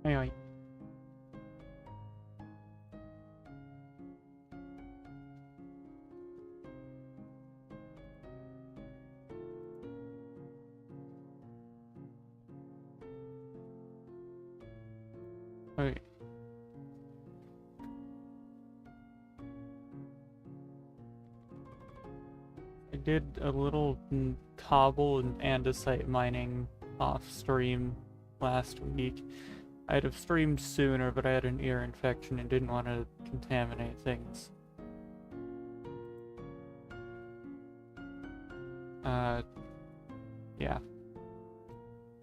Anyway. Okay. I did a little cobble and andesite mining off stream last week. I'd have streamed sooner, but I had an ear infection and didn't want to contaminate things. Yeah.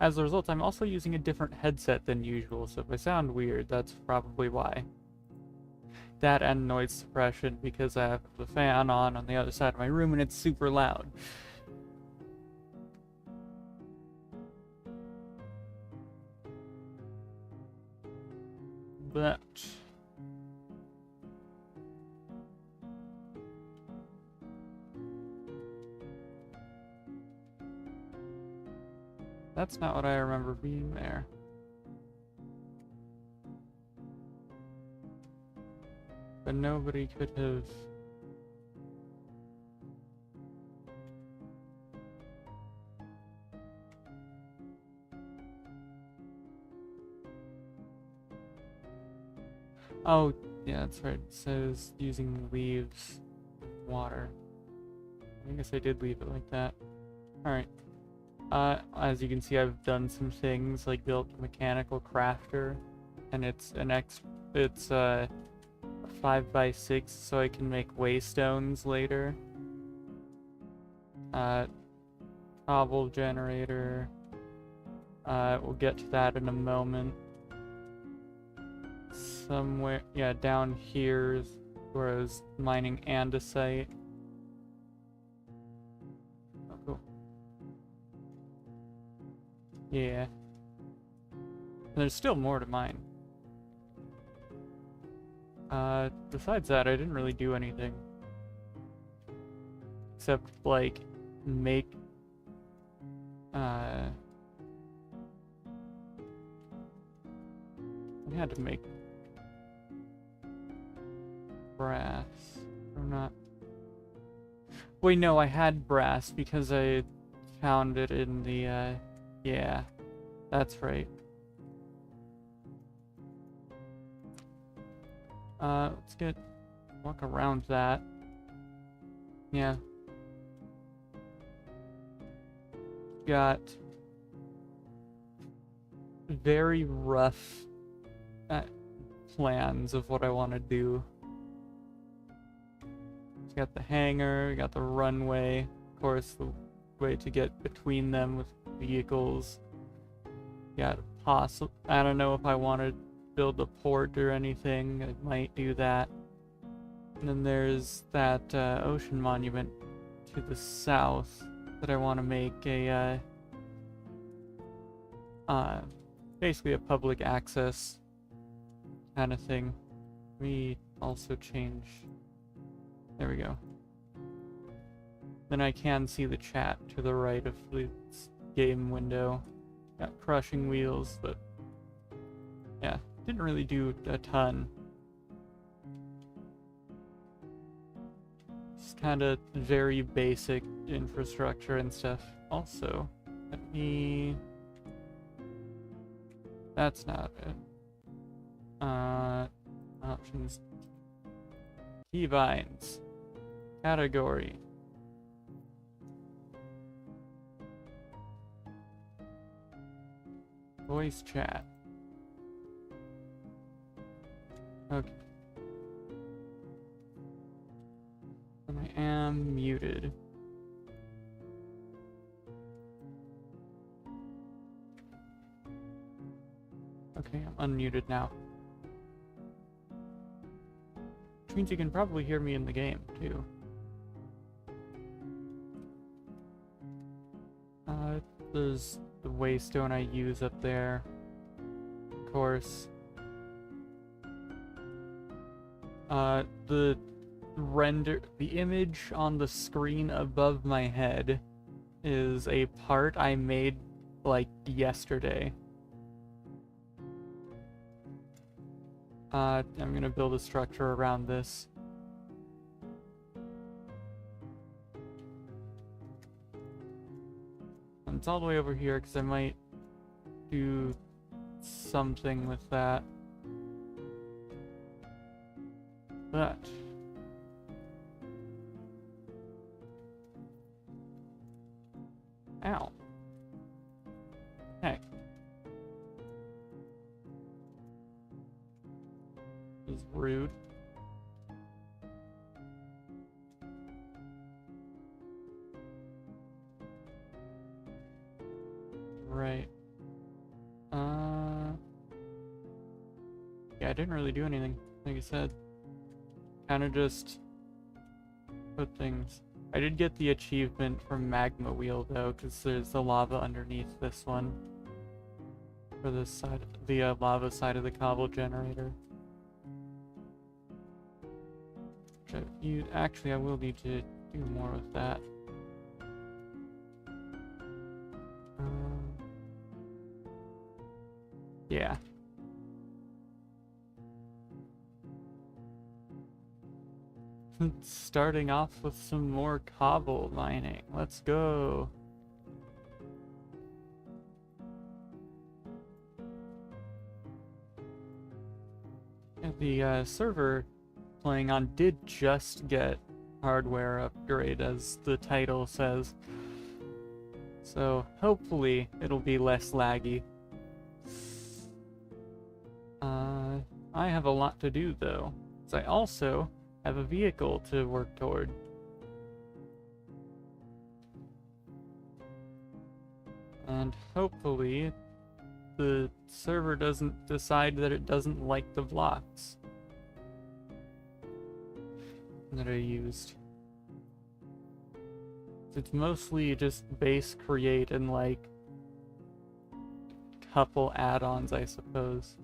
As a result, I'm also using a different headset than usual, so if I sound weird, that's probably why. That and noise suppression, because I have the fan on the other side of my room and it's super loud. But that's not what I remember being there. But nobody could have... Oh, yeah, that's right. It says using leaves, water. I guess I did leave it like that. Alright. As you can see, I've done some things, like built a mechanical crafter, and it's a 5x6, so I can make waystones later. Cobble generator. We'll get to that in a moment. Somewhere, yeah, down here is where I was mining andesite. Oh, cool. Yeah. And there's still more to mine. Besides that, I didn't really do anything. Except, like, make... I had to make... brass. Or not... Wait, no, I had brass because I found it in the, yeah. That's right. Let's walk around that. Yeah. Got very rough plans of what I want to do. It's got the hangar, got the runway, of course, the way to get between them with vehicles. Got I don't know if I want to build a port or anything. I might do that. And then there's that ocean monument to the south that I want to make a basically a public access kind of thing. Let me also change. There we go. Then I can see the chat to the right of the game window. Got crushing wheels, but yeah, didn't really do a ton. Just kind of very basic infrastructure and stuff. Also, let me... That's not it. Options. Keybinds. Category. Voice chat. Okay. And I am muted. Okay, I'm unmuted now. Which means you can probably hear me in the game, too. There's the waystone I use up there. Of course. The image on the screen above my head is a part I made, like, yesterday. I'm gonna build a structure around this. And it's all the way over here because I might do something with that. But ow. Heck. This is rude. Right. Yeah, I didn't really do anything. Like I said, kind of just put things. I did get the achievement from Magma Wheel though, because there's the lava underneath this one. For this side, the lava side of the cobble generator. Actually, I will need to do more with that. Yeah. Starting off with some more cobble mining. Let's go. And the server playing on did just get hardware upgrade, as the title says. So hopefully it'll be less laggy. I have a lot to do though, because I also have a vehicle to work toward. And hopefully the server doesn't decide that it doesn't like the blocks that I used. It's mostly just base create and like couple add-ons, I suppose.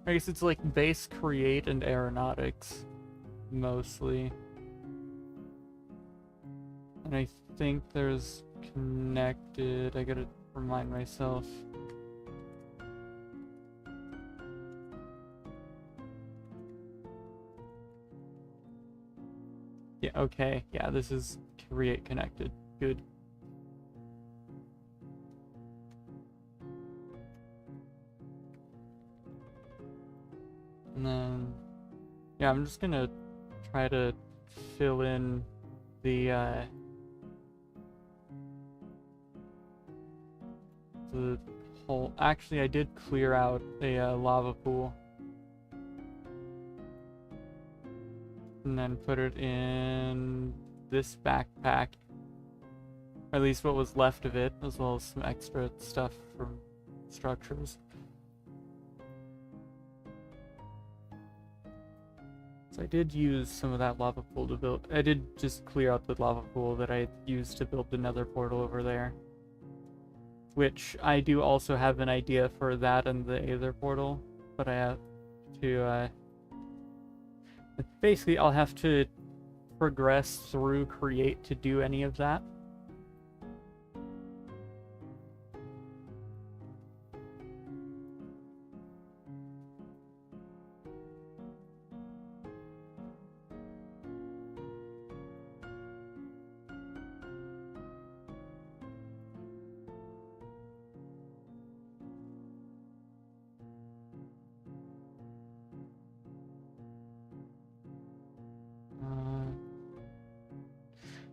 I guess it's like base create and aeronautics, mostly. And I think there's connected. I gotta remind myself. Yeah, okay. Yeah, this is create connected. Good. And then, yeah, I'm just gonna try to fill in the whole. Actually, I did clear out a lava pool, and then put it in this backpack, or at least what was left of it, as well as some extra stuff from structures. So I did use some of that lava pool to build. I did just clear out the lava pool that I used to build the nether portal over there. Which I do also have an idea for that and the Aether portal, but I have to, basically I'll have to progress through create to do any of that.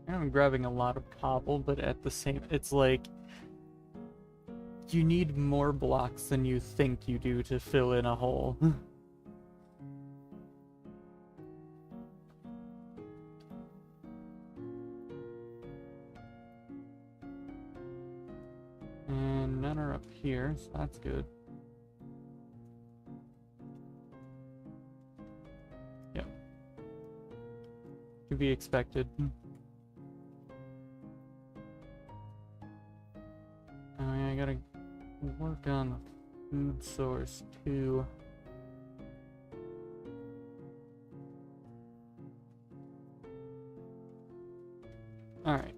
I'm grabbing a lot of cobble, but at the same, it's like you need more blocks than you think you do to fill in a hole. And none are up here, so that's good. Yep. To be expected. I gotta work on the food source too. Alright.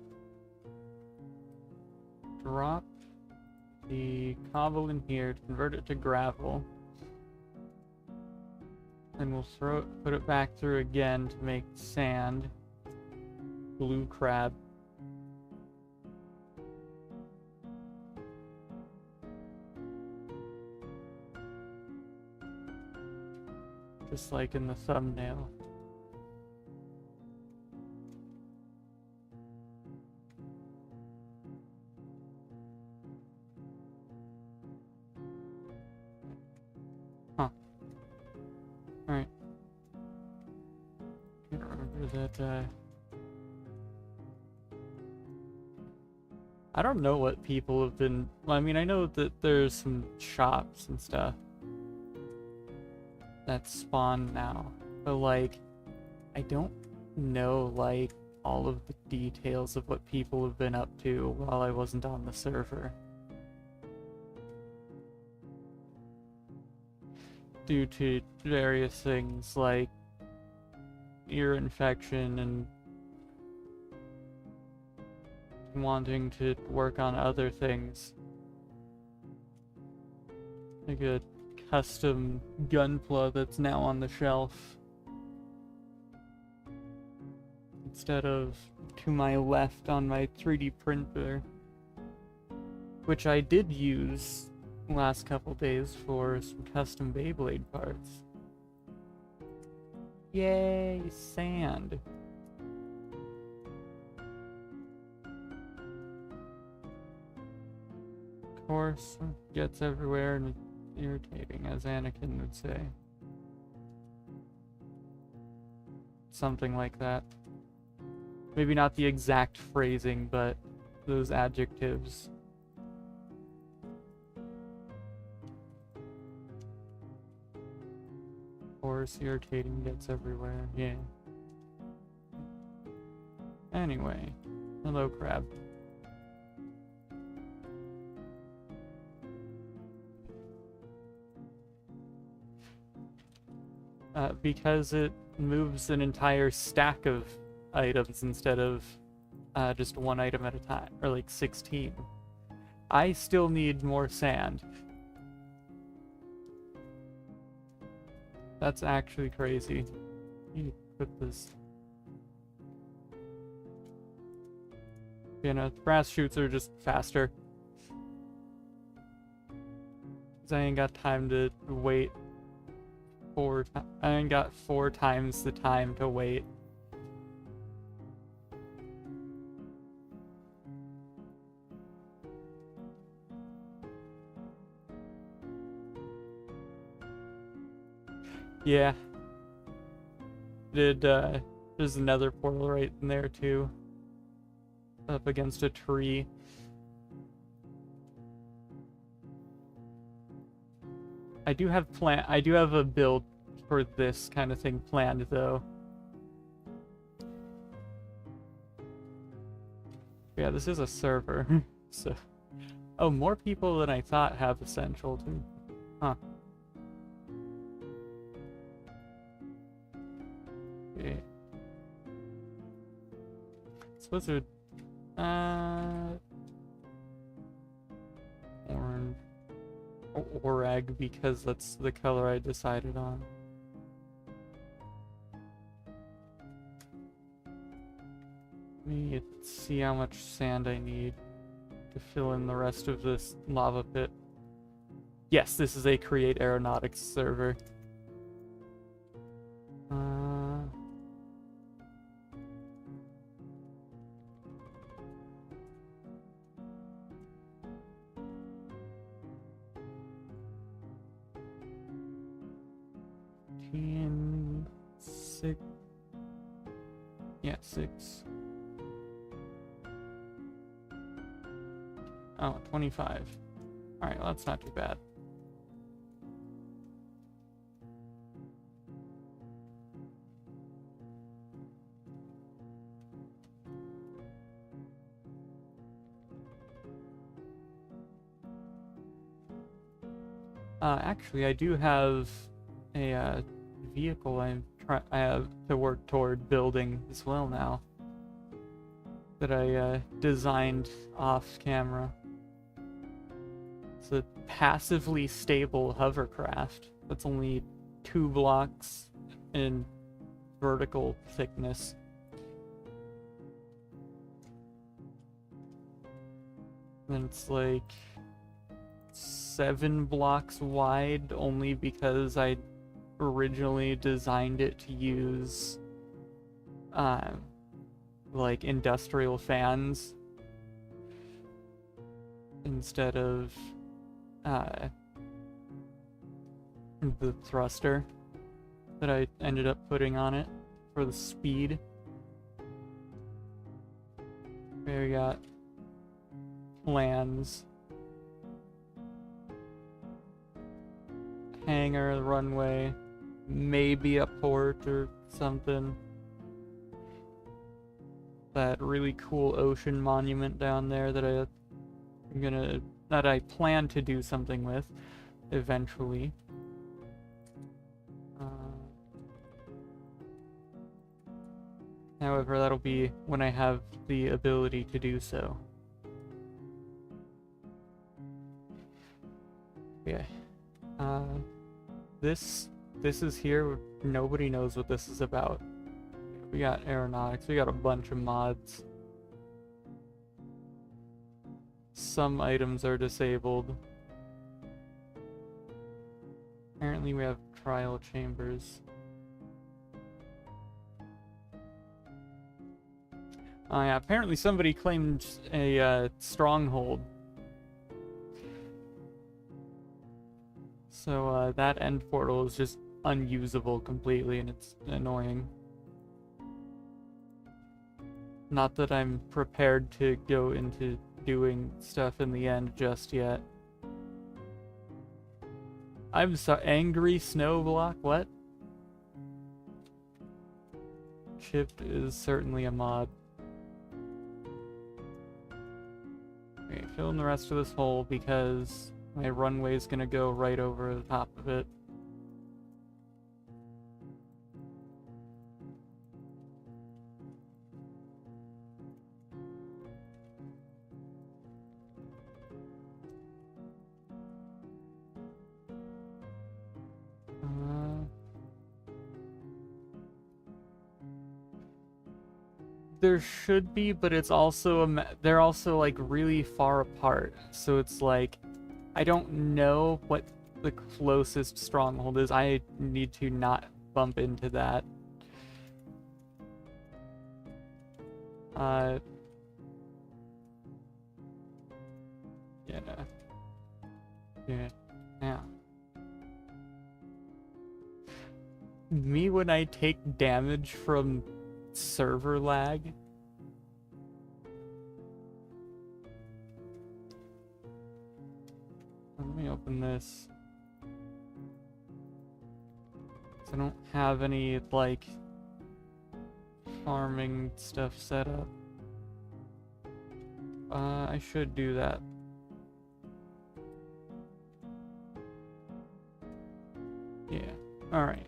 Drop the cobble in here to convert it to gravel. Then we'll put it back through again to make sand. Blue crab. Just like in the thumbnail. Huh. Alright. Can't remember that, I don't know what people have been... Well, I mean, I know that there's some shops and stuff that spawn now, but, like, I don't know, like, all of the details of what people have been up to while I wasn't on the server. Due to various things, like ear infection and wanting to work on other things. Like a custom gunpla that's now on the shelf. Instead of to my left on my 3D printer. Which I did use last couple days for some custom Beyblade parts. Yay, sand. Of course, it gets everywhere and it's irritating, as Anakin would say. Something like that. Maybe not the exact phrasing, but those adjectives. Of course, irritating gets everywhere, yeah. Anyway, hello, crab. Because it moves an entire stack of items instead of just one item at a time, or like 16. I still need more sand. That's actually crazy. You put this. You know, brass chutes are just faster. 'Cause I ain't got time to wait. I ain't got 4 times the time to wait. Yeah. There's another portal right in there too. Up against a tree. I do have a build for this kind of thing planned though. Yeah, this is a server. So oh, more people than I thought have Essential too. Huh. Okay. Supposed to orange. Orag, because that's the color I decided on. Let me see how much sand I need to fill in the rest of this lava pit. Yes, this is a Create Aeronautics server. Yeah, 6. Oh, 25. Alright, well, that's not too bad. Actually, I do have a vehicle I have to work toward building as well now. That I designed off camera. It's a passively stable hovercraft that's only 2 blocks in vertical thickness. And it's like 7 blocks wide only because I originally designed it to use like industrial fans instead of the thruster that I ended up putting on it for the speed. There we got plans. Hangar, runway, maybe a port or something. That really cool ocean monument down there that I plan to do something with eventually. However, that'll be when I have the ability to do so. Okay. This is here. Nobody knows what this is about. We got aeronautics. We got a bunch of mods. Some items are disabled. Apparently we have trial chambers. Yeah, apparently somebody claimed a stronghold. So that end portal is just unusable completely, and it's annoying. Not that I'm prepared to go into doing stuff in the end just yet. I'm so angry snow block, what? Chipped is certainly a mod. Okay, fill in the rest of this hole because my runway is gonna go right over the top of it. There should be, but it's also they're also like really far apart. So it's like I don't know what the closest stronghold is. I need to not bump into that. Yeah. Me when I take damage from server lag. Let me open this. So I don't have any, like, farming stuff set up. I should do that. Yeah, alright.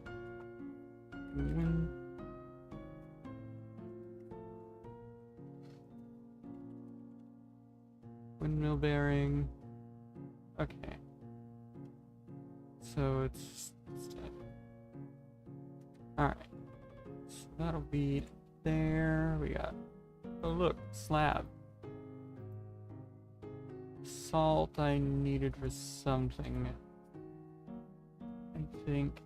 Windmill bearing. Okay. So it's alright. So that'll be there. We got, oh look, slab. Salt I needed for something. I think.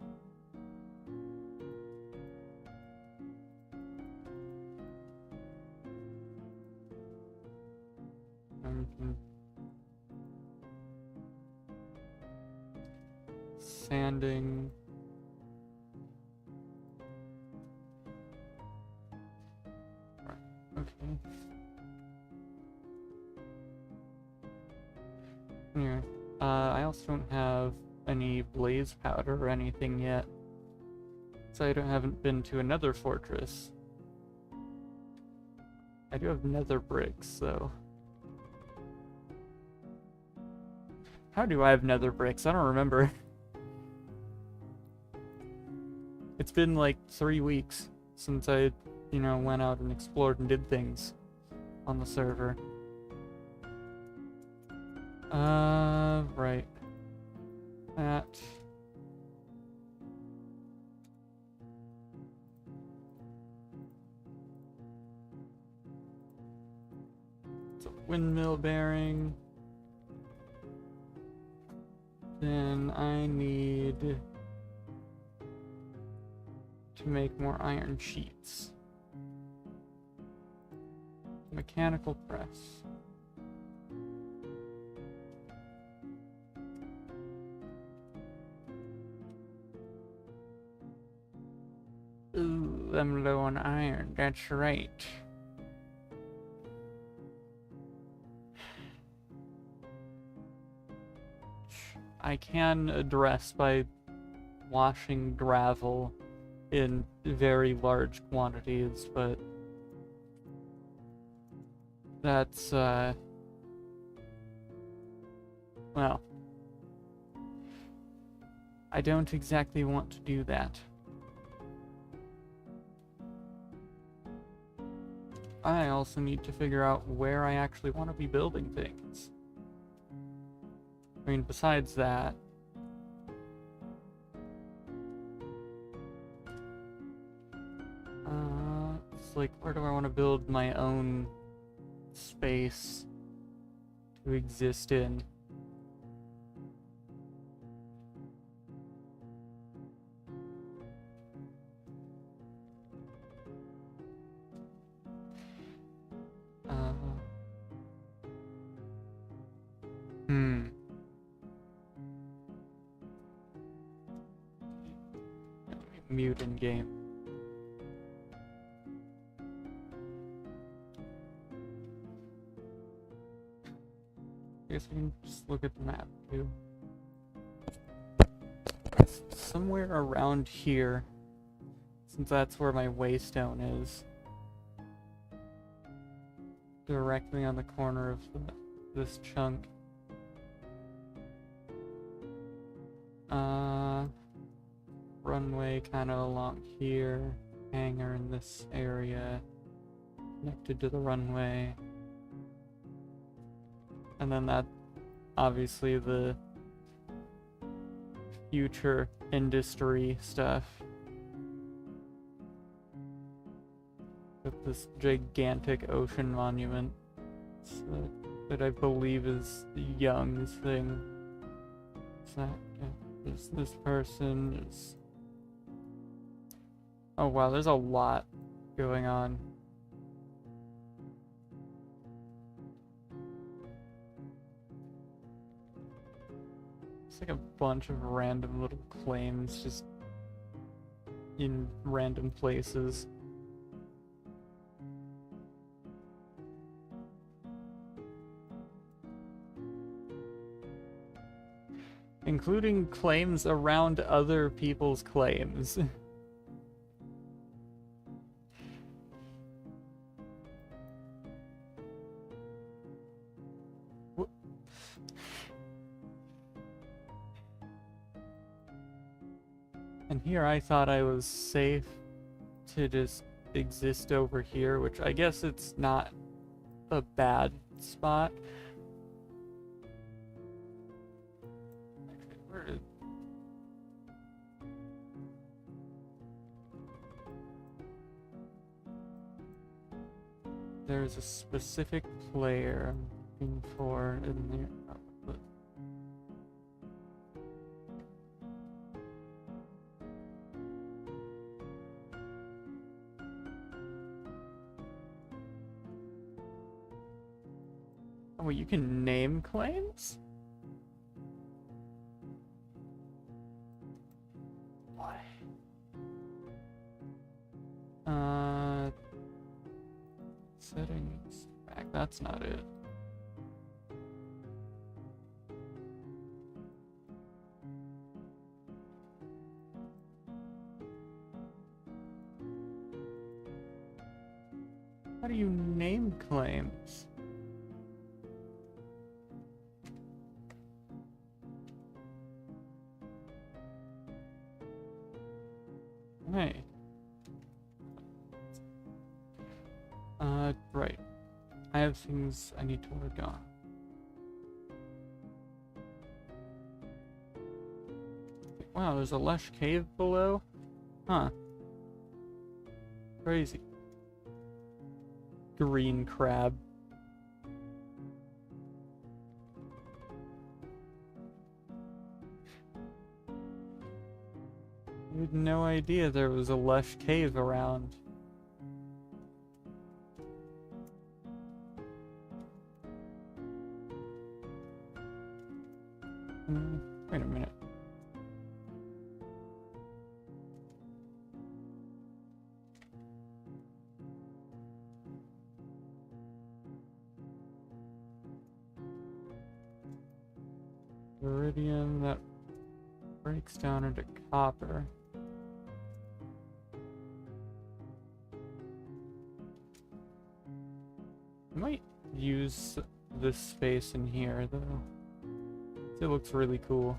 Sanding. Right, okay. Anyway, I also don't have any blaze powder or anything yet. So I haven't been to another fortress. I do have nether bricks, though. How do I have nether bricks? I don't remember. It's been like 3 weeks since I, went out and explored and did things on the server. Right. windmill bearing. Then I need to make more iron sheets. Mechanical press. Ooh, I'm low on iron, that's right. I can address by washing gravel in very large quantities, but that's, well, I don't exactly want to do that. I also need to figure out where I actually want to be building things. I mean, besides that, it's like, where do I want to build my own space to exist in? Mute in game. I guess we can just look at the map too. It's somewhere around here, since that's where my waystone is. Directly on the corner of this chunk. Runway kind of along here, hangar in this area, connected to the runway. And then that, obviously, the future industry stuff. With this gigantic ocean monument that I believe is Young's thing. So, yeah, there's this person, there's... Oh wow, there's a lot going on. It's like a bunch of random little claims just in random places. Including claims around other people's claims. And here I thought I was safe to just exist over here, which I guess it's not a bad spot. Actually, where did... There's a specific player I'm looking for in there. Oh, you can name claims? What? Settings back, that's not it. How do you name claims? Hey. Right. I have things I need to work on. Wow, there's a lush cave below? Huh. Crazy. Green crab. I had no idea there was a lush cave around. Wait a minute. Iridium that breaks down into copper. I might use this space in here though. It looks really cool.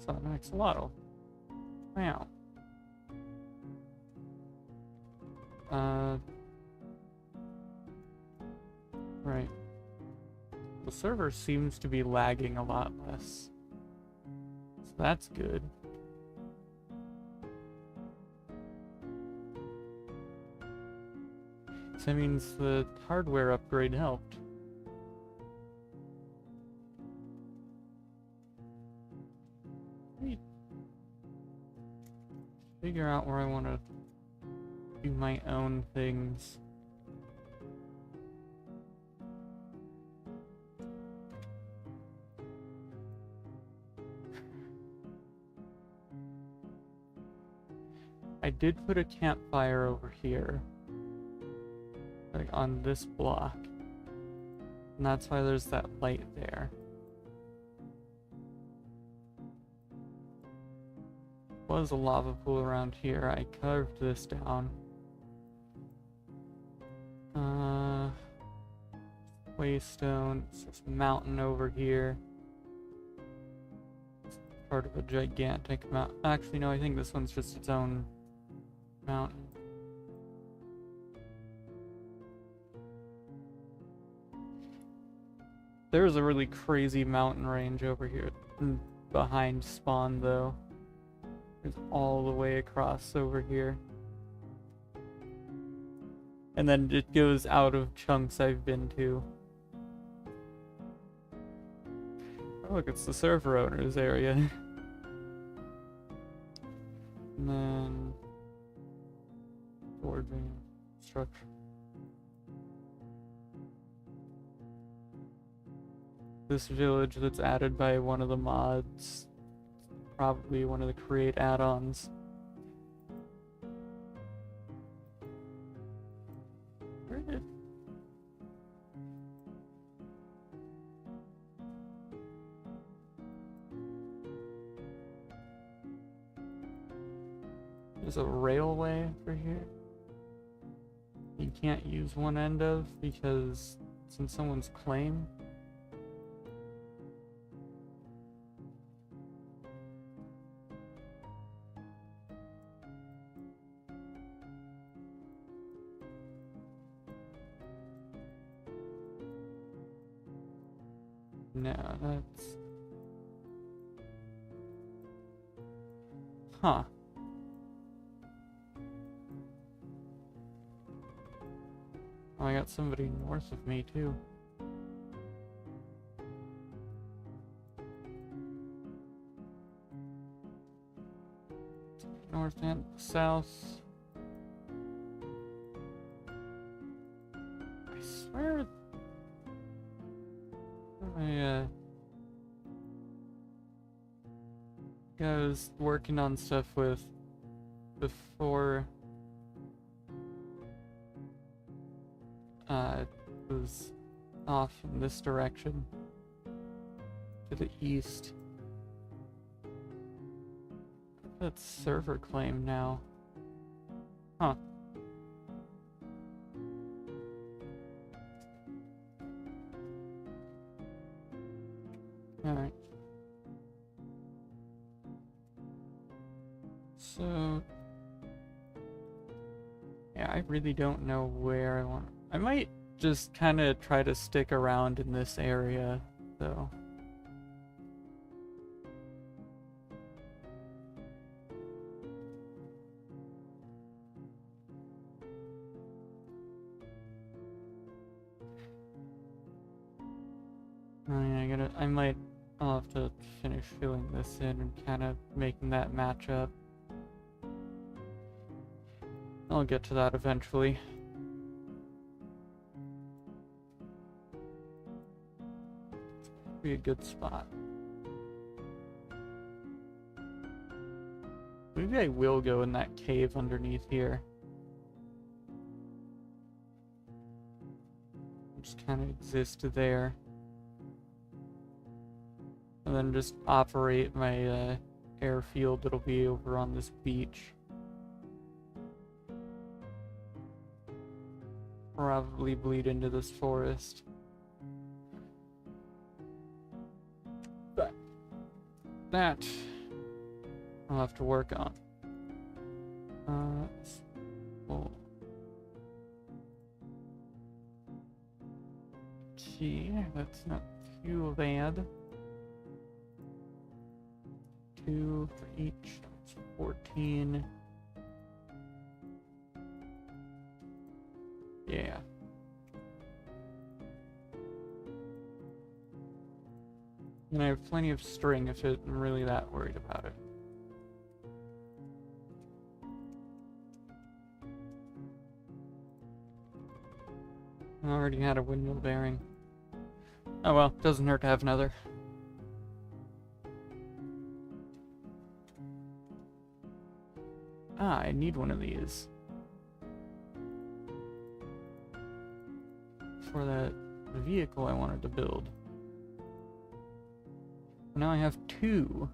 So an axolotl. Wow. Right. The server seems to be lagging a lot less. So that's good. So that means the hardware upgrade helped. Figure out where I want to do my own things. I did put a campfire over here, like on this block, and that's why there's that light there. Was a lava pool around here. I carved this down. Waystone. It's this mountain over here. It's part of a gigantic mountain. Actually, no, I think this one's just its own mountain. There's a really crazy mountain range over here behind spawn, though. It's all the way across over here. And then it goes out of chunks I've been to. Oh, look, it's the server owner's area. And then forging structure. This village that's added by one of the mods. Probably one of the create add-ons. Where did... There's a railway over here. You can't use one end of because it's in someone's claim. No, that's... Huh. Oh, I got somebody north of me, too. North and south. I swear... I was working on stuff with before it was off in this direction to the east. That's server claim now. Huh. Alright. So, Yeah, I really don't know where I want. I might just kind of try to stick around in this area, though. I'll have to finish filling this in and kind of making that match up. I'll get to that eventually. Be a good spot. Maybe I will go in that cave underneath here. Just kind of exist there. And then just operate my airfield that'll be over on this beach. Probably bleed into this forest. But that I'll have to work on. Okay, that's not too bad. 2 for each, that's 14. Yeah. And I have plenty of string if I'm really that worried about it. I already had a windmill bearing. Oh well, doesn't hurt to have another. Ah, I need one of these. For that vehicle I wanted to build. Now I have 2.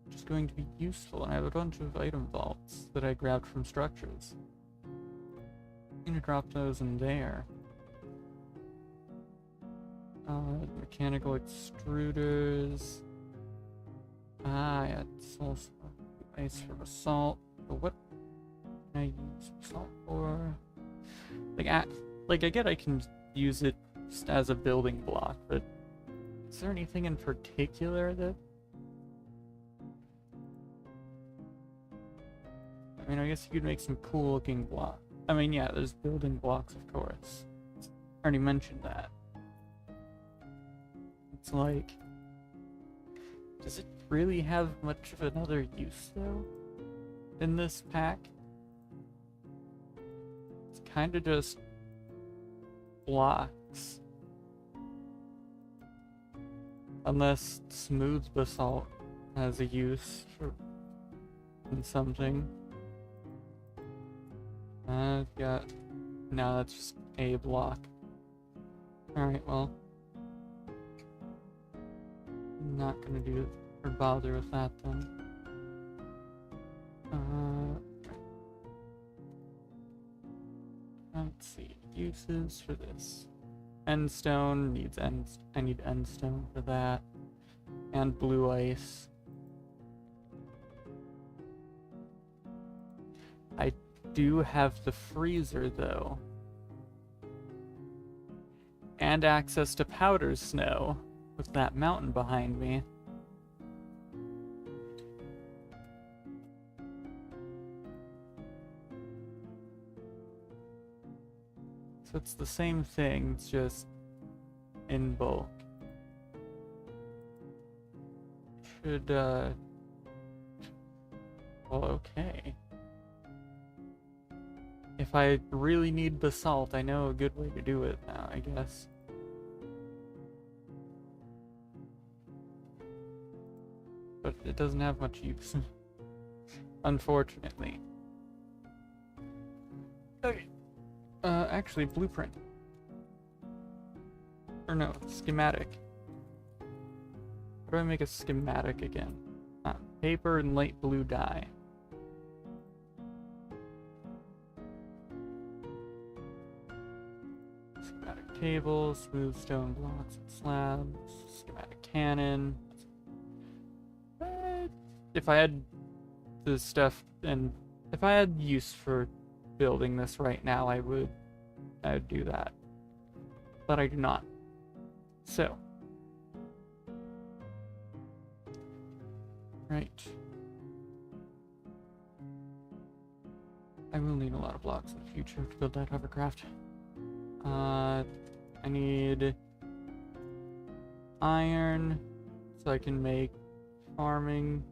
Which is going to be useful, and I have a bunch of item vaults that I grabbed from structures. I'm gonna drop those in there. Mechanical extruders. Ah, yeah, it's also ice for basalt. But what can I use basalt for? Like I get I can use it just as a building block, but is there anything in particular that... I mean, I guess you could make some cool looking blocks. I mean, yeah, there's building blocks, of course. I already mentioned that. It's like... Does it really have much of another use, though? In this pack? It's kind of just... blocks. Unless smooth basalt has a use for... in something. I've got... No, that's just a block. Alright, well... I'm not gonna do or bother with that then. Let's see. Uses for this. Endstone needs I need endstone for that. And blue ice. I do have the freezer though. And access to powder snow with that mountain behind me. So it's the same thing, it's just in bulk. Should, well, okay. If I really need basalt, I know a good way to do it now, I guess. But it doesn't have much use. Unfortunately. Okay. Actually, blueprint. Or no, schematic. How do I make a schematic again? Ah, paper and light blue dye. Schematic table, smooth stone blocks and slabs, schematic cannon. If I had the stuff and if I had use for building this right now, I would do that. But I do not. So. Right. I will need a lot of blocks in the future to build that hovercraft. I need iron so I can make farming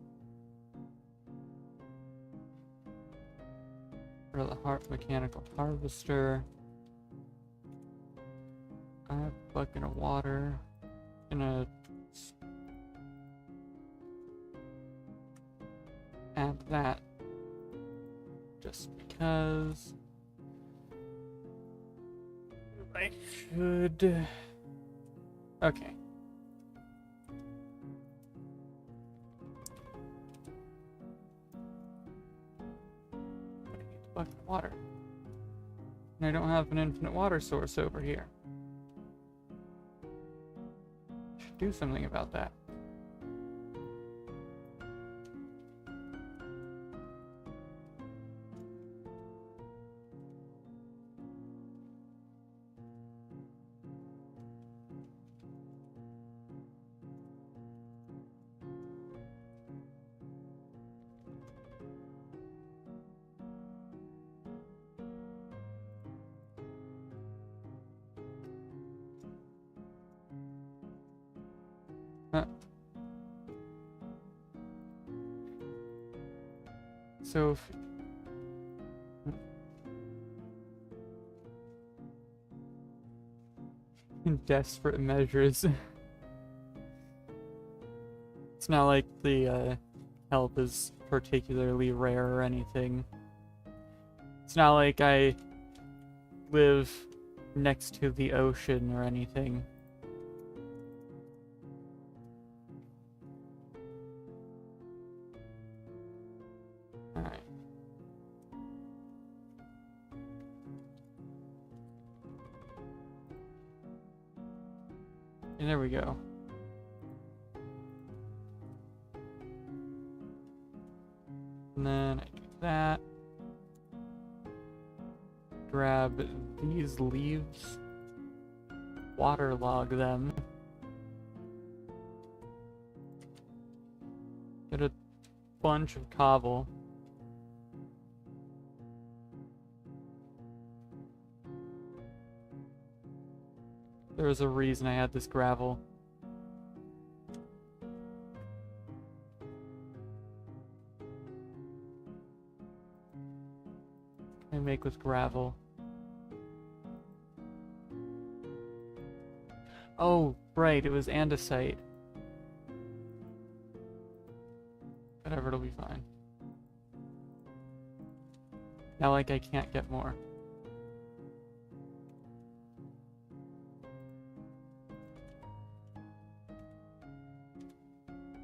for the mechanical harvester. I have a bucket of water. Gonna add that just because I should. Okay. I need a bucket of water. And I don't have an infinite water source over here. Should do something about that. So if in desperate measures, it's not like the help is particularly rare or anything. It's not like I live next to the ocean or anything. Alright. And there we go. And then I do that. Grab these leaves. Waterlog them. Get a bunch of cobble. There was a reason I had this gravel. I make with gravel. Oh, right, it was andesite. Whatever, it'll be fine. Now, like, I can't get more.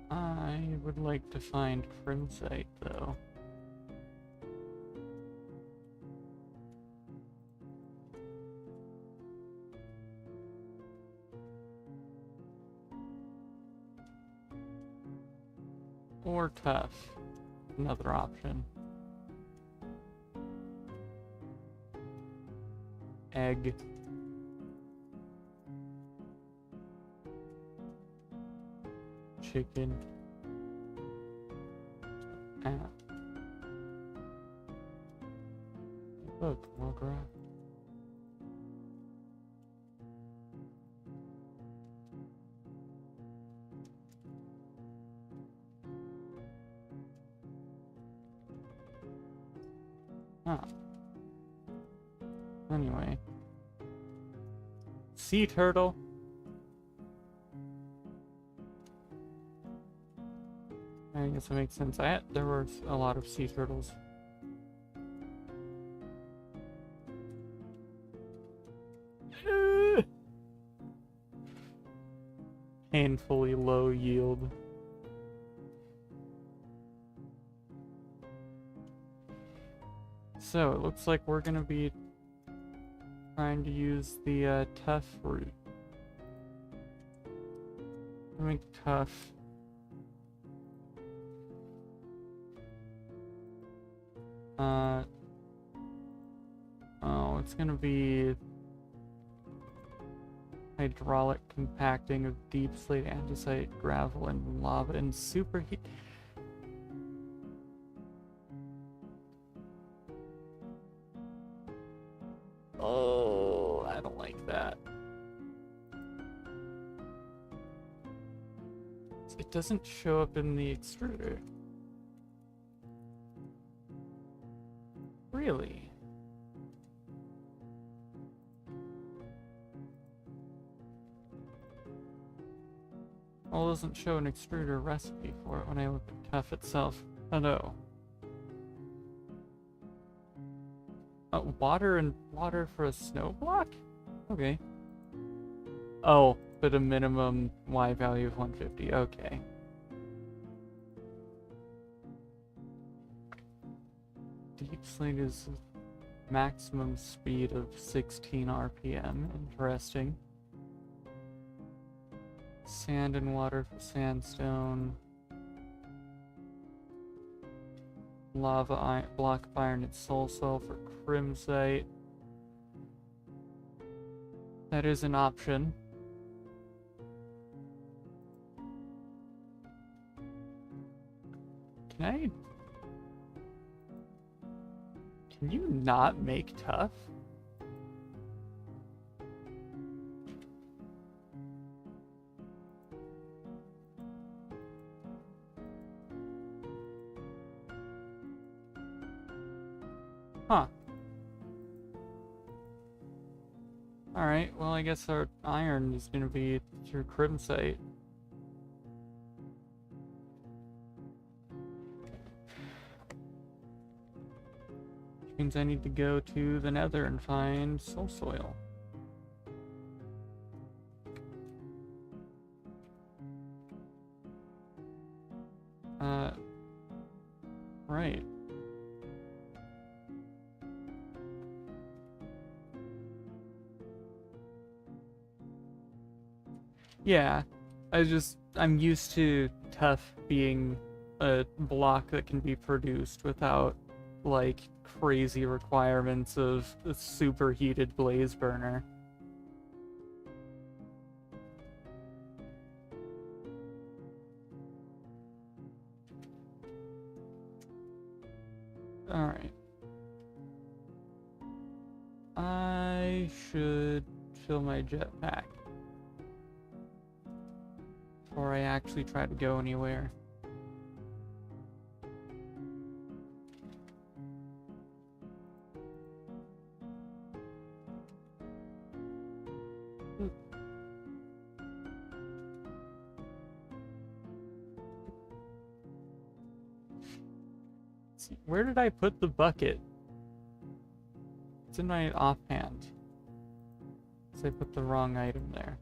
I would like to find crimsite, though. Or tough. Another option. Egg. Chicken. Look, more grass. Ah. Anyway. Sea turtle. I guess that makes sense. There were a lot of sea turtles. Painfully low yield. So it looks like we're gonna be trying to use the tough route. Make tough. That's gonna be hydraulic compacting of deep slate, andesite, gravel, and lava, and superheat. Oh, I don't like that. It doesn't show up in the extruder. Really? Well, it doesn't show an extruder recipe for it when I look at TUF itself. Oh no. Water and water for a snow block? Okay. Oh, but a minimum Y value of 150. Okay. Deep slate is maximum speed of 16 RPM. Interesting. Sand and water for sandstone. Lava block of iron and soul cell for crimsite. That is an option. Can you not make TUF? Huh. Alright, well I guess our iron is gonna be through crimsite. Which means I need to go to the nether and find soul soil. Right. Yeah, I'm used to TUF being a block that can be produced without, like, crazy requirements of a superheated blaze burner. Alright. I should fill my jetpack before I actually try to go anywhere. Where did I put the bucket? It's in my offhand. So I put the wrong item there.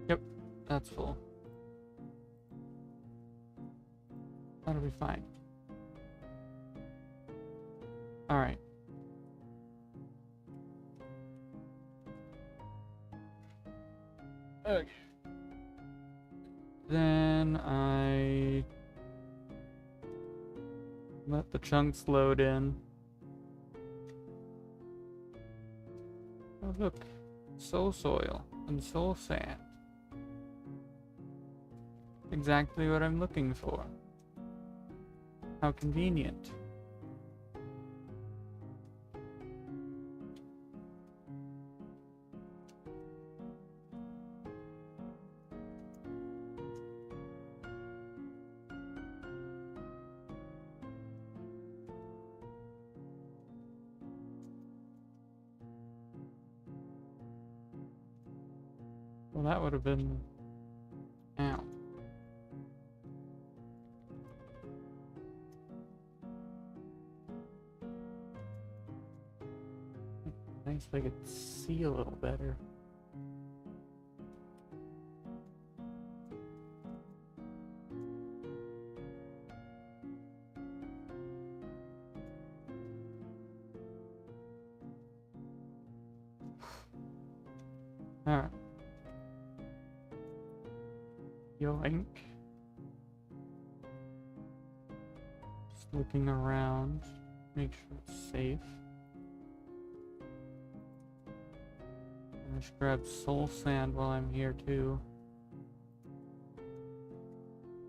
Yep, that's full. That'll be fine. Alright. Okay. Then I let the chunks load in. Oh look, soul soil and soul sand. Exactly what I'm looking for. How convenient. Well, that would have been... Ow. Nice if I could see a little better. Yoink. Just looking around, make sure it's safe. I should grab soul sand while I'm here too.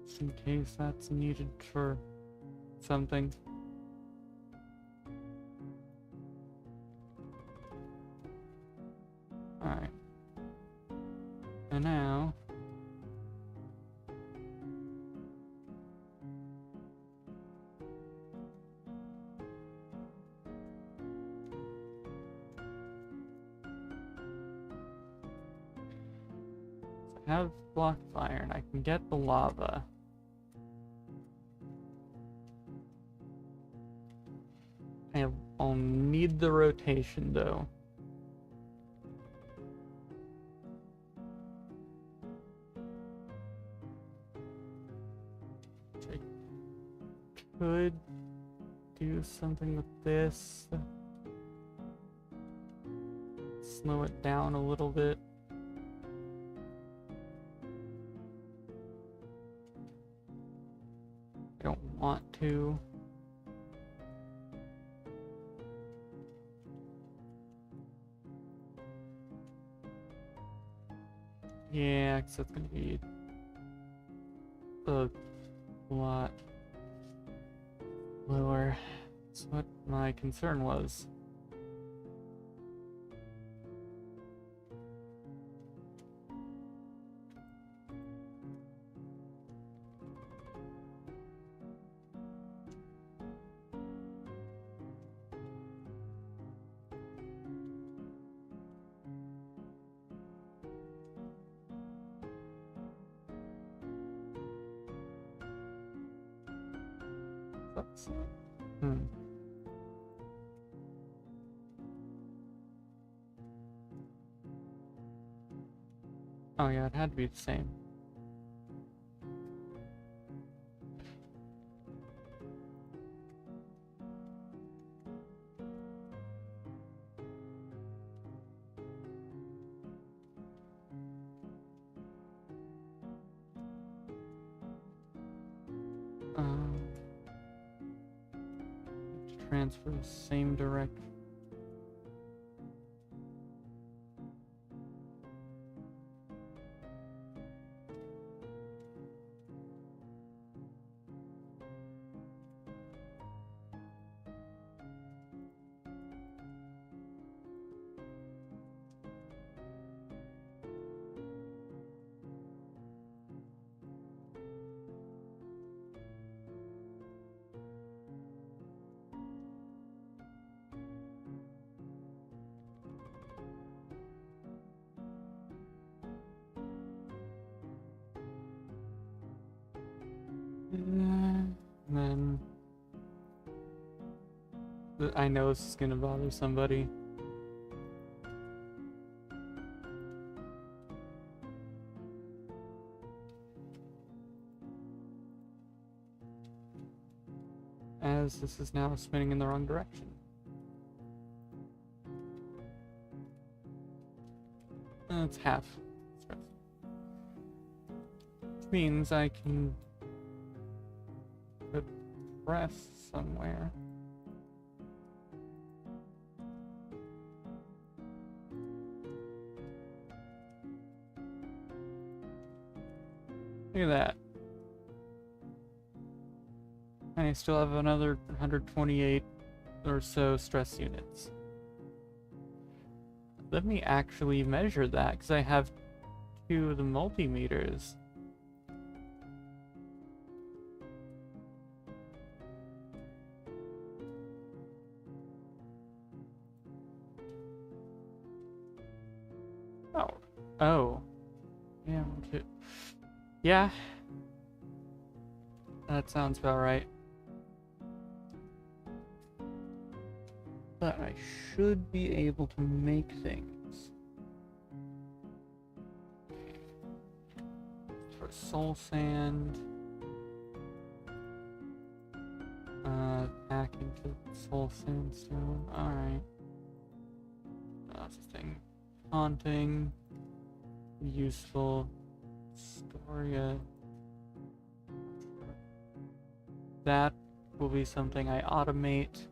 Just in case that's needed for something. Alright. And now I have block of iron. I can get the lava. I'll need the rotation though. I could do something with this. Slow it down a little bit. I don't want to. Yeah, because that's going to be a lot lower. That's what my concern was. Oh yeah, it had to be the same. Transfer the same direction. And then I know this is gonna bother somebody. As this is now spinning in the wrong direction. It's half. Which means I can put press somewhere. Look at that. And I still have another 128 or so stress units. Let me actually measure that, because I have 2 of the multimeters. Oh. Oh. Yeah, okay. Yeah. That sounds about right. But I should be able to make things. For soul sand. Back into soul sandstone. Alright. That's the thing. Haunting. Useful. Storia. That will be something I automate.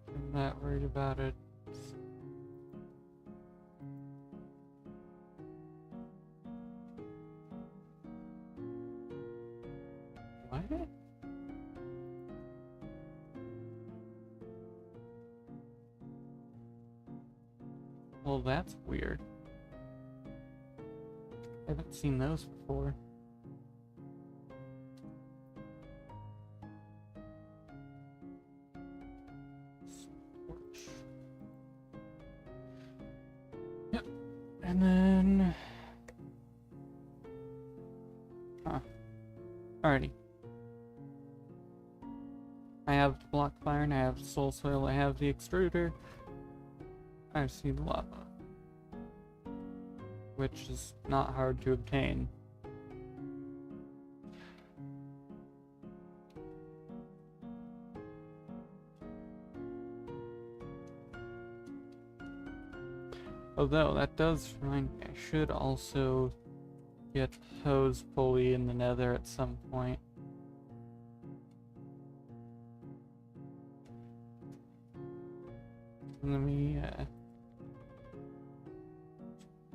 I'm not worried about it. What? Well, that's weird. I haven't seen those before. Yep. And then... Huh. Alrighty. I have the block iron, I have soul soil, I have the extruder. I see the lava. Which is not hard to obtain. Although, that does remind me, I should also get hose pulley in the nether at some point. Let me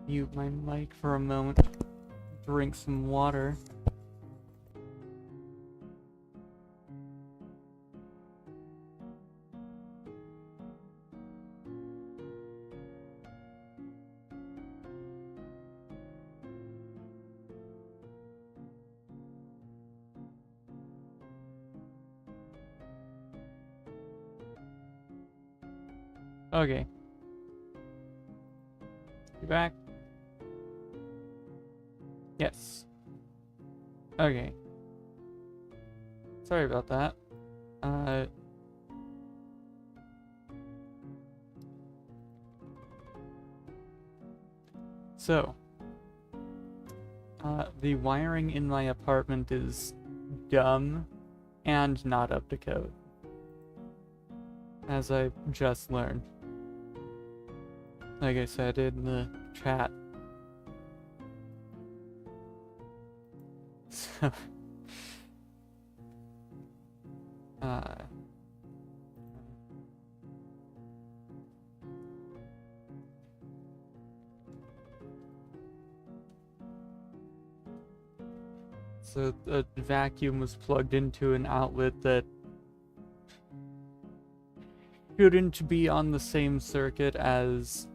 mute my mic for a moment, drink some water. Okay. You back? Yes. Okay. Sorry about that. So, the wiring in my apartment is dumb and not up to code, as I just learned. Like I said in the chat. So, so the vacuum was plugged into an outlet that shouldn't be on the same circuit as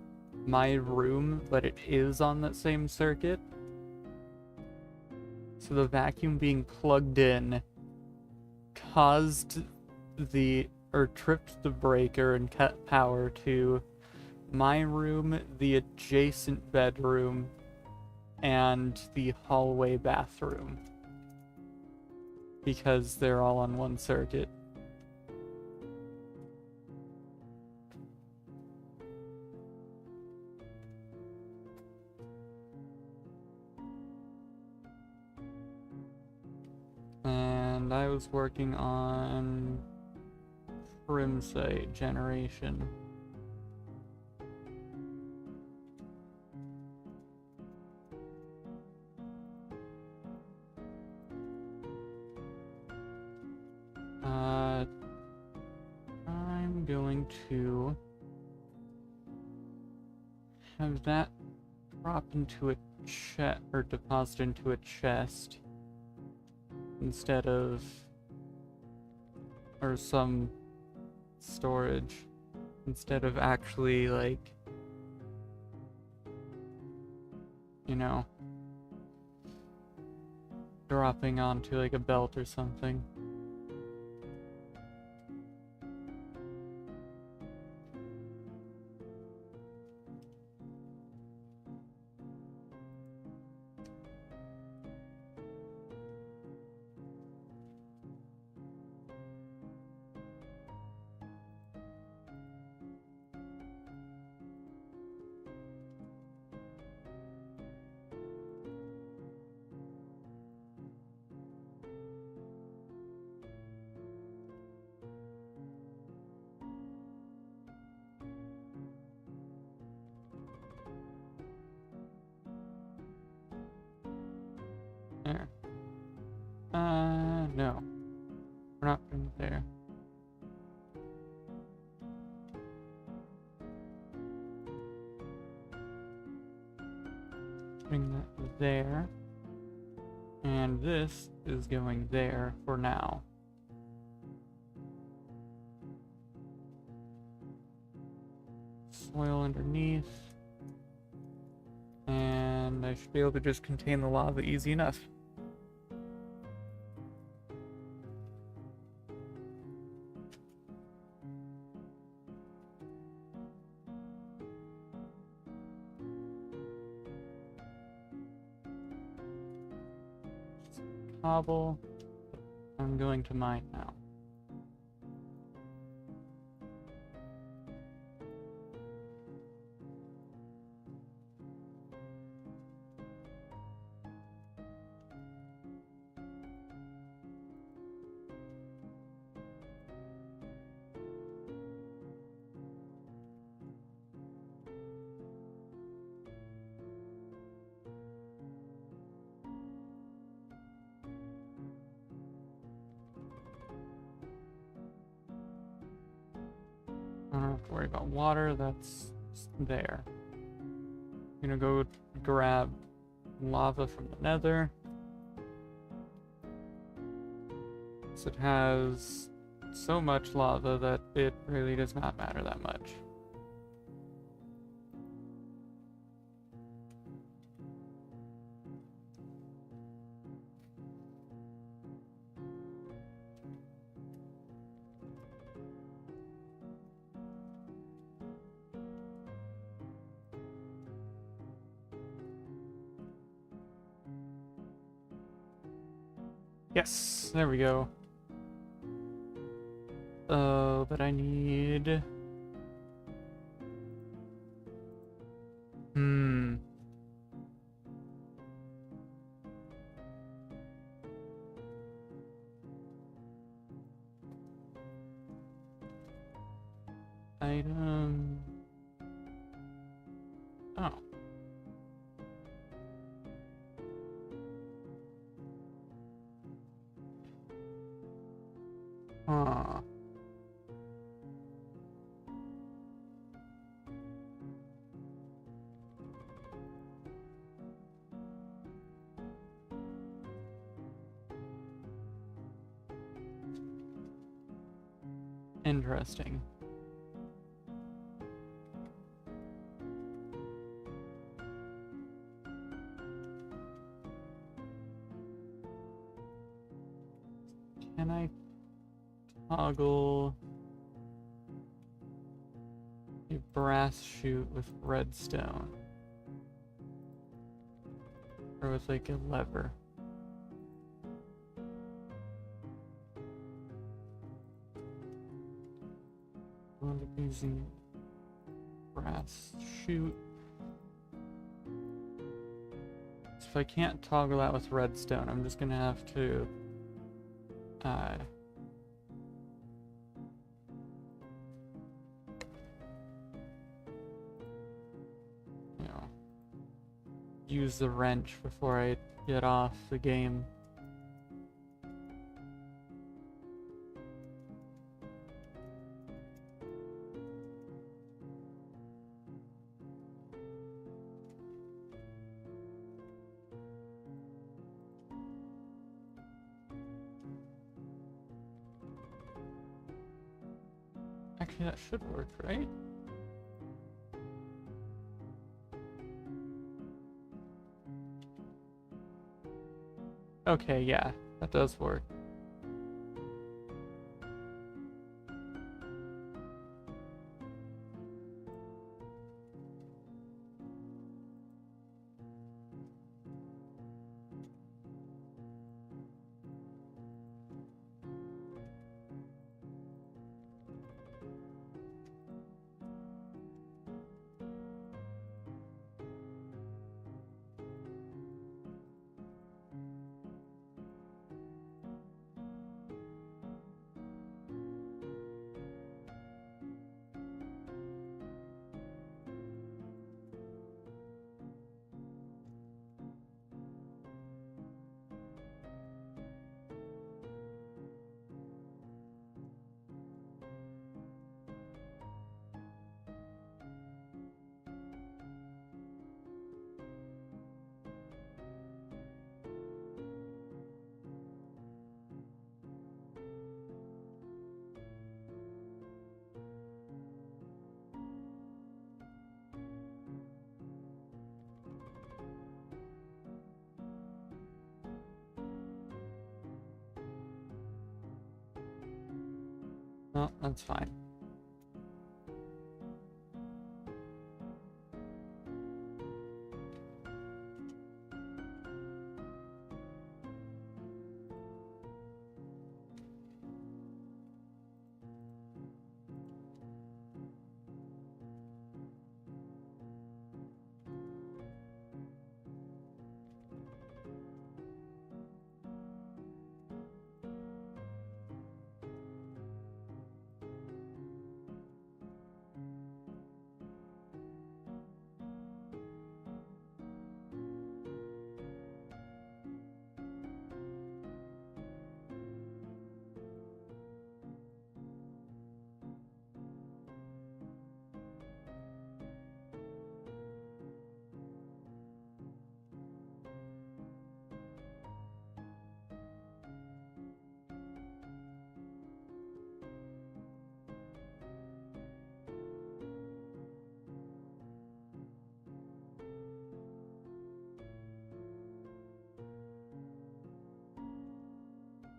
my room, but it is on that same circuit. So the vacuum being plugged in caused tripped the breaker and cut power to my room, the adjacent bedroom, and the hallway bathroom. Because they're all on one circuit. And I was working on trim site generation. I'm going to have that drop into a chest, or deposit into a chest, instead of, or some storage, instead of actually, like, you know, dropping onto like a belt or something. there. Bring that there. And this is going there for now. Soil underneath. And I should be able to just contain the lava easy enough. Cobble. I'm going to mine now. I don't have to worry about water, that's there. I'm gonna go grab lava from the nether. So it has so much lava that it really does not matter that much. Yes, there we go. Oh, but I need... Item... Oh. Huh. Interesting. Can I toggle a brass chute with redstone? Or with like a lever? I'm using brass chute. So if I can't toggle that with redstone, I'm just gonna have to you know, use the wrench before I get off the game. Actually, that should work, right? Okay, yeah, that does work. Oh, that's fine.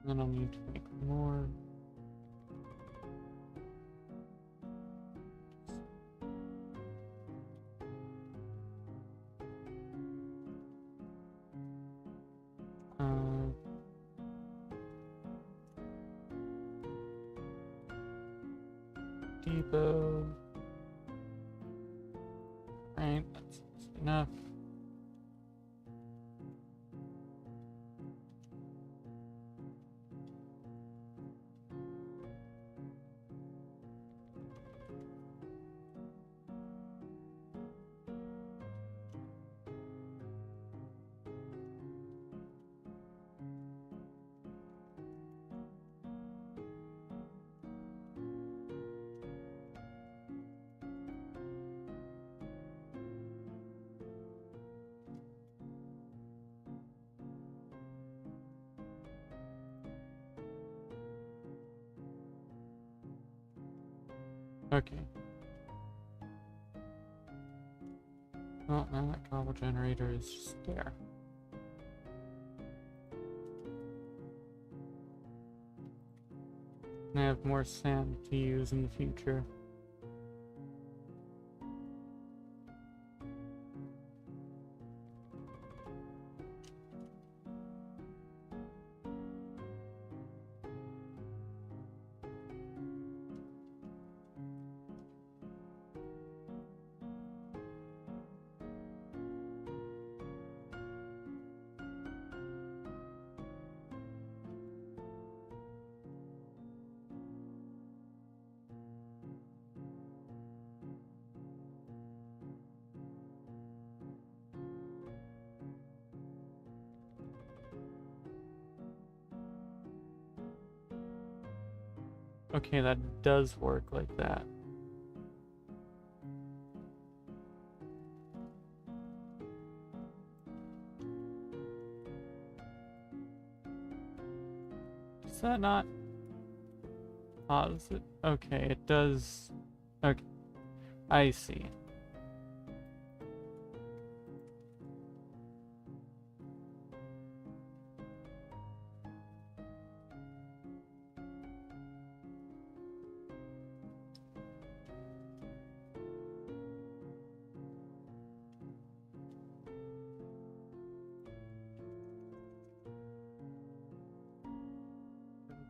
Then I'll need to make more. Depot. Right, that's enough. Okay. Well, now that cobble generator is just there. And I have more sand to use in the future. Okay, that does work like that. Does that not pause it? Okay, it does. Okay, I see.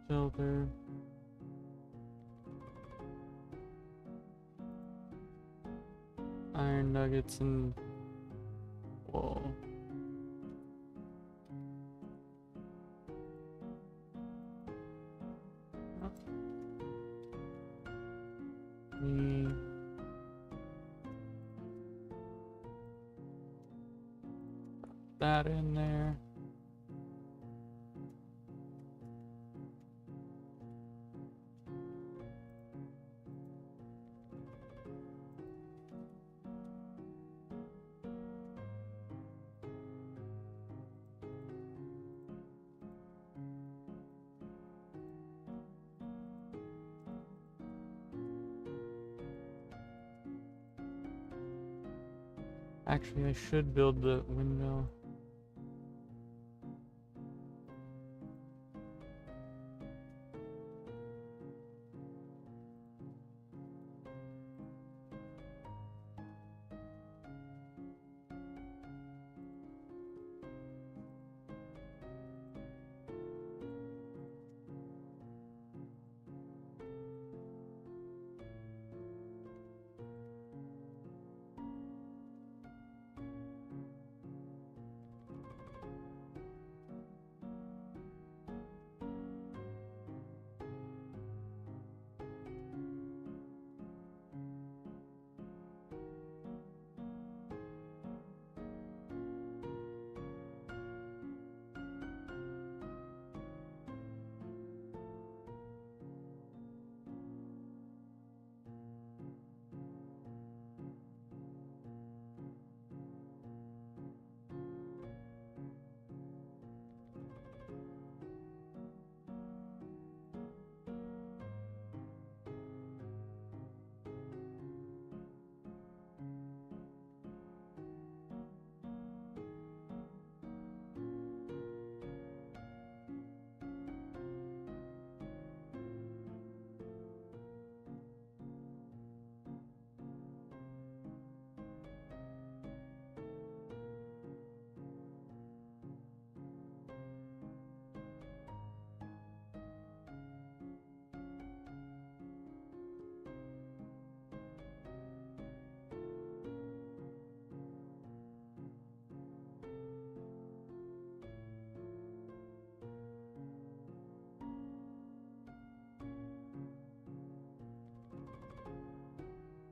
Builder. Iron nuggets and wool. That in there. Actually, I should build the windmill.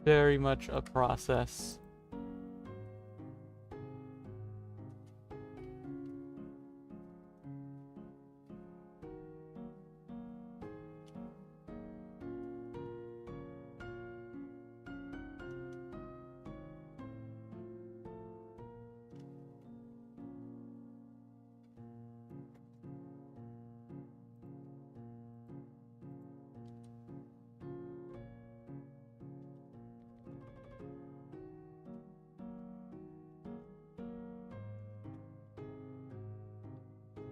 very much a process.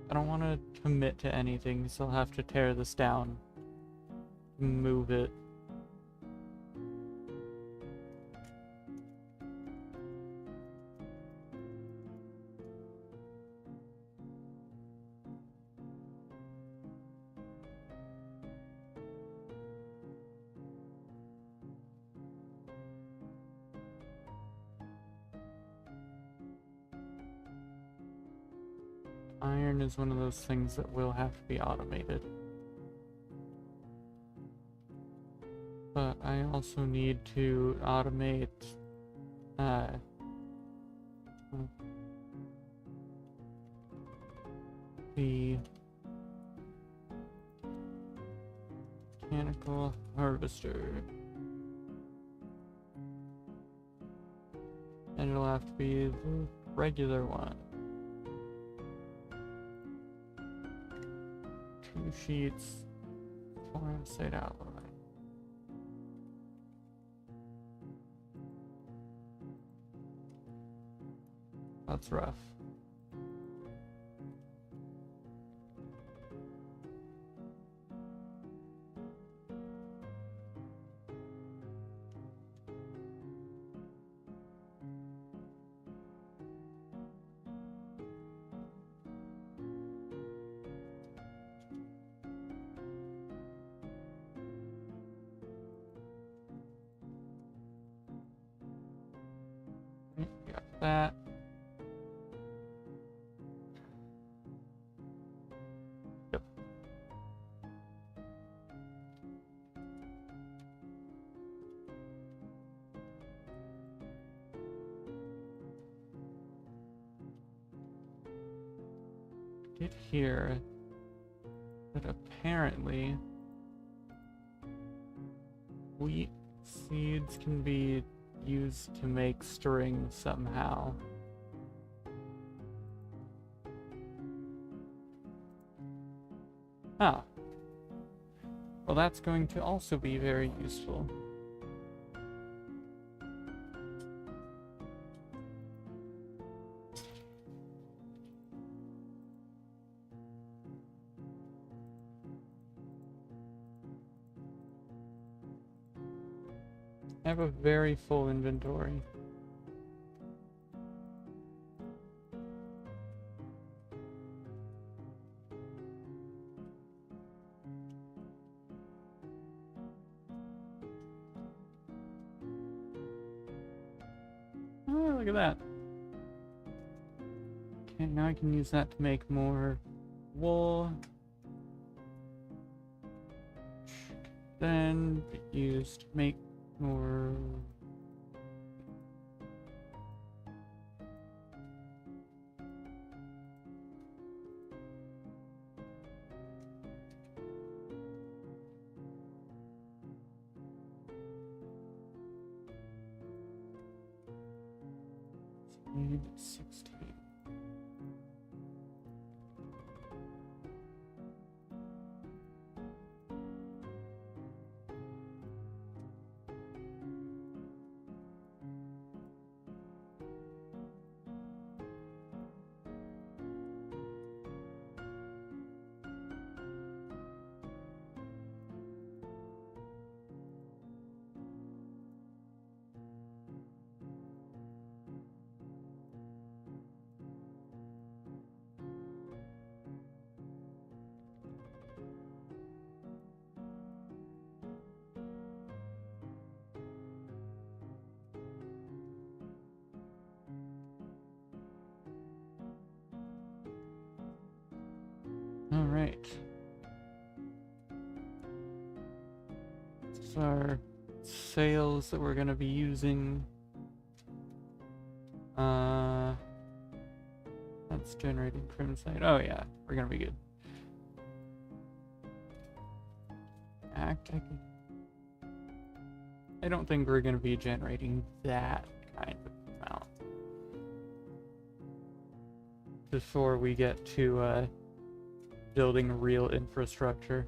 I don't want to commit to anything, so I'll have to tear this down. Move it. Iron is one of those things that will have to be automated. But I also need to automate the mechanical harvester. And it'll have to be the regular one. 2 sheets, 4 on-site outline. That's rough. Got that. Yep. Get here that apparently wheat seeds can be used to make string somehow. Ah. Well, that's going to also be very useful. I have a very full inventory. Oh, look at that. Okay, now I can use that to make more wool. Then be used to make more need 16. All right. This is our sails that we're gonna be using. That's generating crimsonite. Oh yeah, we're gonna be good. I don't think we're gonna be generating that kind of amount before we get to building real infrastructure.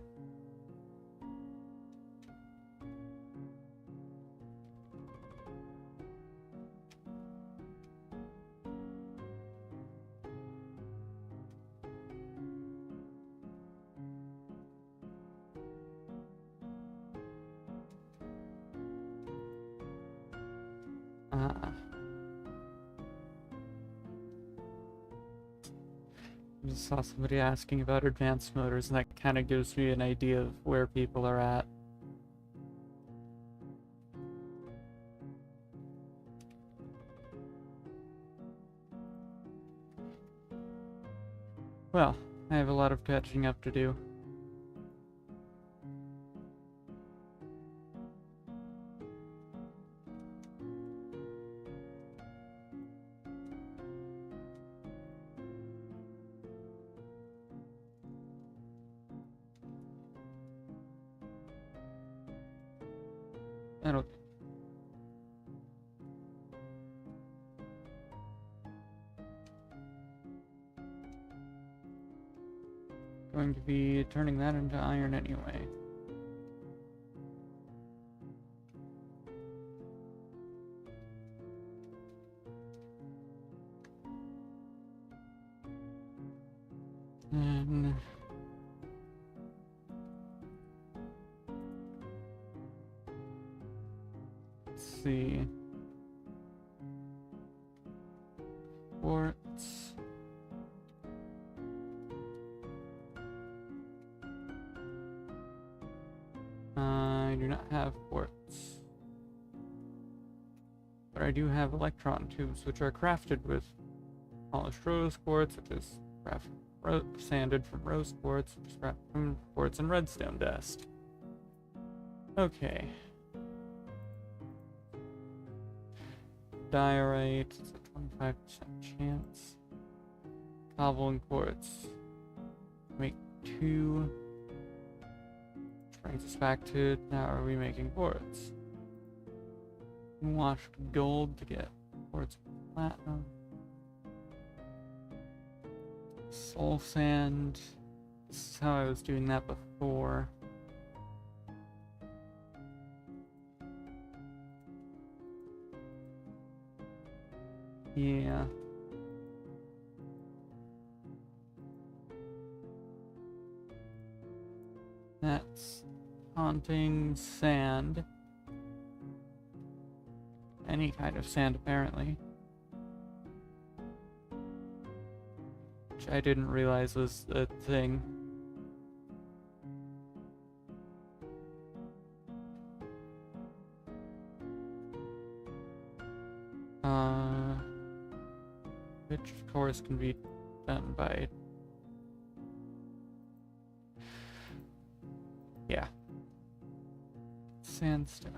I just saw somebody asking about advanced motors, and that kind of gives me an idea of where people are at. Well, I have a lot of catching up to do. That'll going to be turning that into iron anyway. And let's see. Quartz. I do not have quartz. But I do have electron tubes, which are crafted with polished rose quartz, which is sanded from rose quartz, which is crafted from quartz and redstone dust. Okay. Diorite, it's a 25% chance. Cobble and quartz. Make 2. Brings us back to now are we making quartz? Washed gold to get quartz platinum. Soul sand. This is how I was doing that before. Yeah. That's haunting sand. Any kind of sand, apparently. Which I didn't realize was a thing. Which of course can be done by... yeah. Sandstone.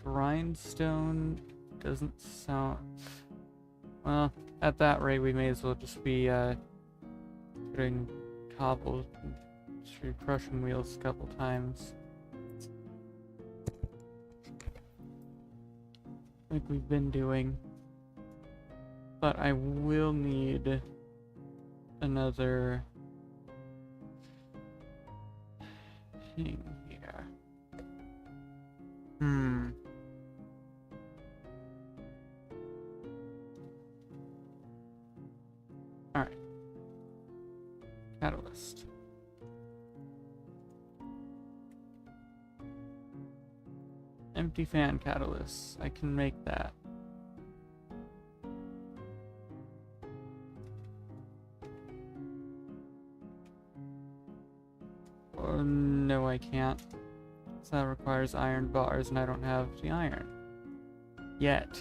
Grindstone doesn't sound... well, at that rate we may as well just be putting cobble through crushing wheels a couple times. Like we've been doing. But I will need another thing here. Alright. Catalyst. Empty fan catalyst. I can make that. Oh, no, I can't. So that requires iron bars, and I don't have the iron. Yet.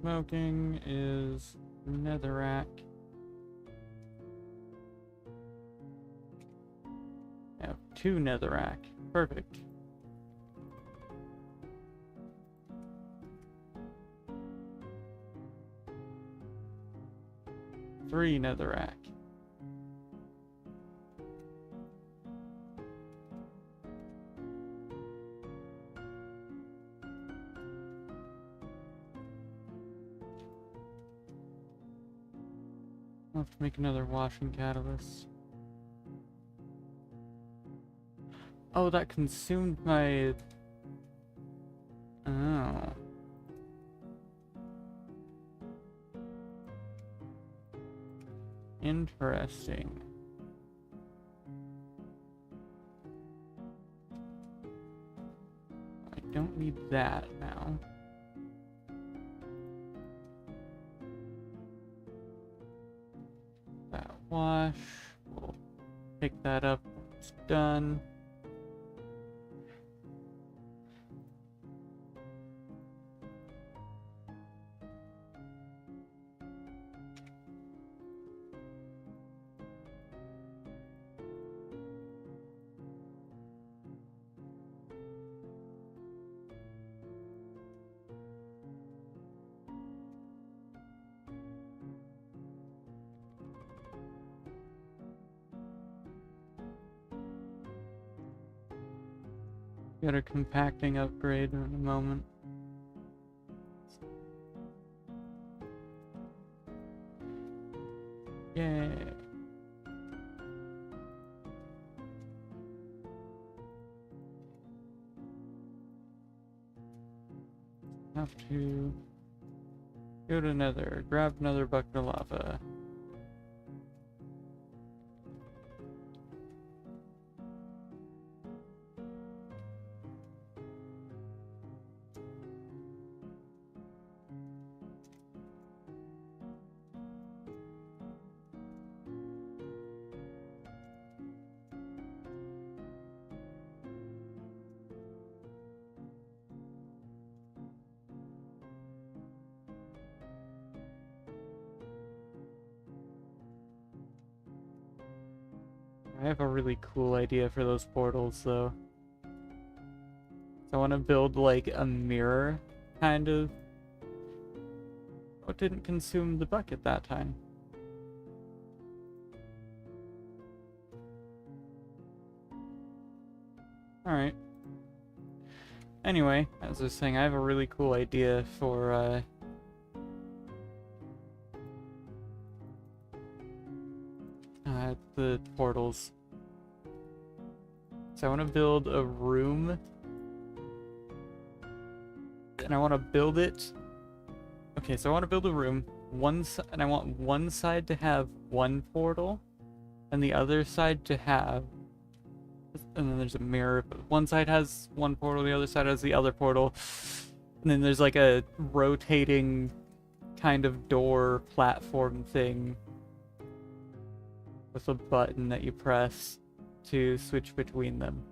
smoking is netherrack. I have 2 netherrack. Perfect. Three netherrack. I'll have to make another washing catalyst. Oh, that consumed my... Oh. Interesting. I don't need that now. That wash. We'll pick that up when it's done. Get a compacting upgrade in a moment. Yay. Have to go to Nether, grab another bucket of lava. I have a really cool idea for those portals, though. So I want to build, like, a mirror, kind of. Oh, it didn't consume the bucket that time. Alright. Anyway, as I was saying, I have a really cool idea for, the portals. So I want to build a room, and I want to build it. Okay, so I want to build a room, and I want one side to have one portal, and the other side to have, and then there's a mirror, but one side has one portal, the other side has the other portal, and then there's like a rotating kind of door platform thing with a button that you press to switch between them.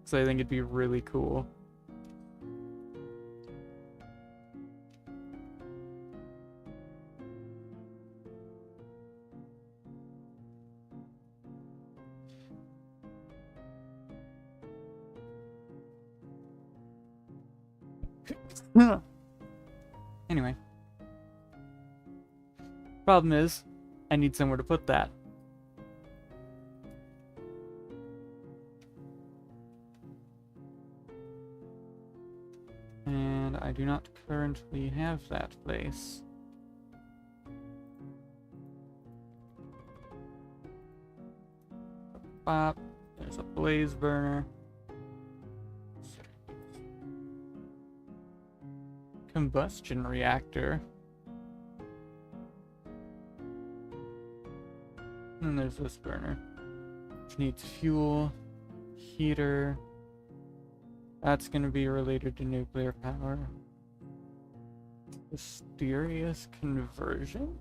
So I think it'd be really cool. Anyway. Problem is, I need somewhere to put that. And I do not currently have that place. Bop. There's a blaze burner. Combustion reactor. And there's this burner, which needs fuel, heater. That's going to be related to nuclear power. Mysterious conversion?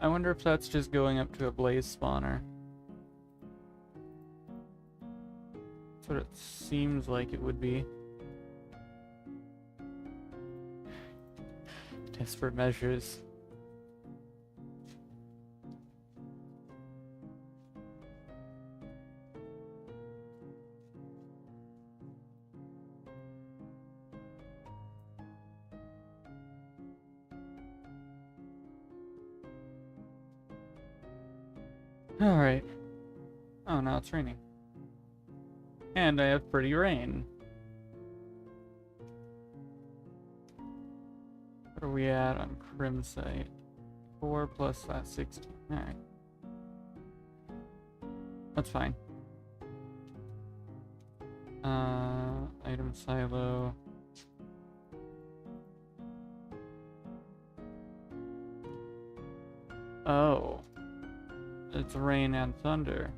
I wonder if that's just going up to a blaze spawner. That's what it seems like it would be. Desperate measures. Alright. Oh, now it's raining. And I have pretty rain. What are we at on Crimsite? 4 plus that 16. Alright. That's fine. Item silo. Oh. It's rain and thunder.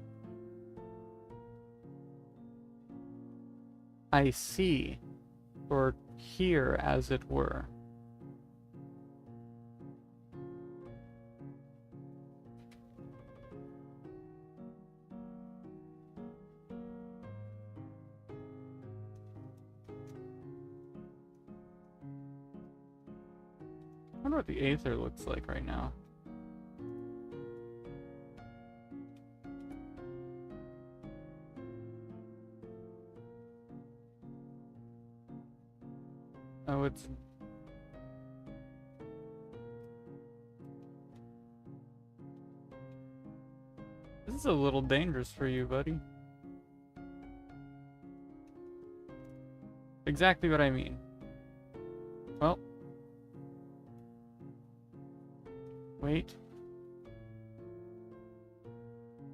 I see. Or here, as it were. I wonder what the Aether looks like right now. Oh, it's... This is a little dangerous for you, buddy. Exactly what I mean. Well. Wait.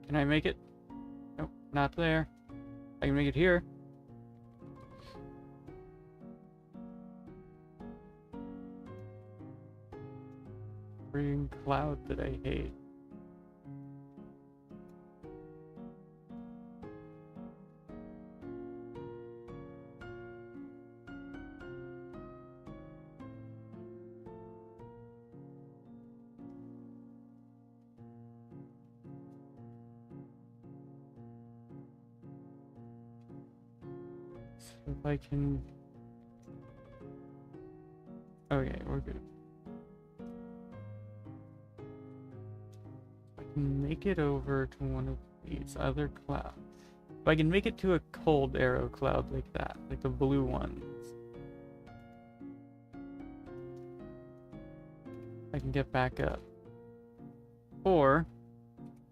Can I make it? Nope, not there. I can make it here. Green cloud that I hate. So if I can... Okay, we're good. Make it over to one of these other clouds. If I can make it to a cold arrow cloud like that, like the blue ones, I can get back up. Or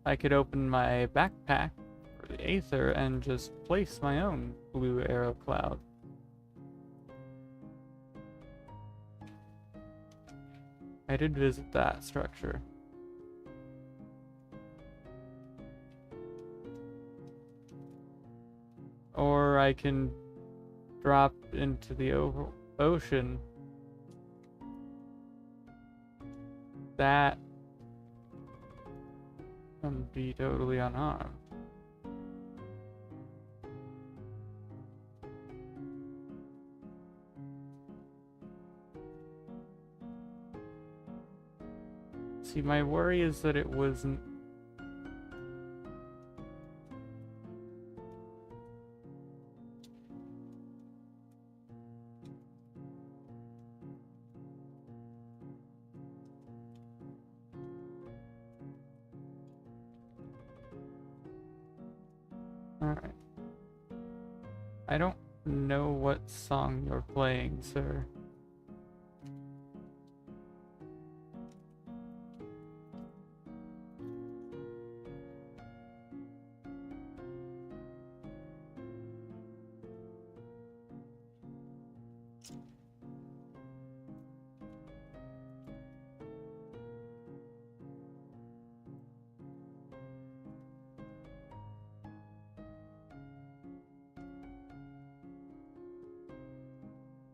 I could open my backpack for the Aether and just place my own blue arrow cloud. I did visit that structure. Or I can drop into the ocean. That and be totally unharmed. See, my worry is that it wasn't... Alright. I don't know what song you're playing, sir.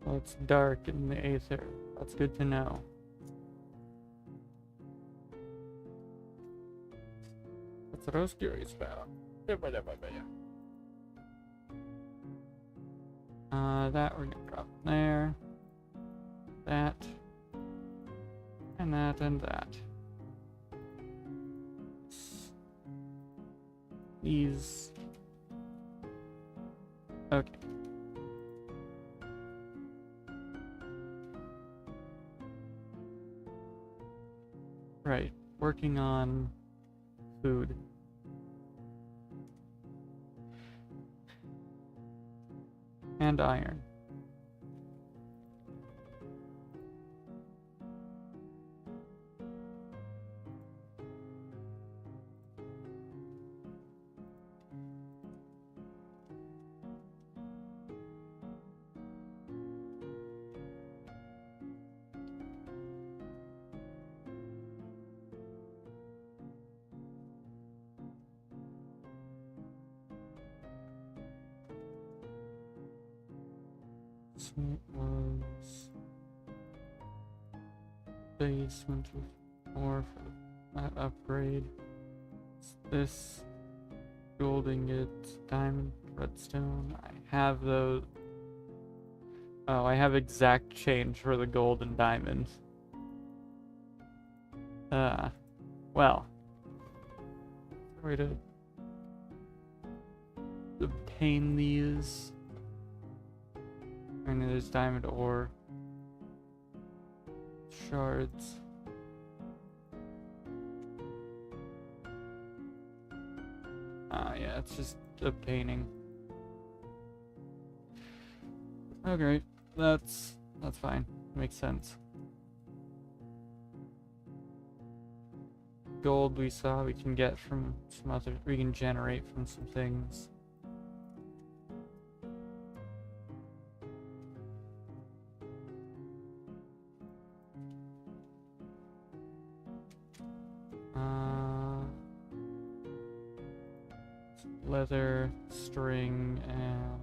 Well, it's dark in the Aether. That's good to know. That's what I was curious about. That we're gonna drop there. That. And that and that. These. Okay. Right. Working on food. And iron. So it was basement with more for that upgrade. It's this gold ingot, diamond, redstone. I have those. Oh, I have exact change for the gold and diamond. Well. Way to obtain these. And there's diamond ore. Shards. Yeah, it's just a painting. Okay, that's fine. Makes sense. Gold we saw we can get from some other, we can generate from some things. Leather, string, and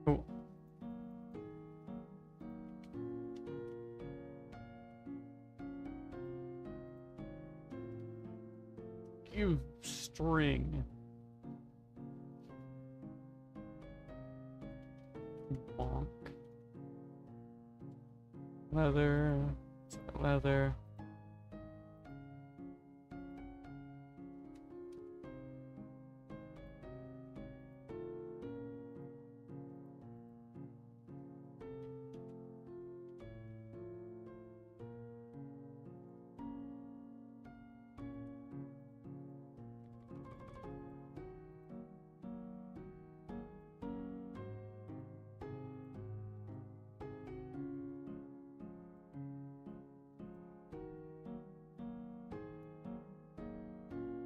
cool. You string. Bonk. Leather. Leather.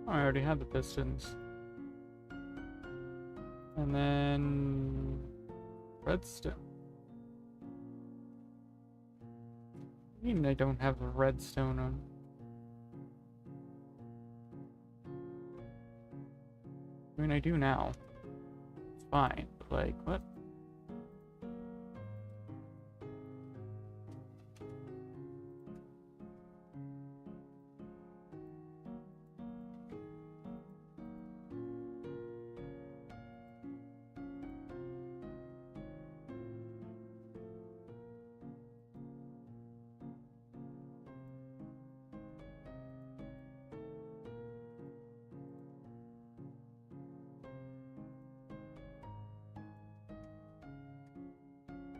Oh, I already had the pistons. And then redstone. I mean, I don't have the redstone on. I mean, I do now. It's fine, but like, what?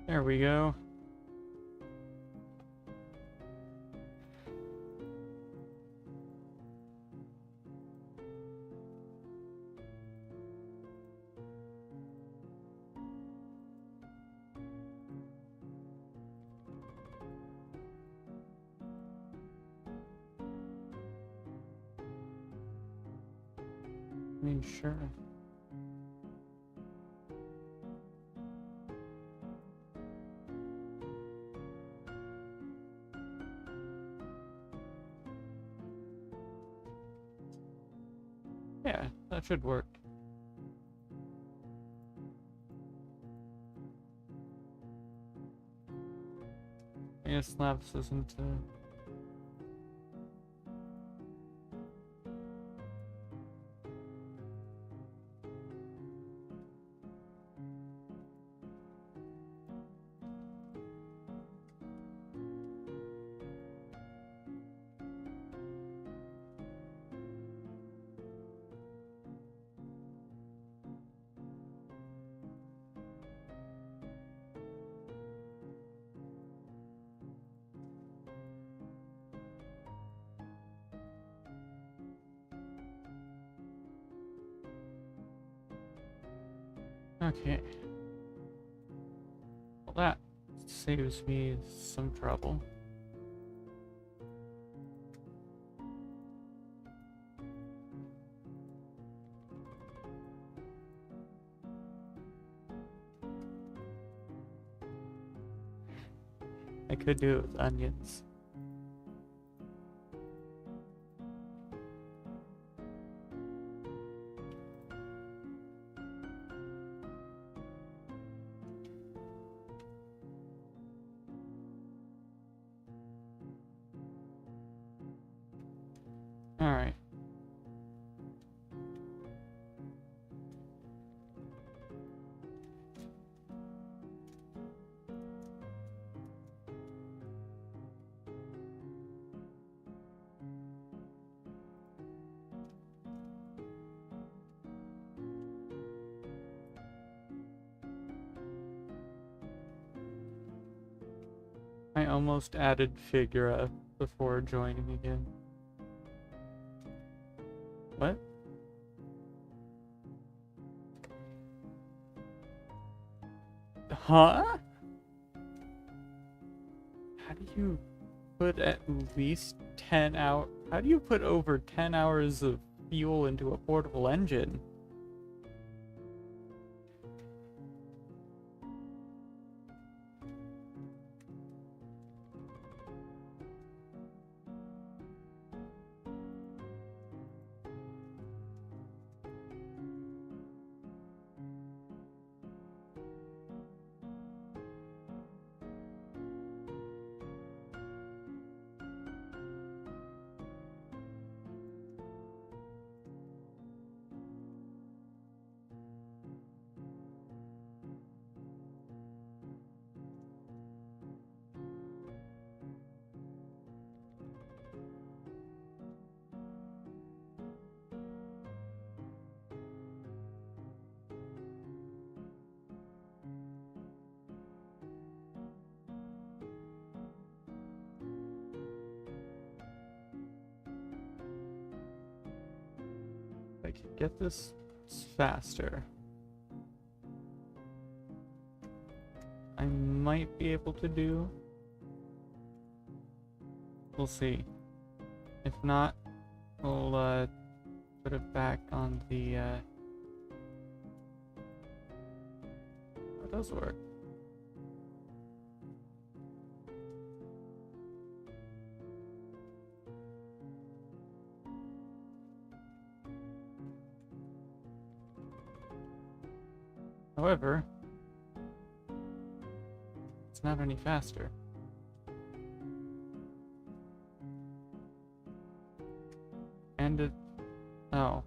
There we go. I mean, sure. Yeah, that should work. I guess slabs isn't okay. Well, that saves me some trouble. I could do it with onions. Alright. I almost added Figura before joining again. What? Huh? How do you put at least 10 hours? How do you put over 10 hours of fuel into a portable engine? I could get this faster. I might be able to do. We'll see. If not, we'll put it back on the that does work. However, it's not any faster. And it... oh.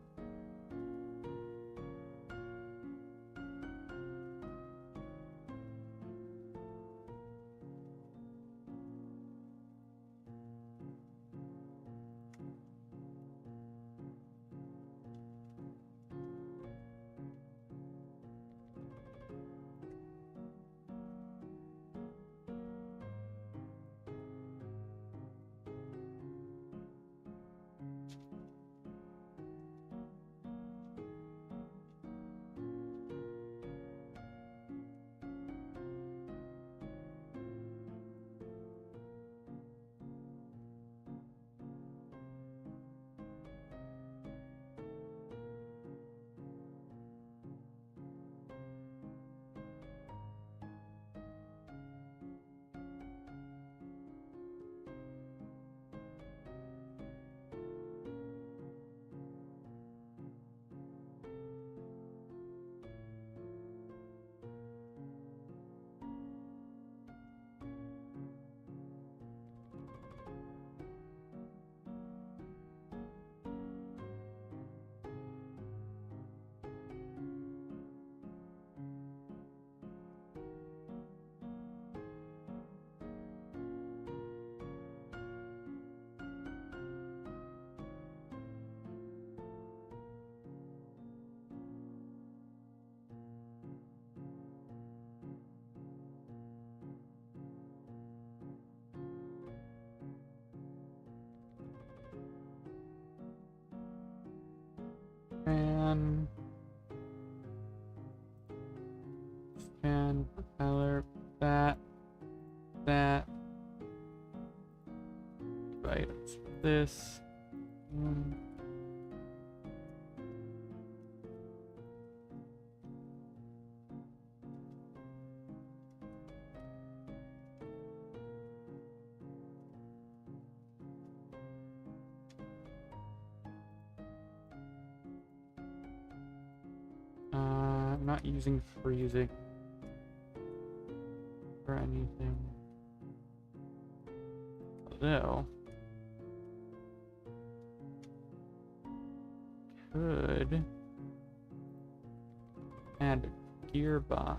this. Um, I'm not using freezing for anything. Although, could add a gearbox,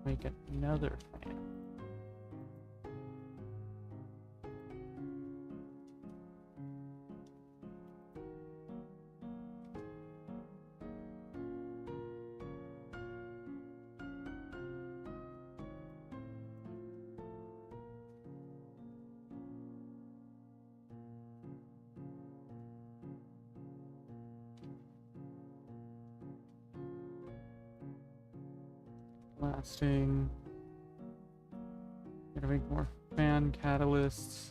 make another fan. Blasting. Gotta make more fan catalysts.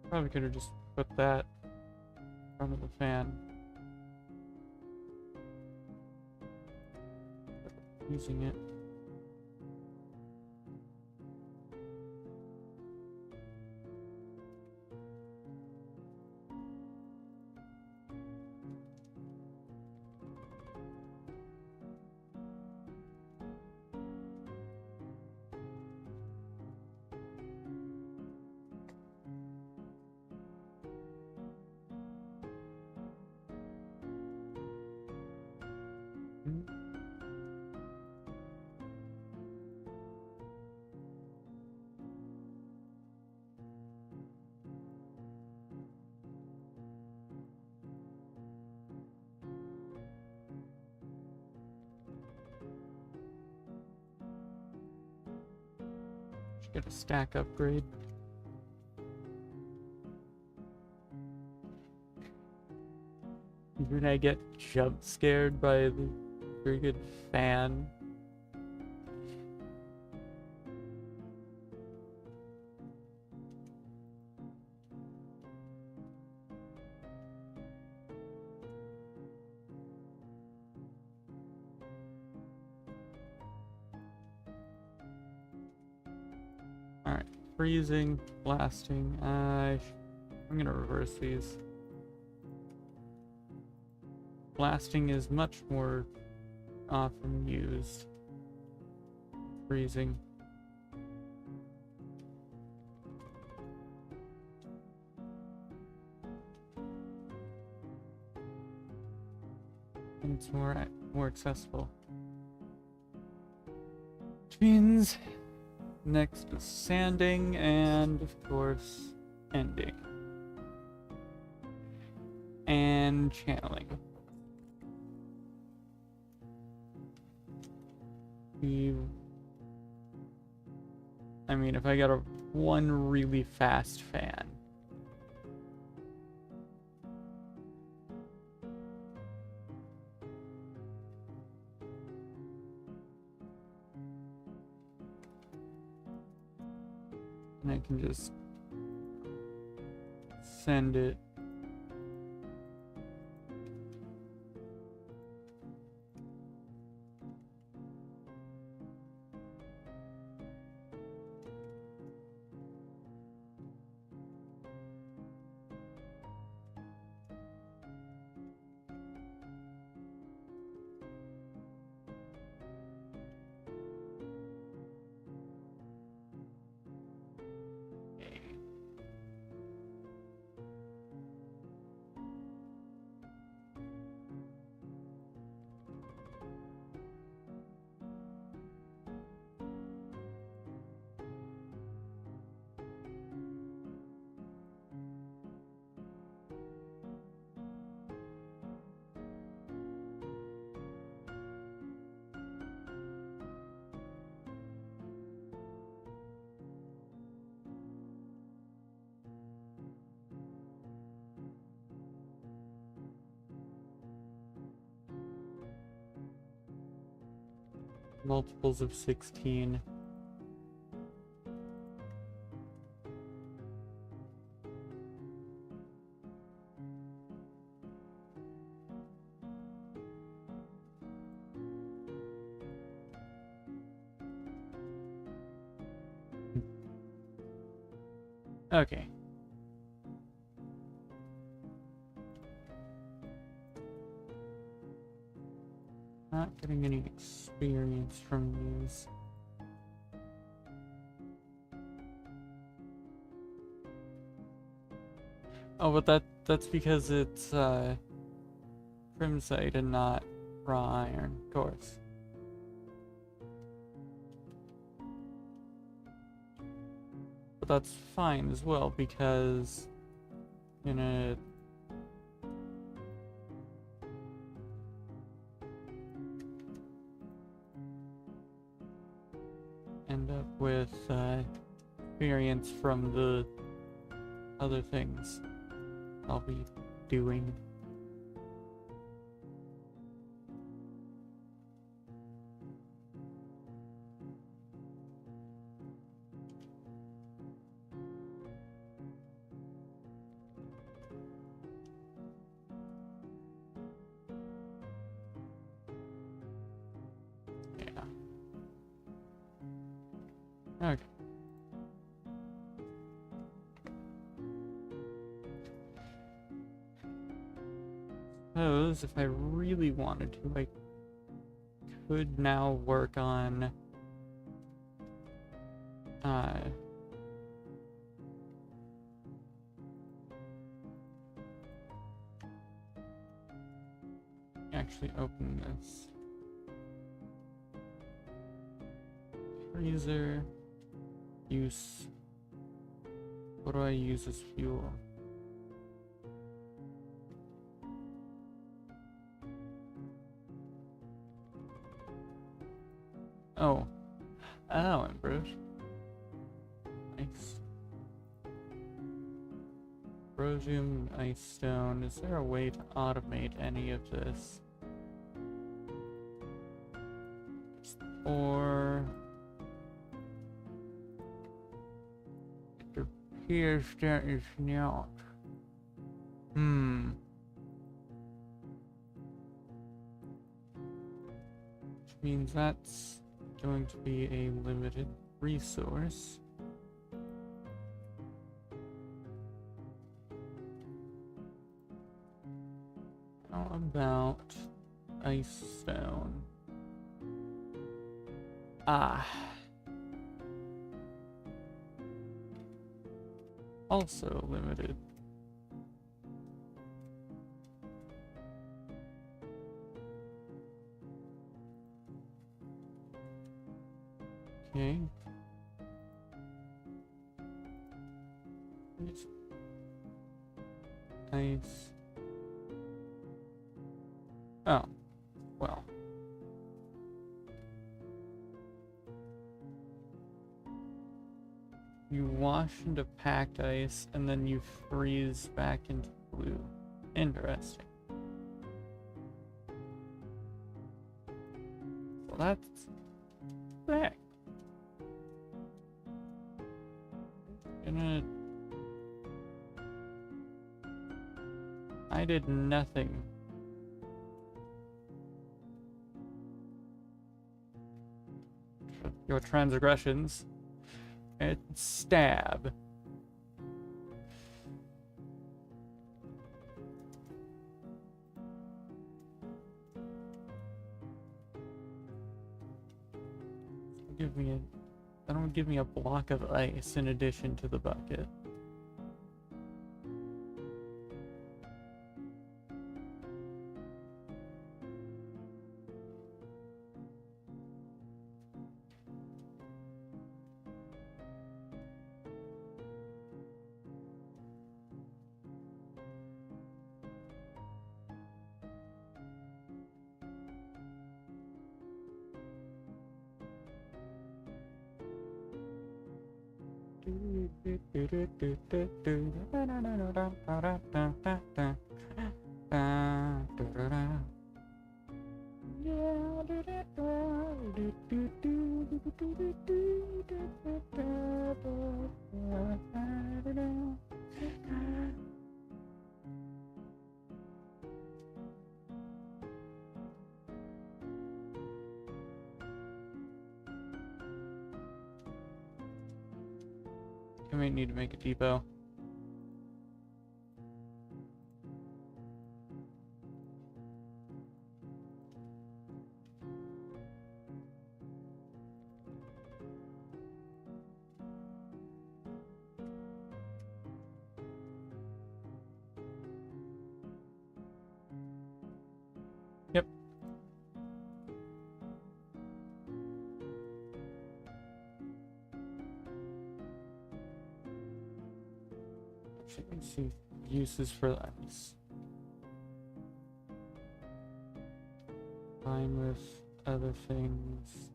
Probably could have just put that in front of the fan. Using it. Should get a stack upgrade. When I get jump scared by the friggin' fan. Alright, freezing, blasting. I'm gonna reverse these. Blasting is much more often used. Freezing. And it's more accessible. Which means next is sanding and of course ending. And channeling. I mean, if I got one really fast fan. And I can just send it. multiples of 16. Okay. Not getting any experience from these. Oh, but that's because it's primsite and not raw iron, of course. But that's fine as well because gonna end up with variance from the other things I'll be doing. Okay. Suppose if I really wanted to, I could now work on actually open this freezer. Use, what do I use as fuel? Oh, Ambrose. Nice. Rhodium, ice stone. Is there a way to automate any of this? Or appears there is not. Which means that's going to be a limited resource. How about ice stone? Also limited. Okay. Nice. Oh, well. You wash into packed ice and then you freeze back into blue. Interesting. Well, that's sick. I did nothing. Your transgressions. And stab. That'll give me a block of ice in addition to the bucket. might need to make a depot. Yep. Let's see uses for that. Combine with other things.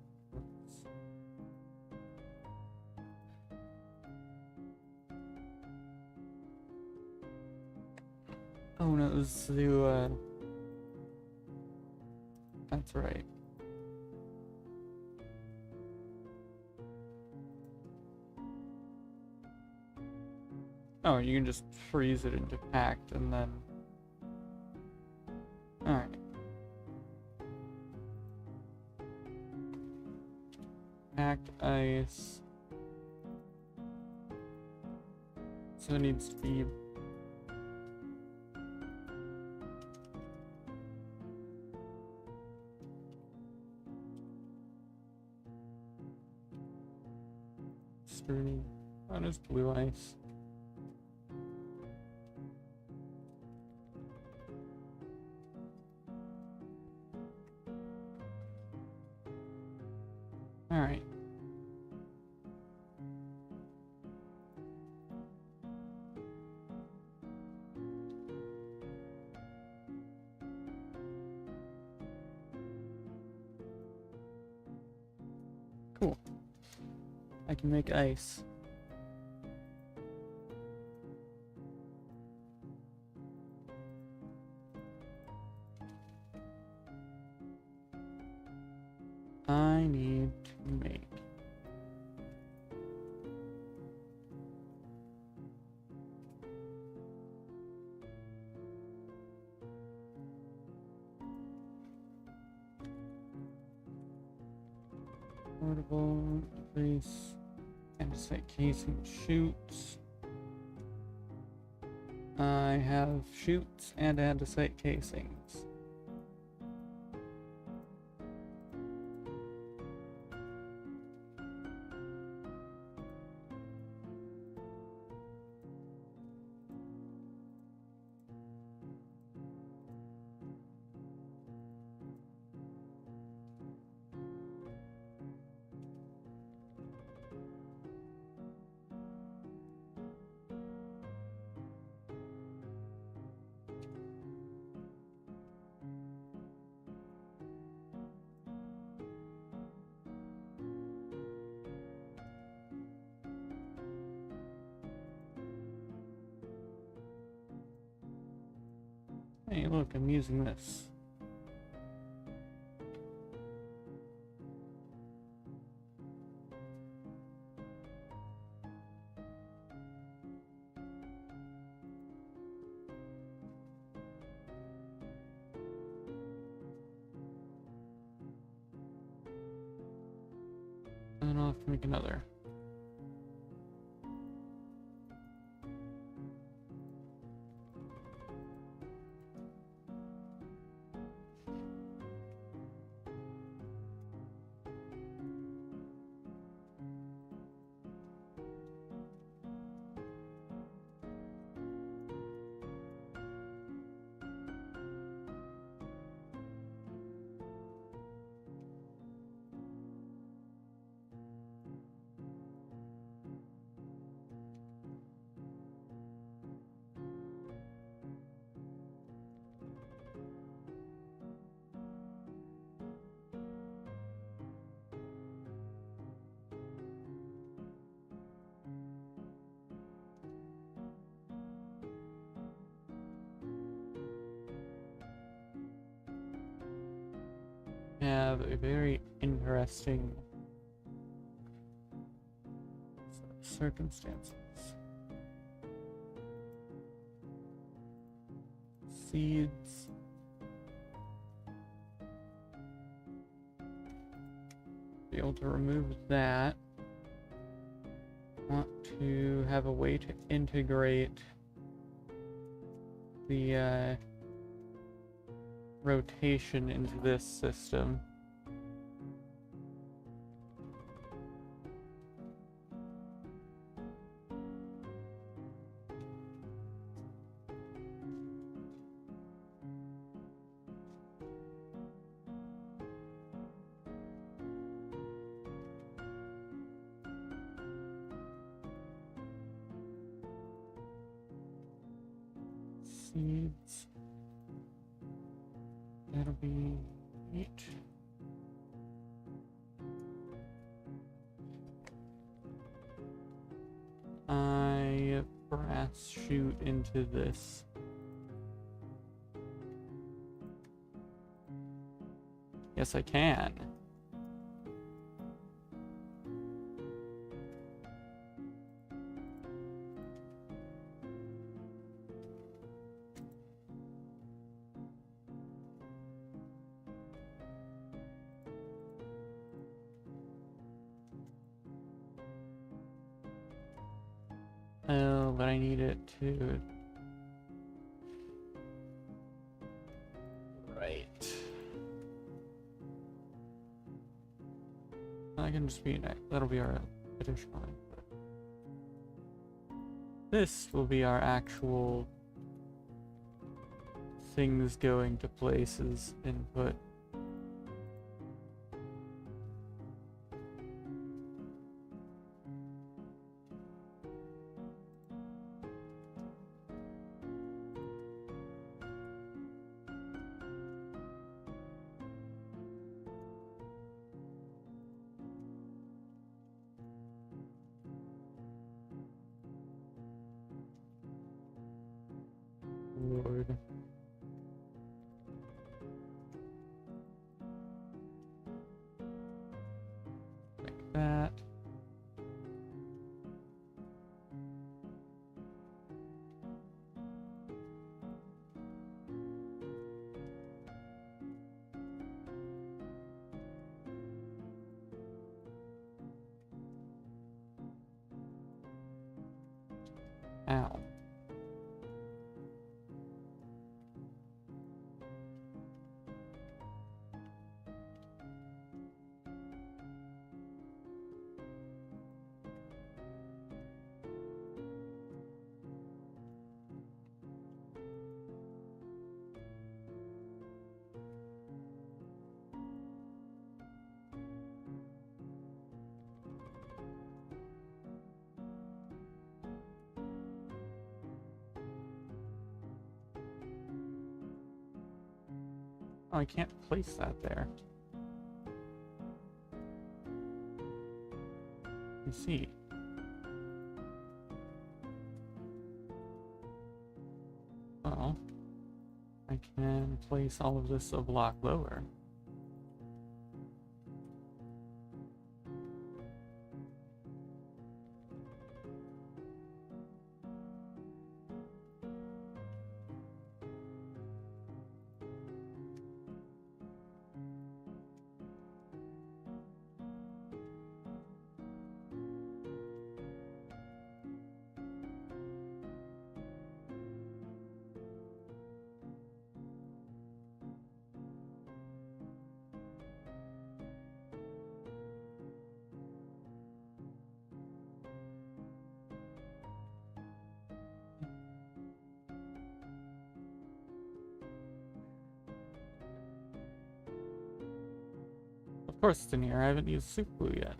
Oh no, it was to that's right. Oh, you can just freeze it into packed and then... Alright. Packed ice. So it needs to be... sturdy. Oh, there's blue ice. Alright. Cool. I can make ice. I need to make portable base andesite casing chutes. I have chutes and andesite casings. Hey, look, I'm using this. And then I'll have to make another. Have a very interesting circumstances. Seeds. Be able to remove that. Want to have a way to integrate the rotation into this system. Seeds. That'll be 8. I brass shoot into this. Yes, I can. Oh, but I need it to... Right. I can just be... That'll be our additional input. This will be our actual things going to places input. Lord. Like that. Ow. Oh, I can't place that there. You see. Well, I can place all of this a block lower. Of course it's in here. I haven't used super glue yet.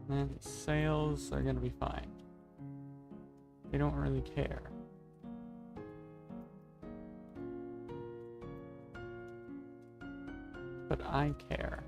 And sales are gonna be fine. They don't really care. But I care.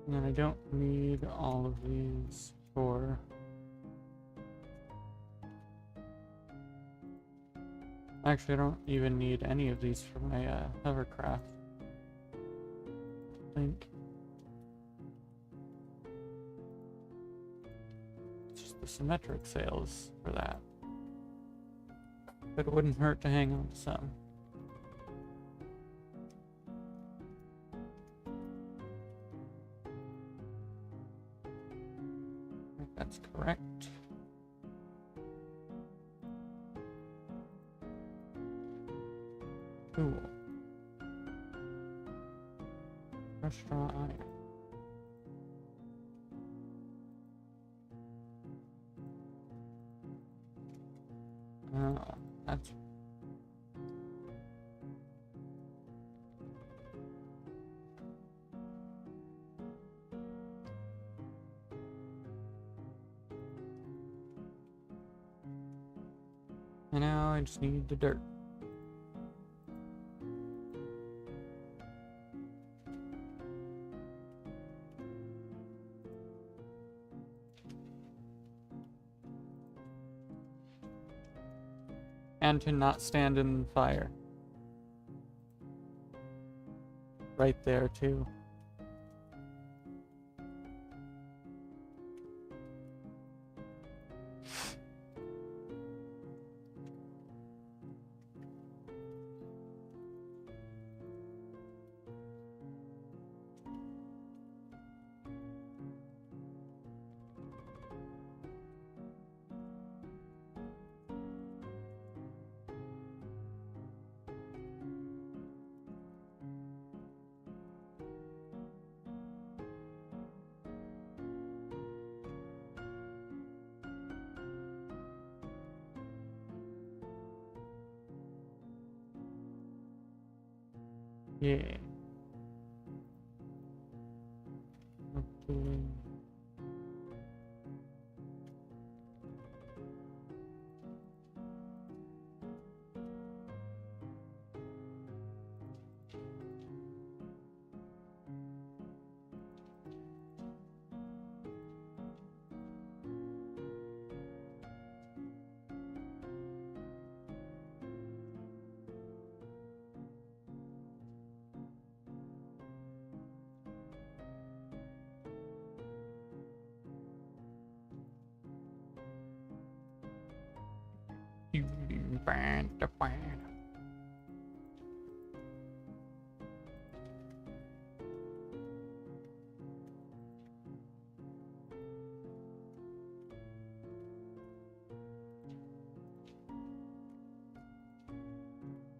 And then I don't need all of these for... Actually, I don't even need any of these for my hovercraft. I think. It's just the symmetric sails for that. But it wouldn't hurt to hang on to some. I think that's correct. Cool. Restaurant iron. Oh, that's... And now I just need the dirt. And to not stand in fire. Right there, too. Yeah. Okay.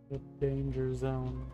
The danger zone.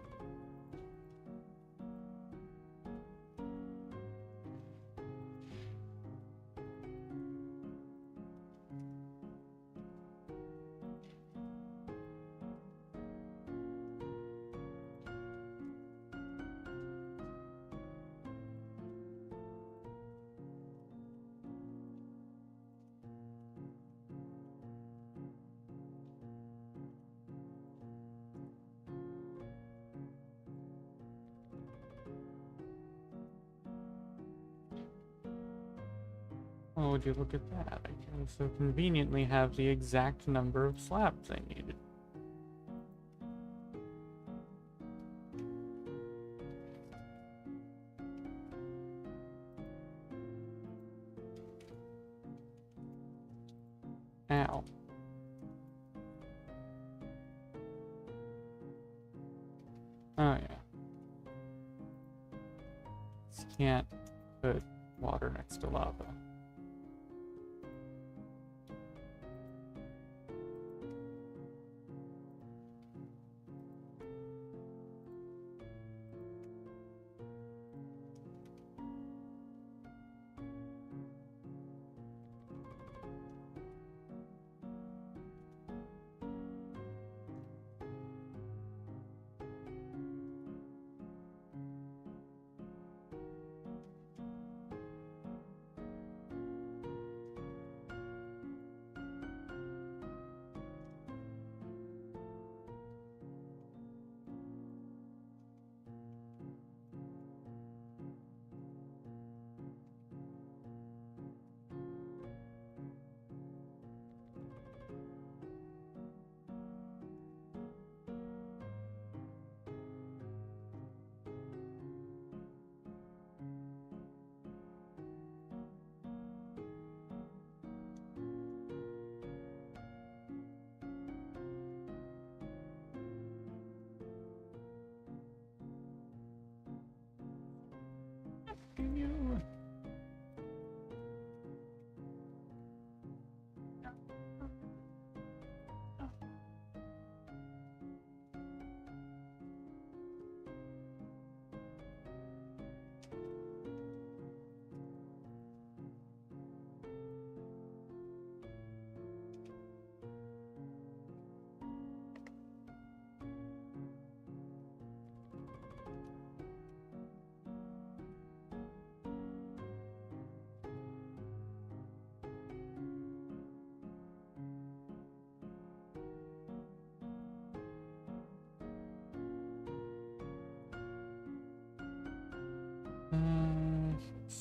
Oh, would you look at that? I can so conveniently have the exact number of slabs I needed. Ow. Oh, yeah. Just can't put water next to lava.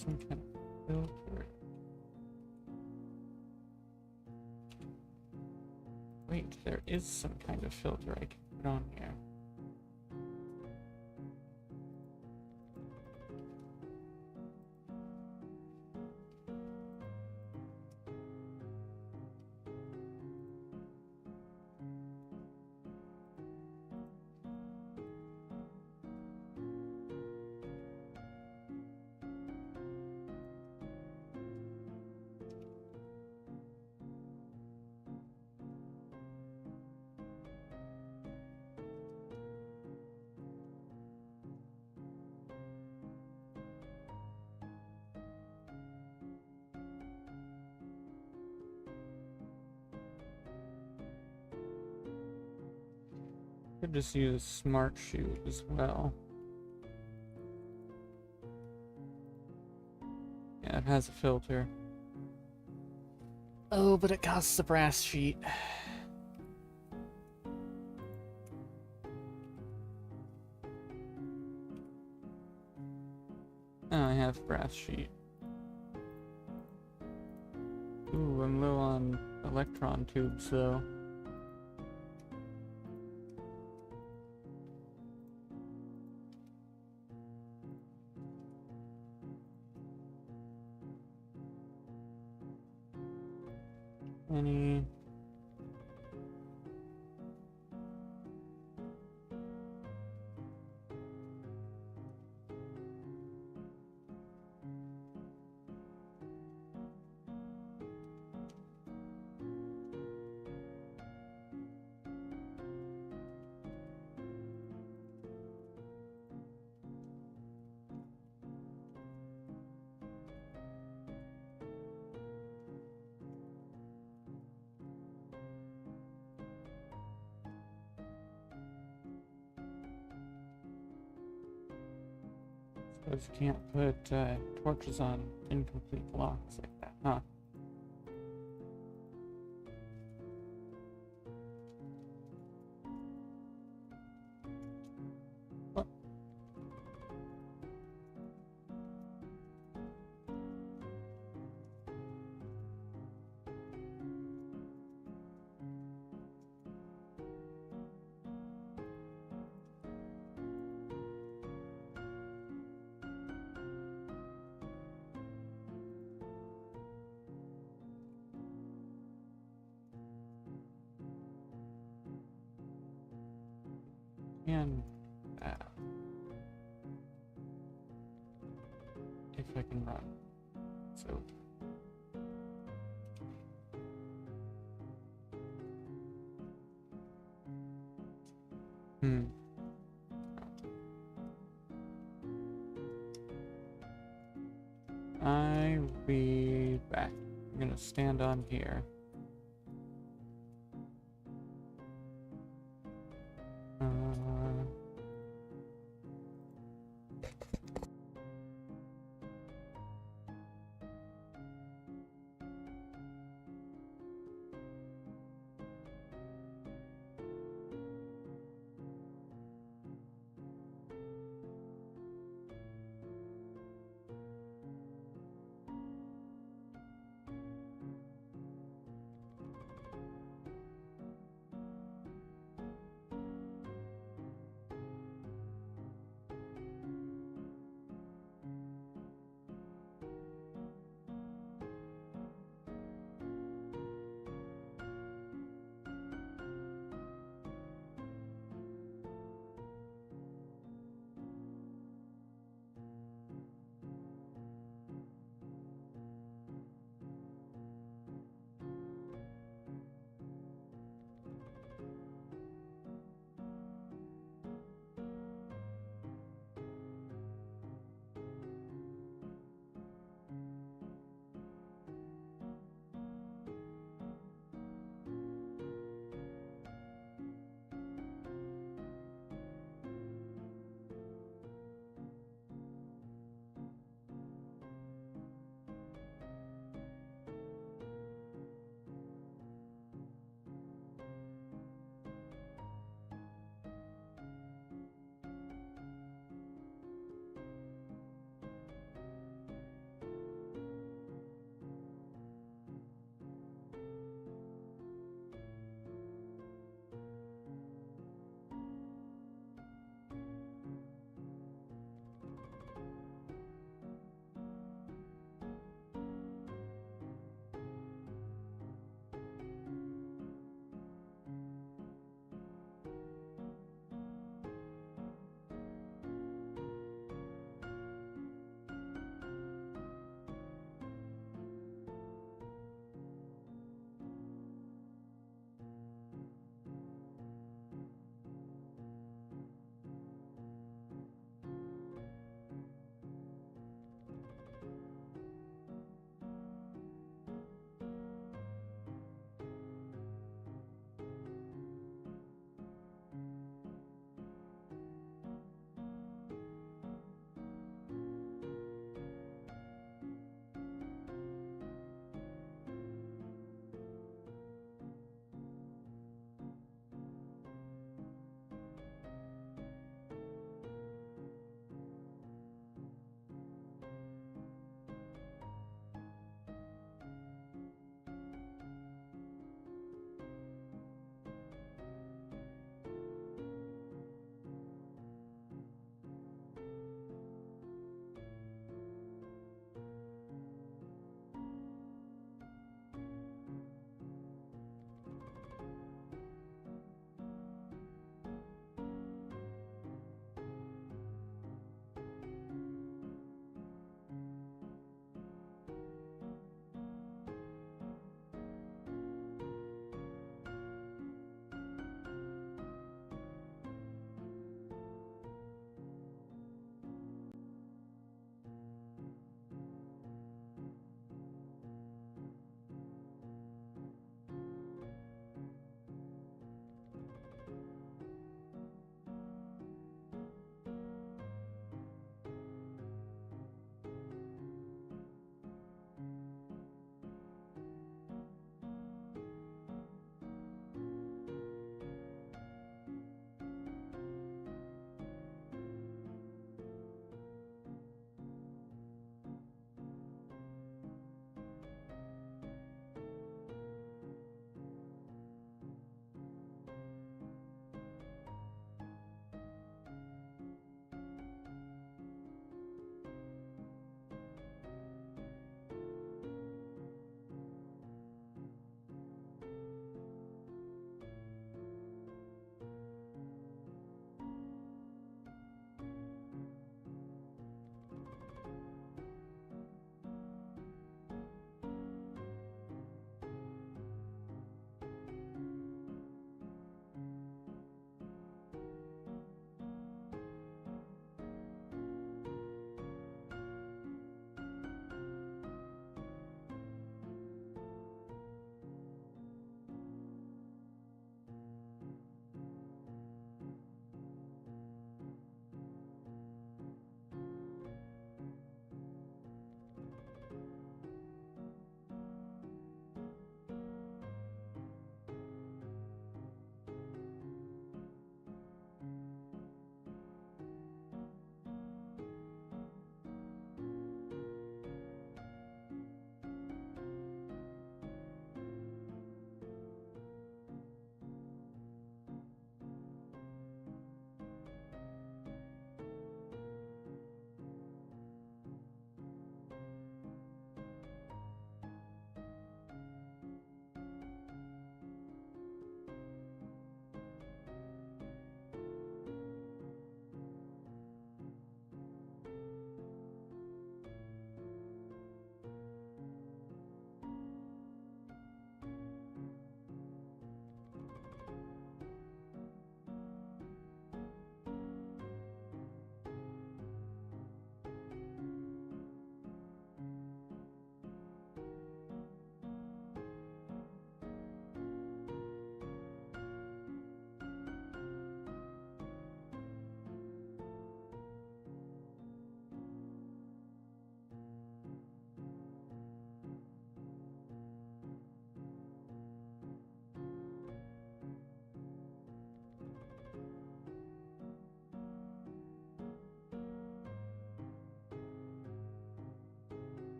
some kind of filter. Wait, there is some kind of filter I can put on here. Could just use smart shoot as well. Yeah, it has a filter. Oh, but it costs a brass sheet. Oh, I have brass sheet. Ooh, I'm low on electron tubes though. Any... Suppose you can't put torches on incomplete blocks like that, huh? What? And if I can run. So I'll be back. I'm gonna stand on here.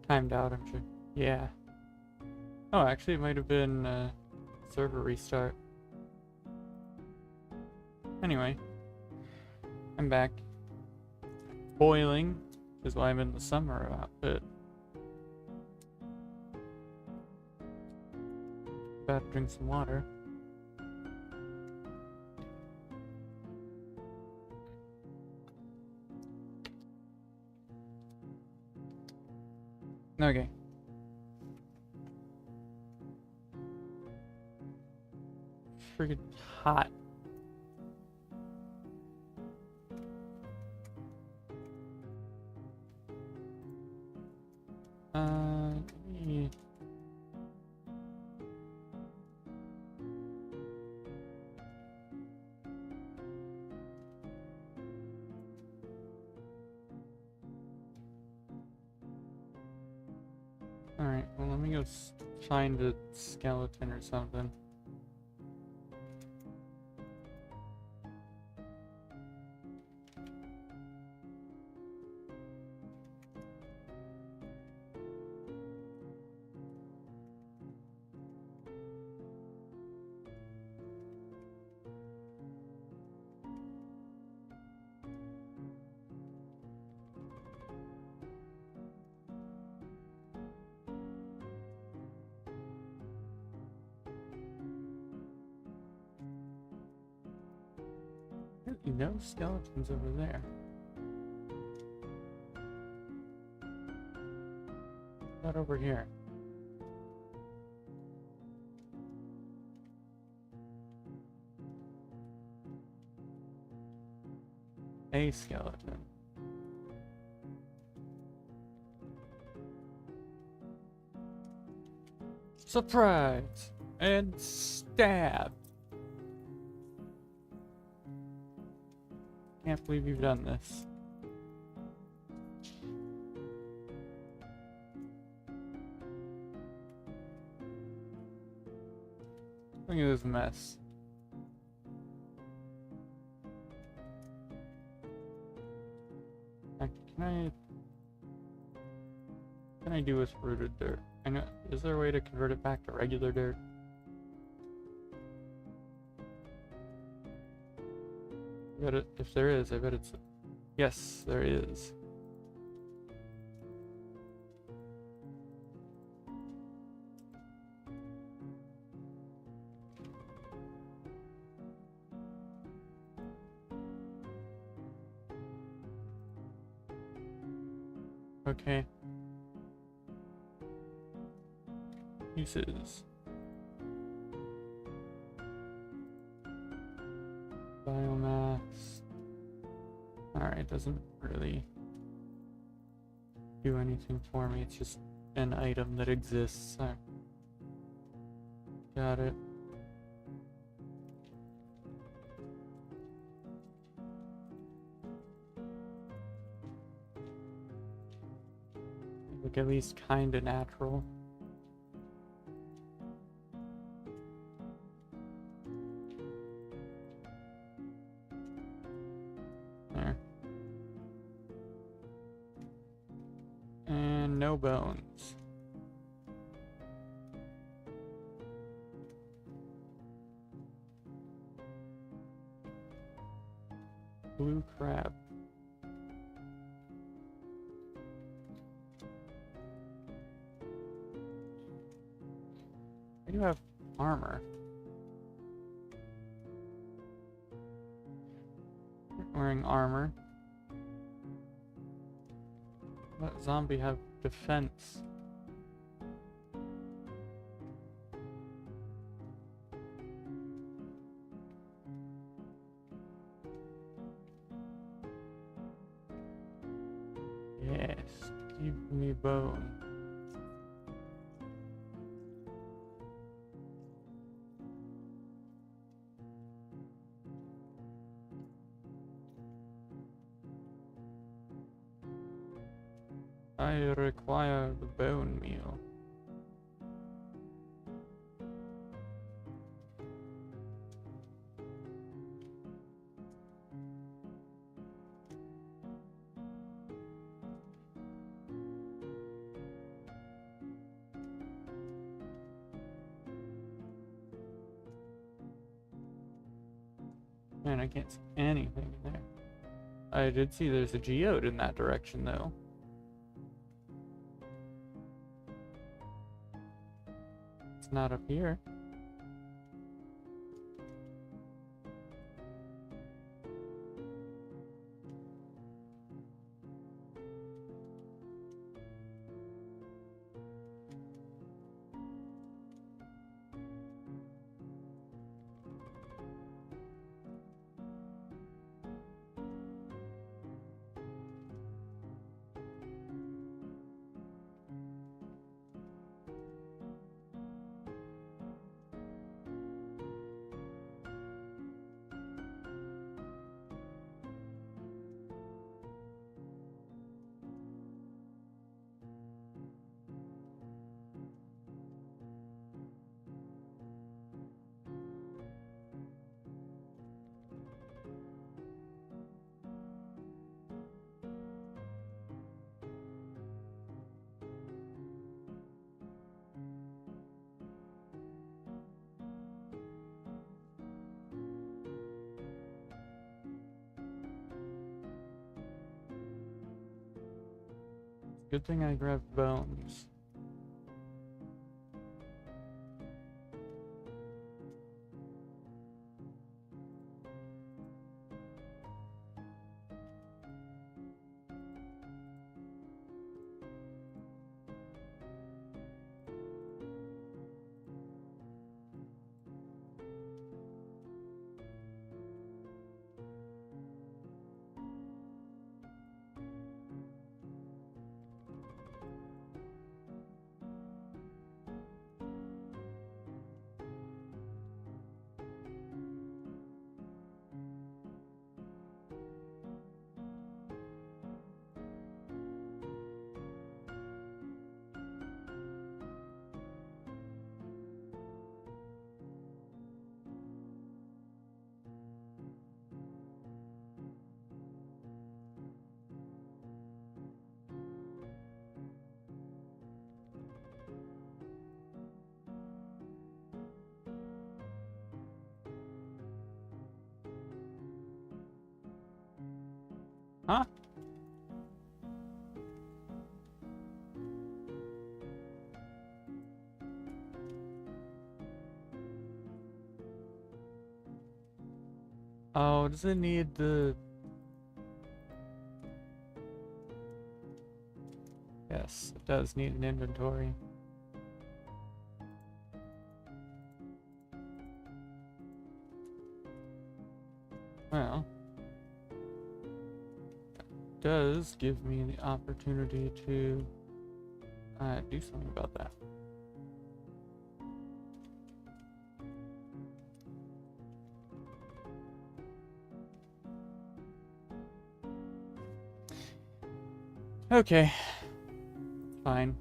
Timed out, I'm sure. Yeah. Oh, actually, it might have been server restart. Anyway, I'm back. Boiling is why I'm in the summer outfit. About to drink some water. Okay. Freaking hot. Yeah. Alright, well, let me go find a skeleton or something. Really, no skeletons over there. Not over here. A skeleton. Surprise! And stab! Can't believe you've done this. Look at this mess. Can I do with rooted dirt? I know. Is there a way to convert it back to regular dirt? I bet it, if there is, I bet it's... Yes, there is. Okay. Uses. Biomass. Alright, doesn't really do anything for me. It's just an item that exists. Got it. Look at least kinda natural. There. And no bones. Blue crab. I do have armor. Wearing armor. Let zombie have defense. Yes, give me bone. I require the bone meal. Man, I can't see anything in there. I did see there's a geode in that direction, though. It's not up here. Good thing I grabbed bones. Huh? Oh, does it need the... Yes, it does need an inventory. Well, that does give me the opportunity to do something about that. Okay, fine.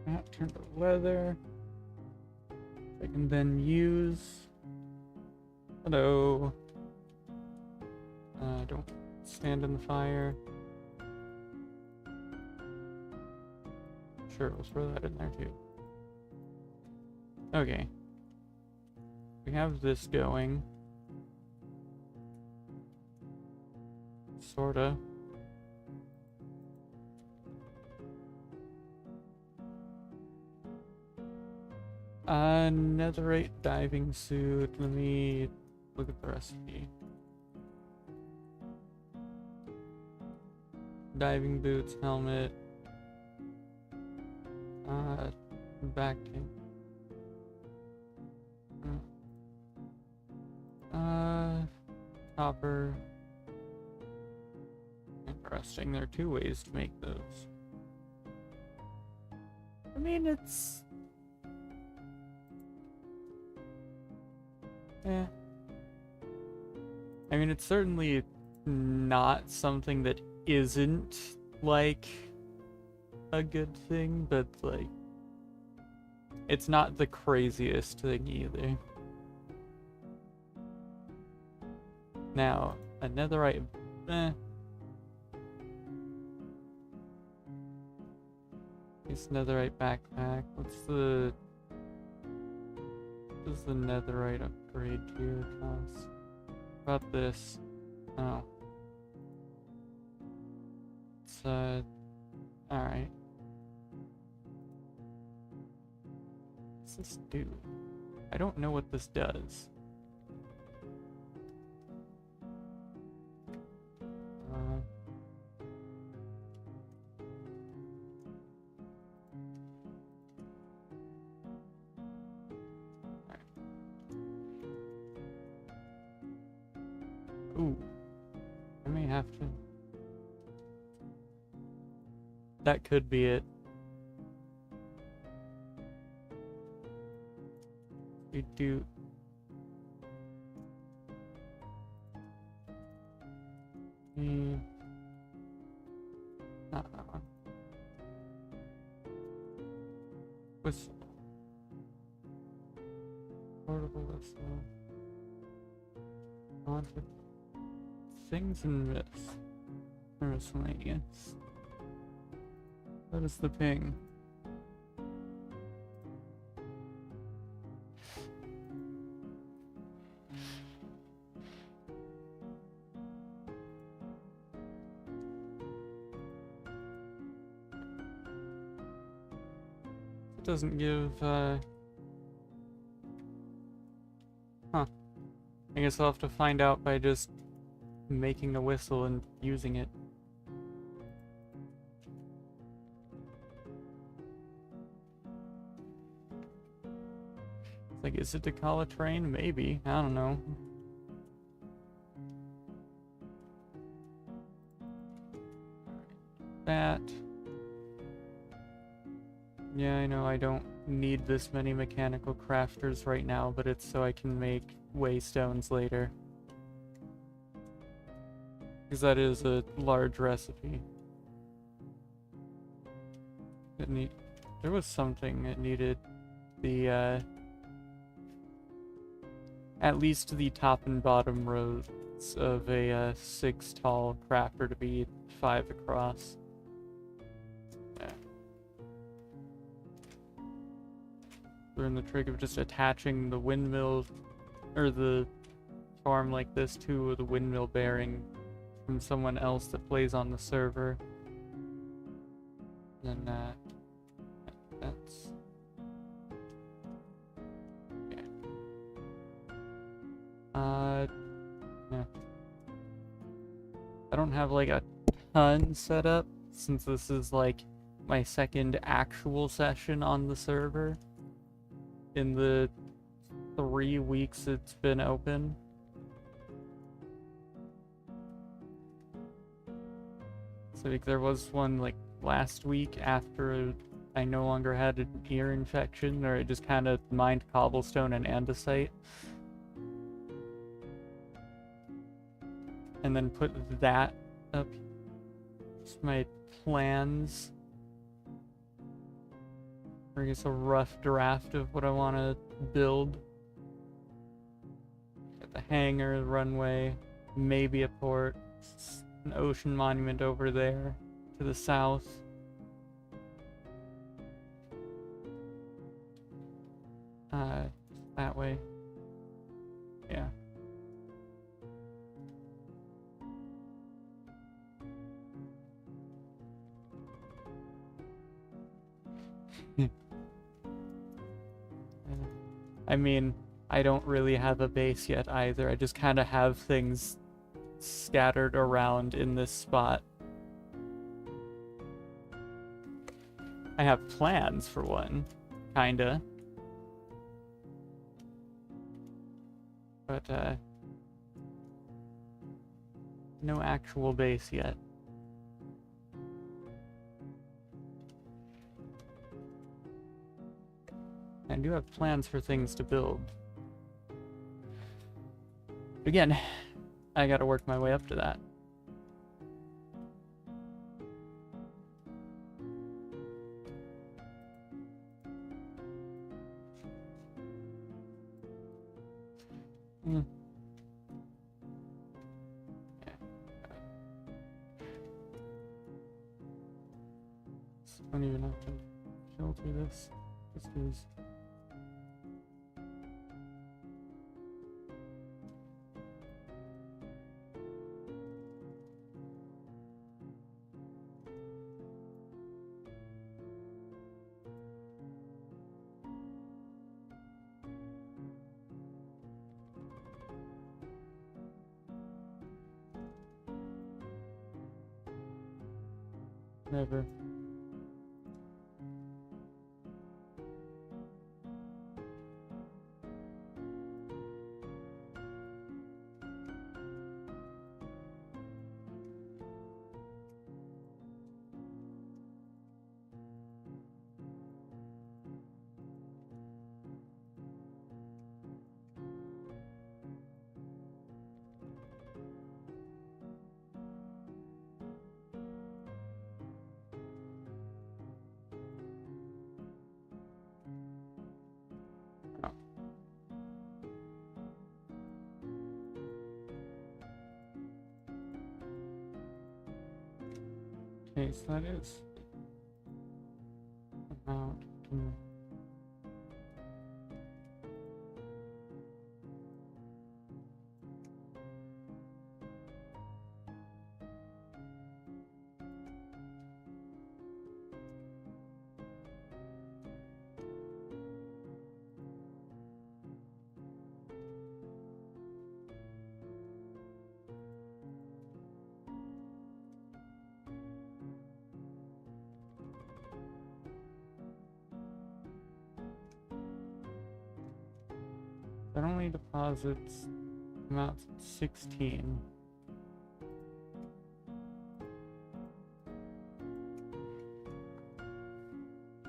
Map turn to weather. I can then use. Hello. Don't stand in the fire. Sure, we'll throw that in there too. Okay. We have this going. Sorta. Netherite diving suit. Let me look at the recipe. Diving boots, helmet. Back tank. Copper. Interesting. There are two ways to make those. I mean, it's... eh. I mean, it's certainly not something that isn't, like, a good thing, but, like, it's not the craziest thing either. Now, a netherite... This netherite backpack. What does the netherite upgrade tier cost? About this. Oh. It's, alright. What's this do? I don't know what this does. Ooh. I may have to... That could be it. We do... Not that one. Whistle. Portable whistle. Haunted. Things and myths. Miscellaneous. What is the ping? It doesn't give, Huh. I guess I'll have to find out by just making a whistle and using it. It's like, is it to call a train? Maybe. I don't know. That. Yeah, I know I don't need this many mechanical crafters right now, but it's so I can make waystones later. Because that is a large recipe. There was something that needed the, at least the top and bottom rows of a 6 tall crafter to be 5 across. Yeah. Learn the trick of just attaching the windmill, or the farm like this to the windmill bearing from someone else that plays on the server. Then that's... yeah. Yeah. I don't have like a ton set up since this is like my second actual session on the server in the 3 weeks it's been open. So like, there was one like last week after I no longer had an ear infection, or I just kind of mined cobblestone and andesite. And then put that up. Just my plans. Or I guess a rough draft of what I want to build. Got the hangar, the runway, maybe a port. An ocean monument over there to the south. That way. Yeah. I mean, I don't really have a base yet either. I just kind of have things scattered around in this spot. I have plans for one, kinda. But, no actual base yet. I do have plans for things to build. Again, I gotta work my way up to that. I don't even have to filter this. This is... Never. Okay, so that is about... That only deposits amounts at 16.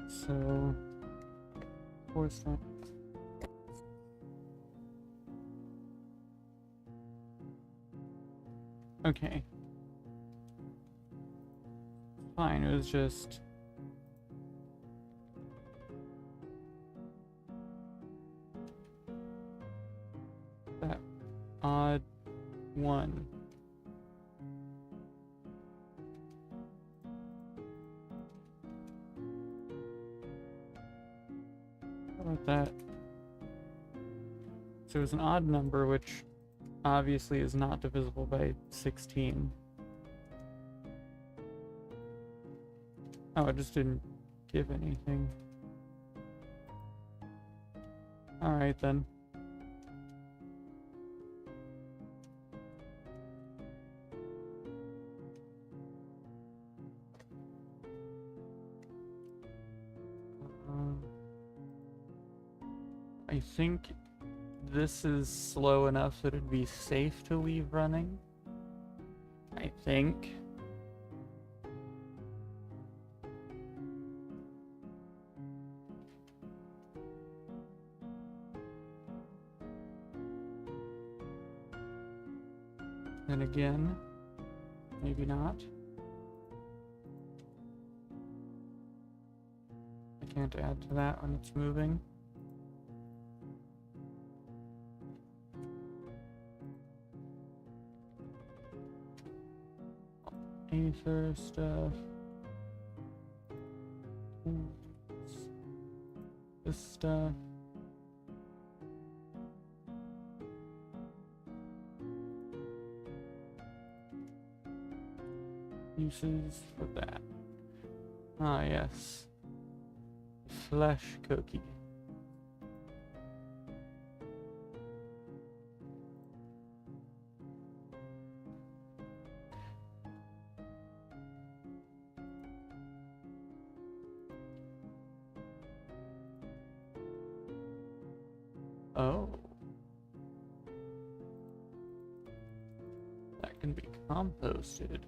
So, force that. Okay. Fine, it was just... that odd one. How about that? So it was an odd number, which obviously is not divisible by 16. Oh, it just didn't give anything. Alright then. I think this is slow enough that it'd be safe to leave running. I think. And again, maybe not. I can't add to that when it's moving. Ether stuff. This stuff. uses for that. Ah, yes. Flesh cookie. Oh. That can be composted.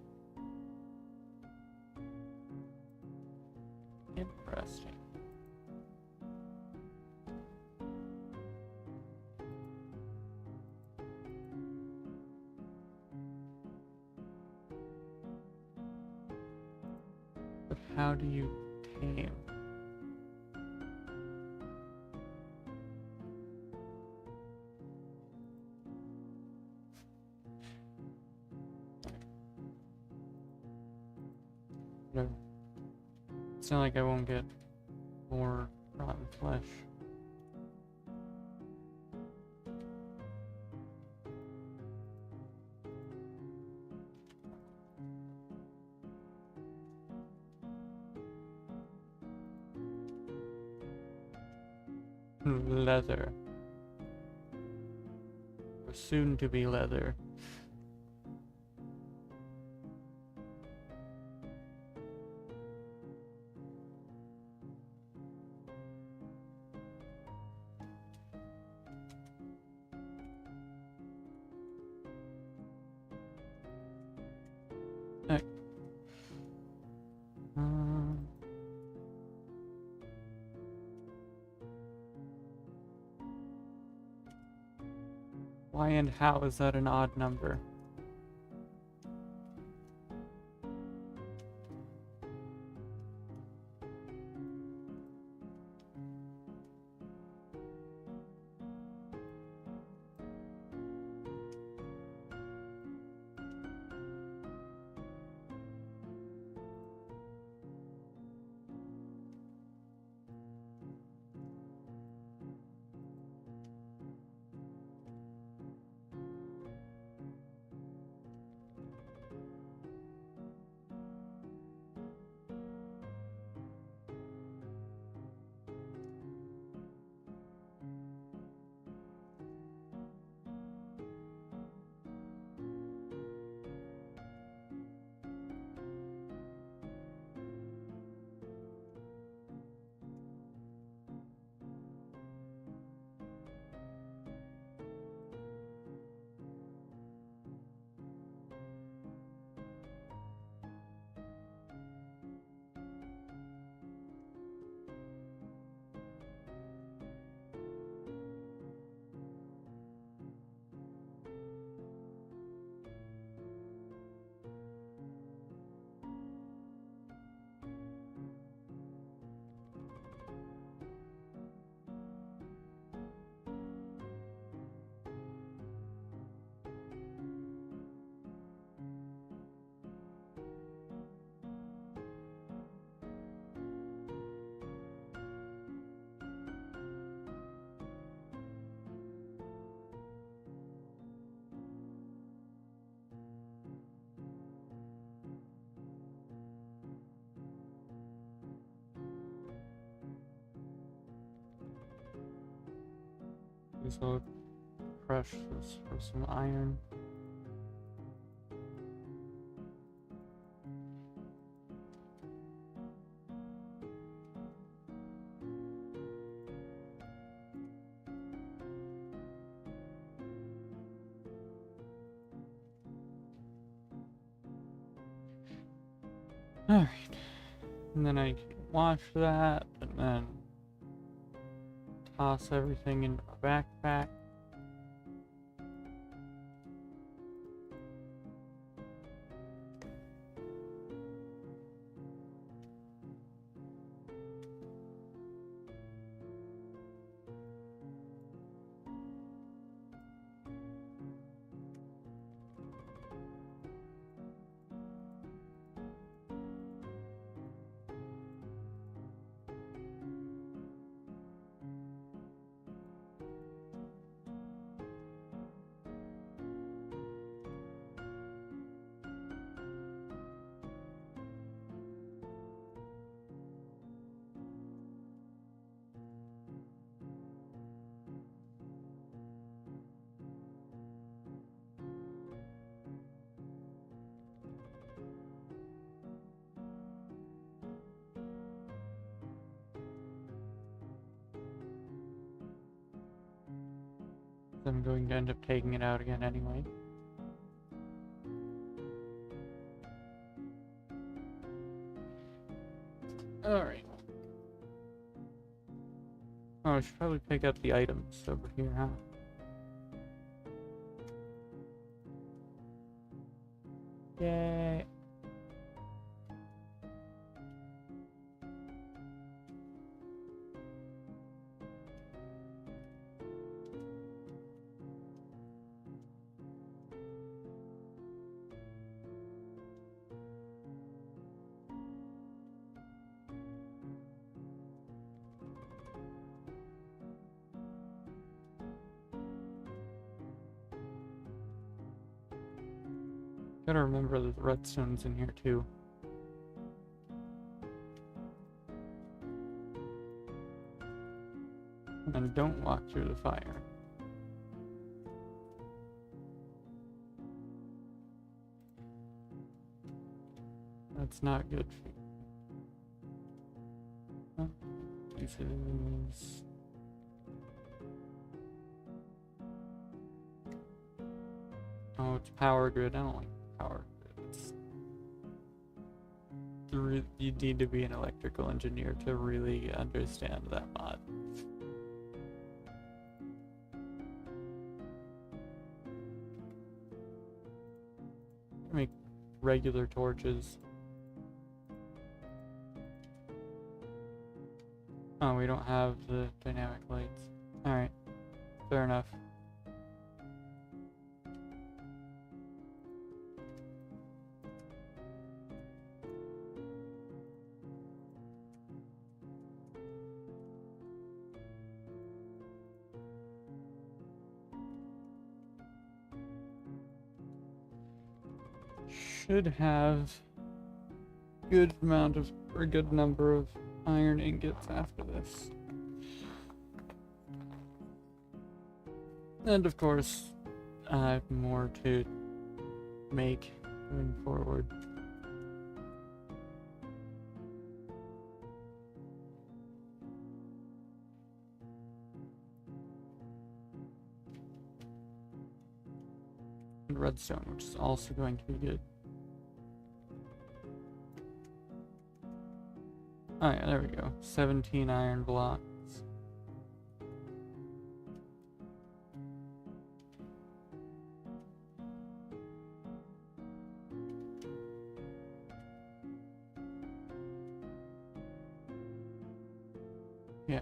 Interesting. But how do you tame? No. It's not like I won't get more rotten flesh. Leather. Or soon to be leather. Heck. Why and how is that an odd number? So I'll crush this for some iron. Alright. And then I can wash that and then toss everything into my backpack. I'm going to end up taking it out again anyway. Alright. Oh, I should probably pick up the items over here, huh? Yay. Gotta remember the redstone's in here too. And don't walk through the fire. That's not good for you. Huh? This is... Oh, it's power grid. I don't like power grids. You need to be an electrical engineer to really understand that mod. Make regular torches. Oh, we don't have the dynamic lights. Alright, fair enough. Should have good amount of, or good number of iron ingots after this. And of course, I have more to make moving forward. And redstone, which is also going to be good. Oh yeah, there we go. 17 iron blocks. Yeah.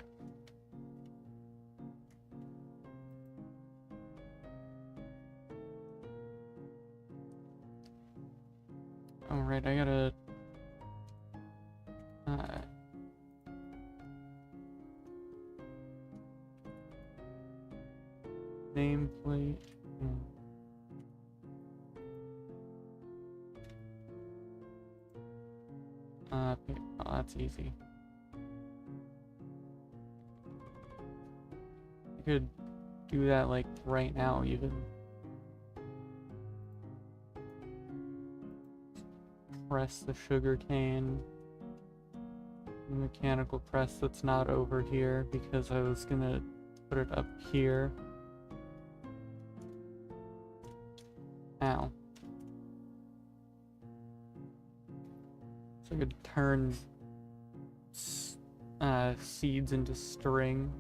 Alright, I gotta... nameplate. Okay. Oh, that's easy. I could do that like right now even. Press the sugar cane. The mechanical press that's not over here because I was gonna put it up here. Ow. So I could turn seeds into string.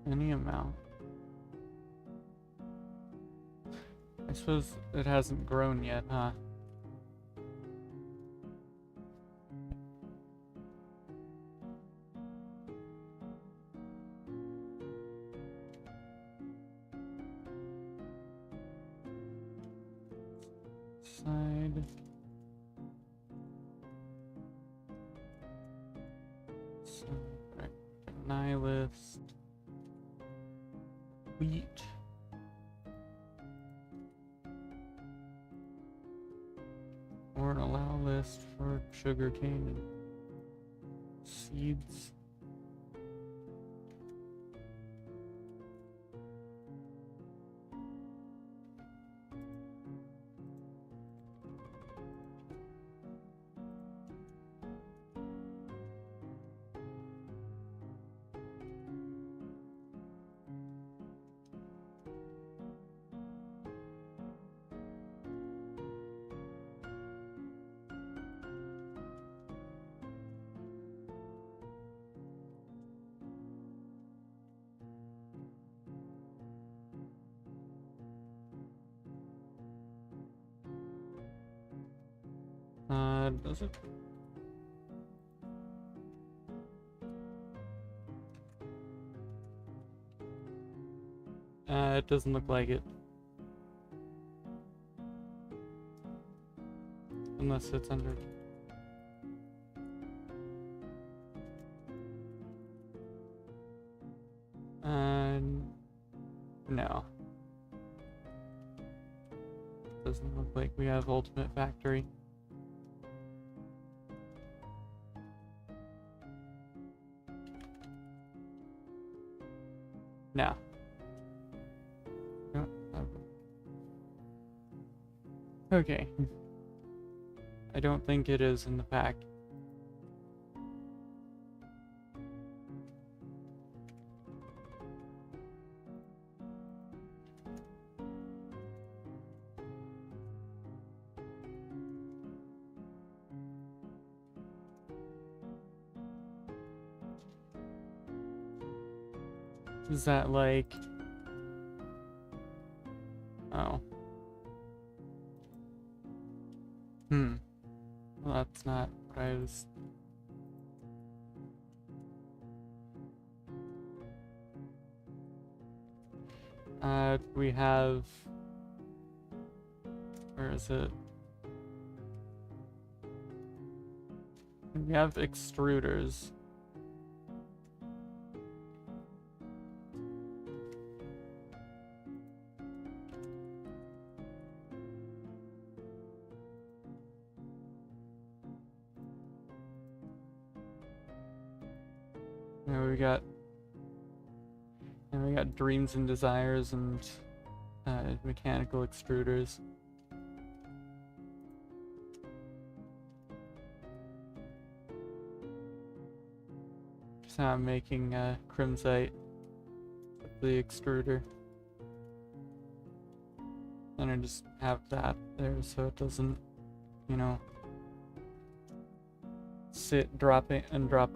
Any amount. I suppose it hasn't grown yet, huh? Side. So, right. Nihilist. Wheat. Or an allow list for sugarcane and seeds. Does it? It doesn't look like it. Unless it's under... no. Doesn't look like we have Ultimate Factory. No. No. Okay. I don't think it is in the pack. Is that like... oh. Well, that's not what I was... we have... where is it? We have extruders. We got dreams and desires and mechanical extruders. Just how I'm making crimsite with the extruder. And I just have that there so it doesn't, you know, sit, drop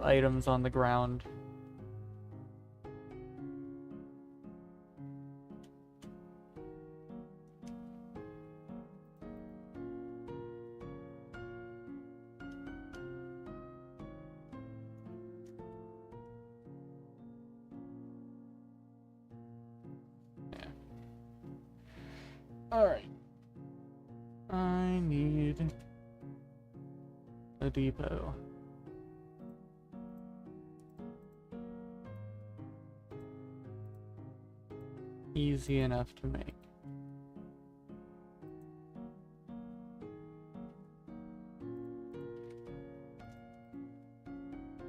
items on the ground. Alright. I need a depot. Easy enough to make.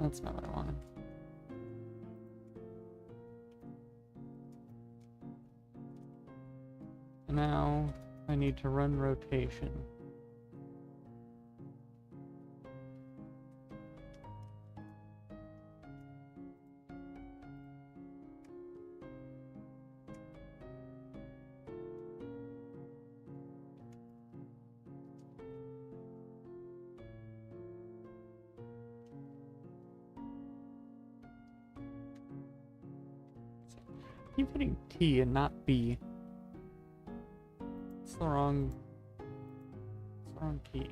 That's not what I wanted. Now I need to run rotation. keep hitting T and not B. It's the wrong key.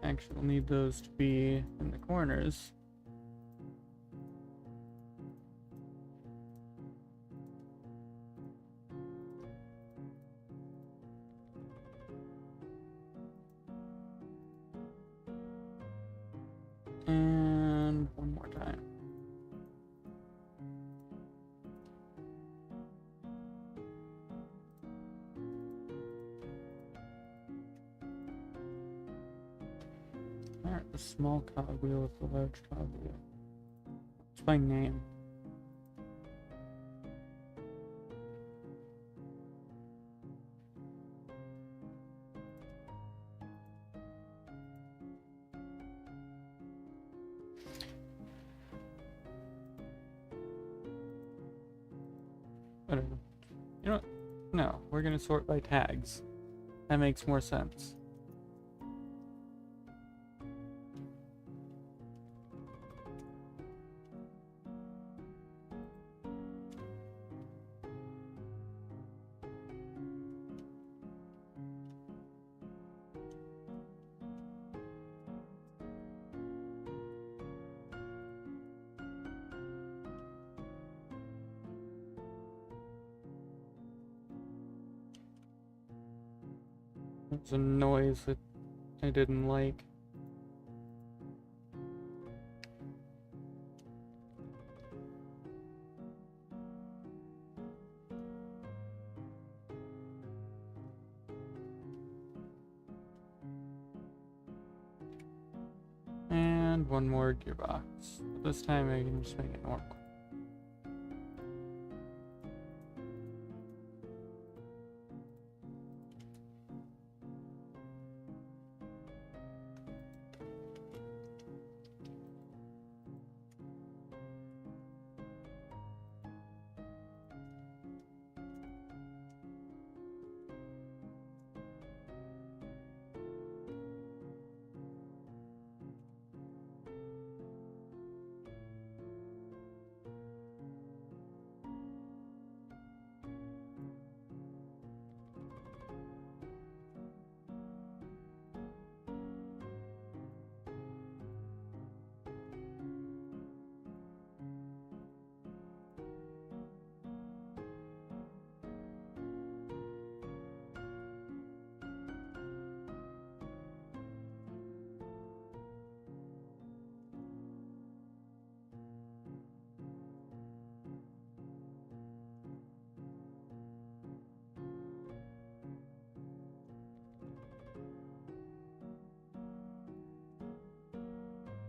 Actually, we'll need those to be in the corners. And one more time. Alright, the small cogwheel with the large cogwheel. What's my name? Whatever. You know what? No, we're gonna sort by tags. That makes more sense. It's a noise that I didn't like. And one more gearbox. But this time I can just make it normal.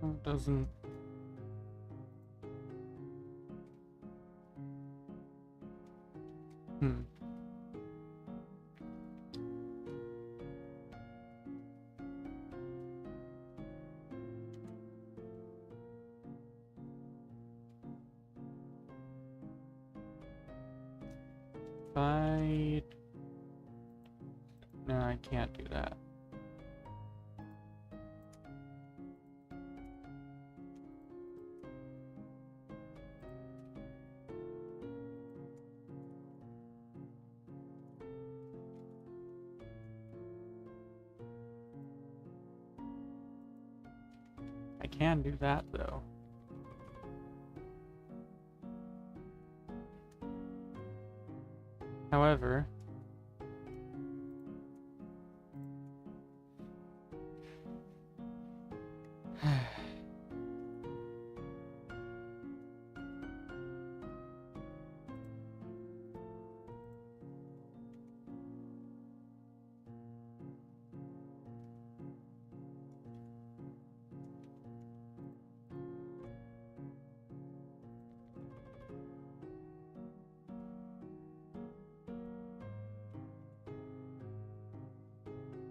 It doesn't. No, I can't do that. I can do that though. However,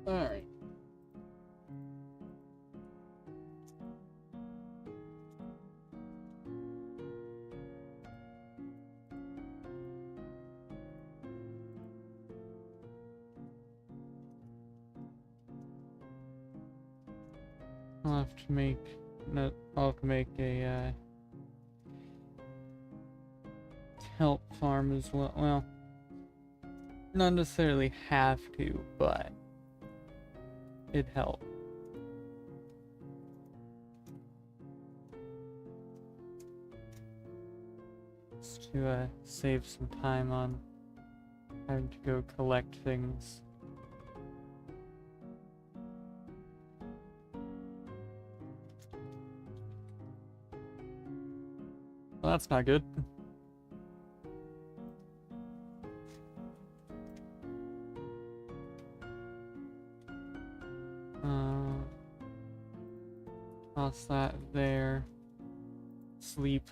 all right. I'll have to make I'll have to make a kelp farm as well. Well, not necessarily have to, but it'd help. Just to save some time on having to go collect things. Well, that's not good. Toss that there. Sleep.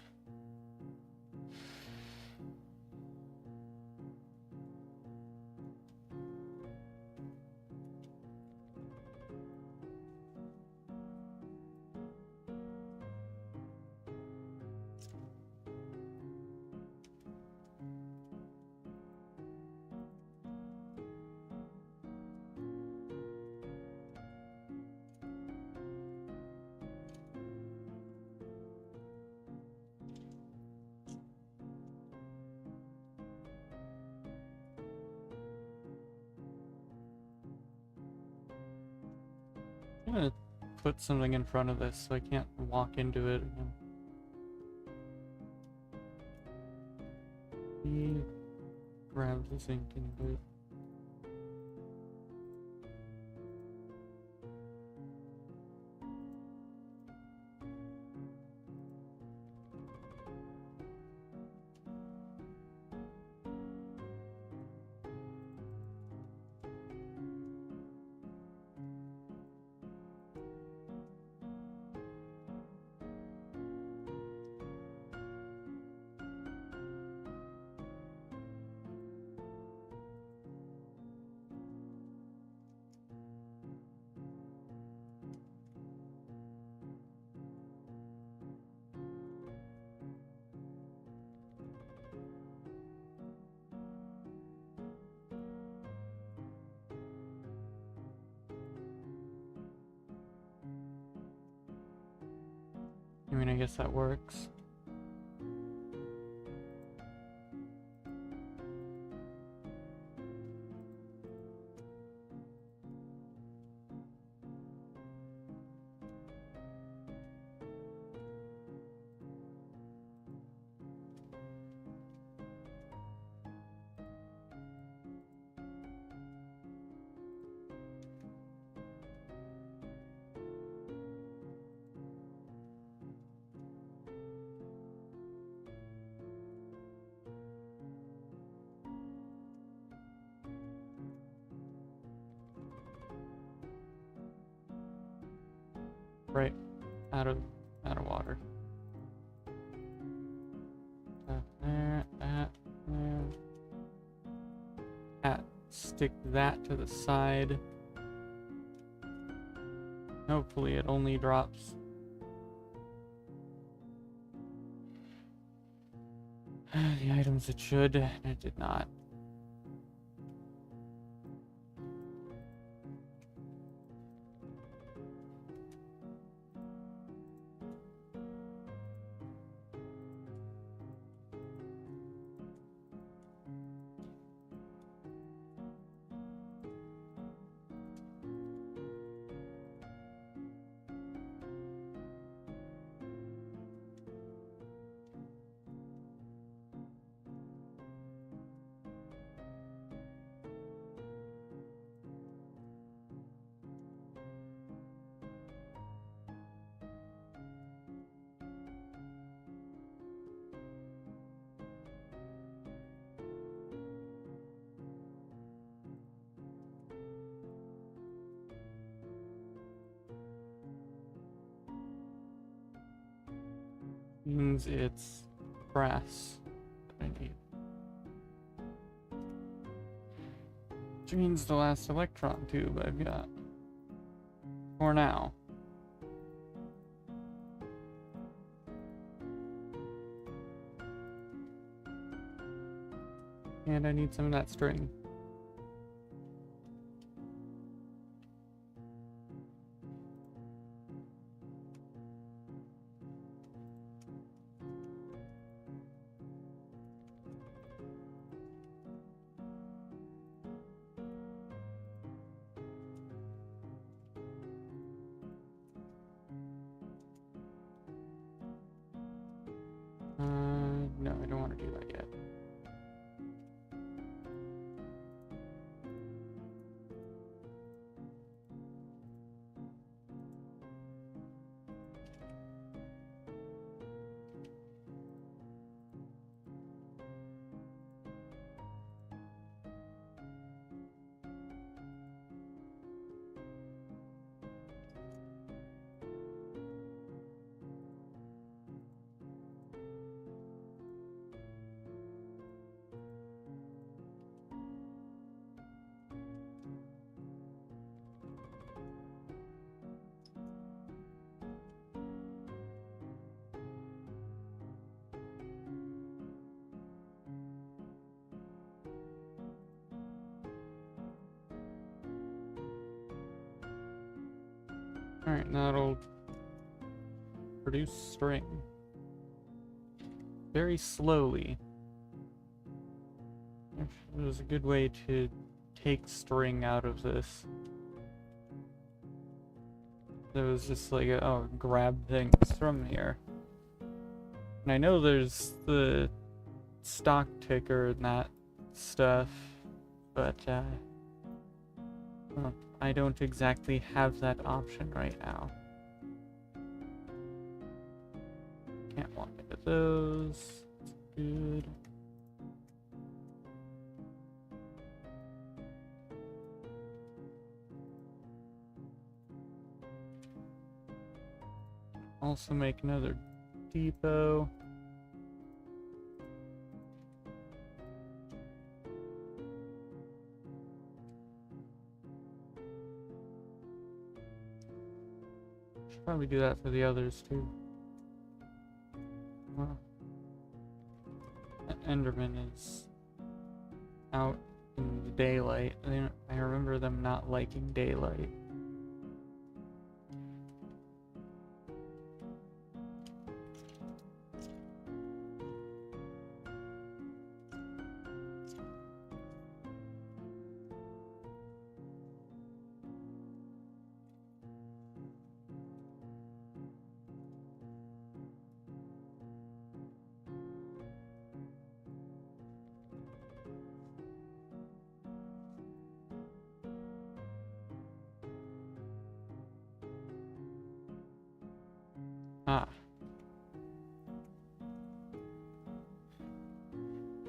I'm gonna put something in front of this so I can't walk into it again. Grab the zinc and do it. I mean, I guess that works. Right, out of water. There, there. Stick that to the side. Hopefully it only drops the items it should, and it did not. Means it's brass that I need. Which means the last electron tube I've got. For now. And I need some of that string. do that yet. Alright, now it'll produce string. Very slowly. There's a good way to take string out of this. There was just like oh, grab things from here. And I know there's the stock ticker and that stuff, but well, I don't exactly have that option right now. Can't walk into those. That's good. Also make another depot. Should probably do that for the others too. Well, Enderman is out in the daylight. I remember them not liking daylight. Ah.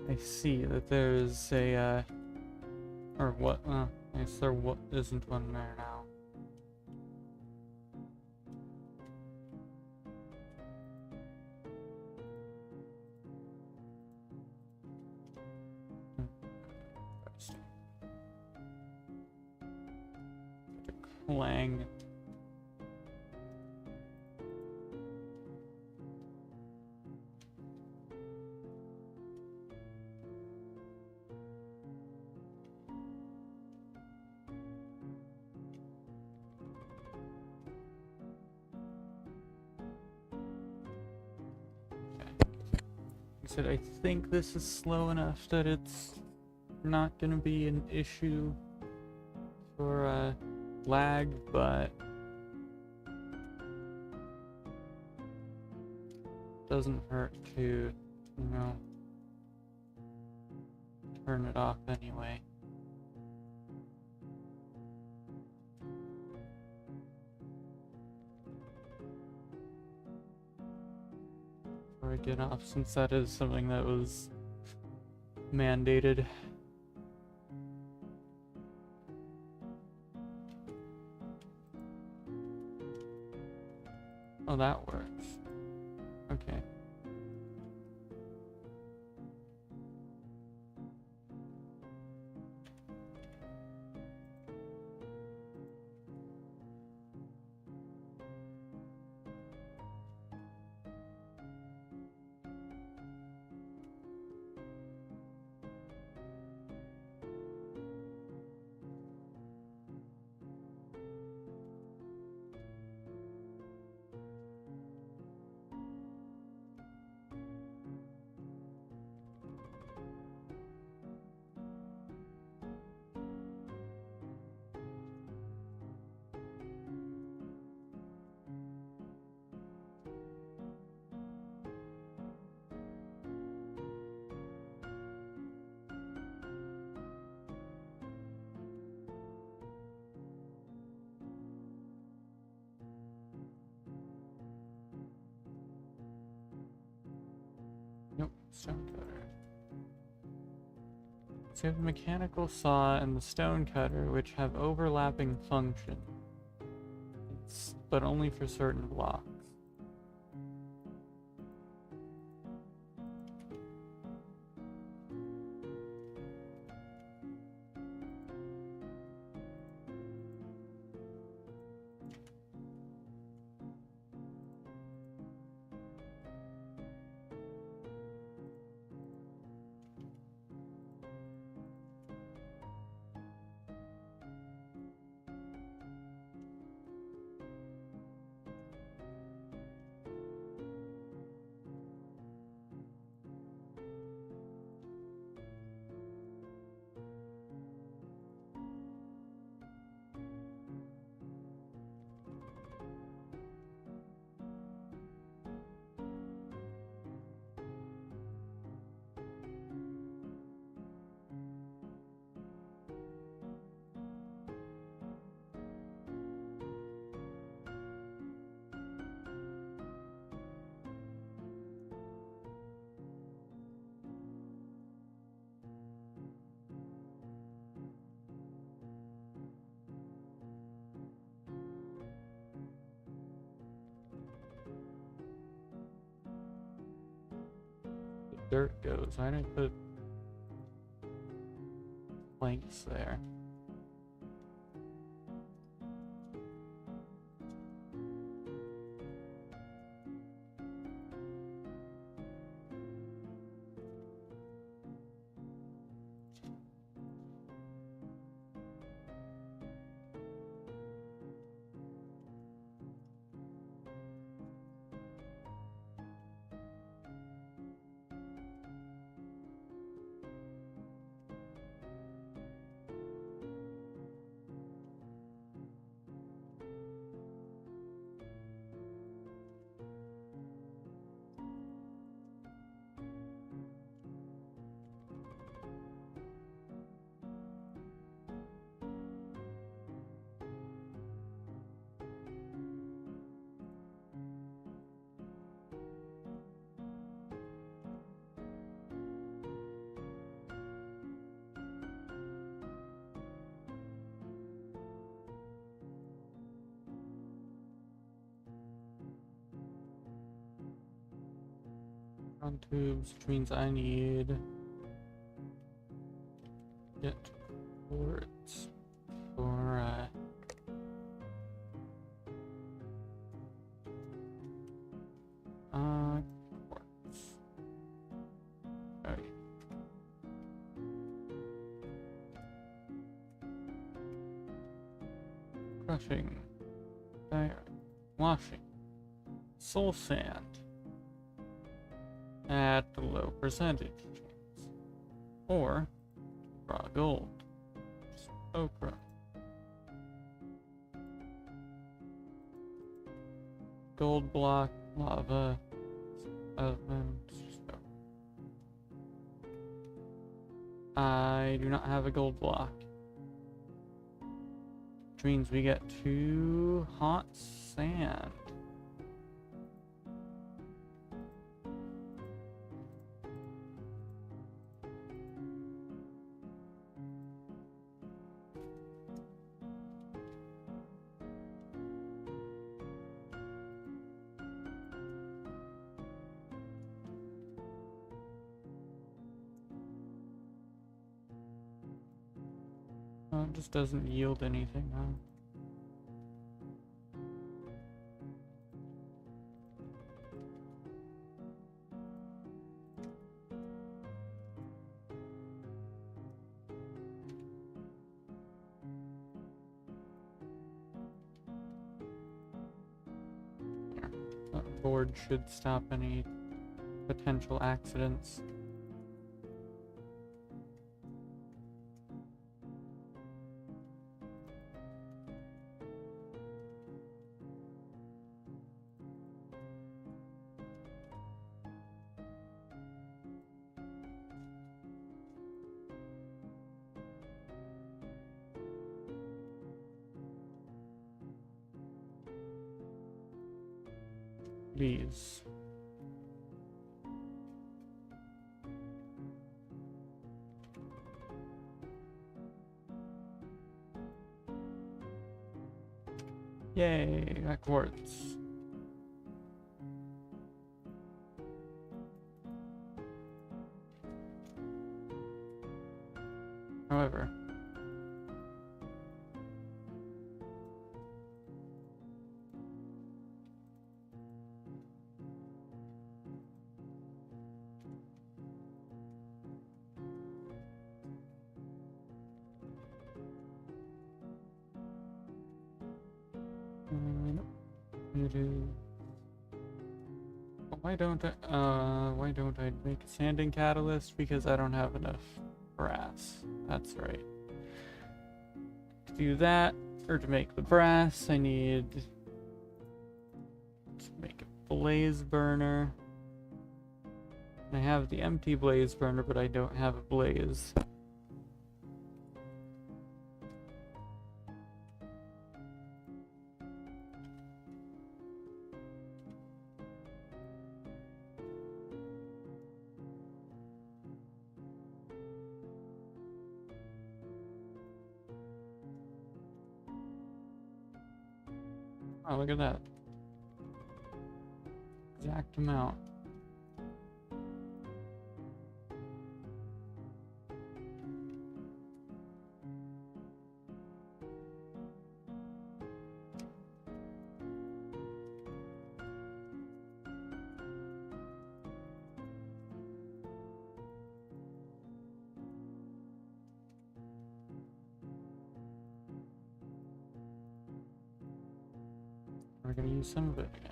I see that there's a, or what, I guess there isn't one there now. Clang. Said I think this is slow enough that it's not gonna be an issue for lag, but doesn't hurt to, you know, turn it off anyway. Or get off, since that is something that was mandated. Oh, that works. Okay. stone cutter. So you have the mechanical saw and the stone cutter, which have overlapping function. But only for certain blocks. Dirt goes. I didn't put planks there. On tubes, which means I need get quartz for quartz. Okay. Crushing, there, washing, soul sand. At a low percentage chance. Or raw gold. Okra. Gold block, lava, element. I do not have a gold block. Which means we get 2 hot sand. It just doesn't yield anything, huh? Here. That board should stop any potential accidents. These. Yay, that quartz. However, it is. Why don't I make a sanding catalyst? Because I don't have enough brass. That's right. To do that, or to make the brass, I need to make a blaze burner. I have the empty blaze burner, but I don't have a blaze. Oh, look at that. Exact amount. We're gonna use some of it again.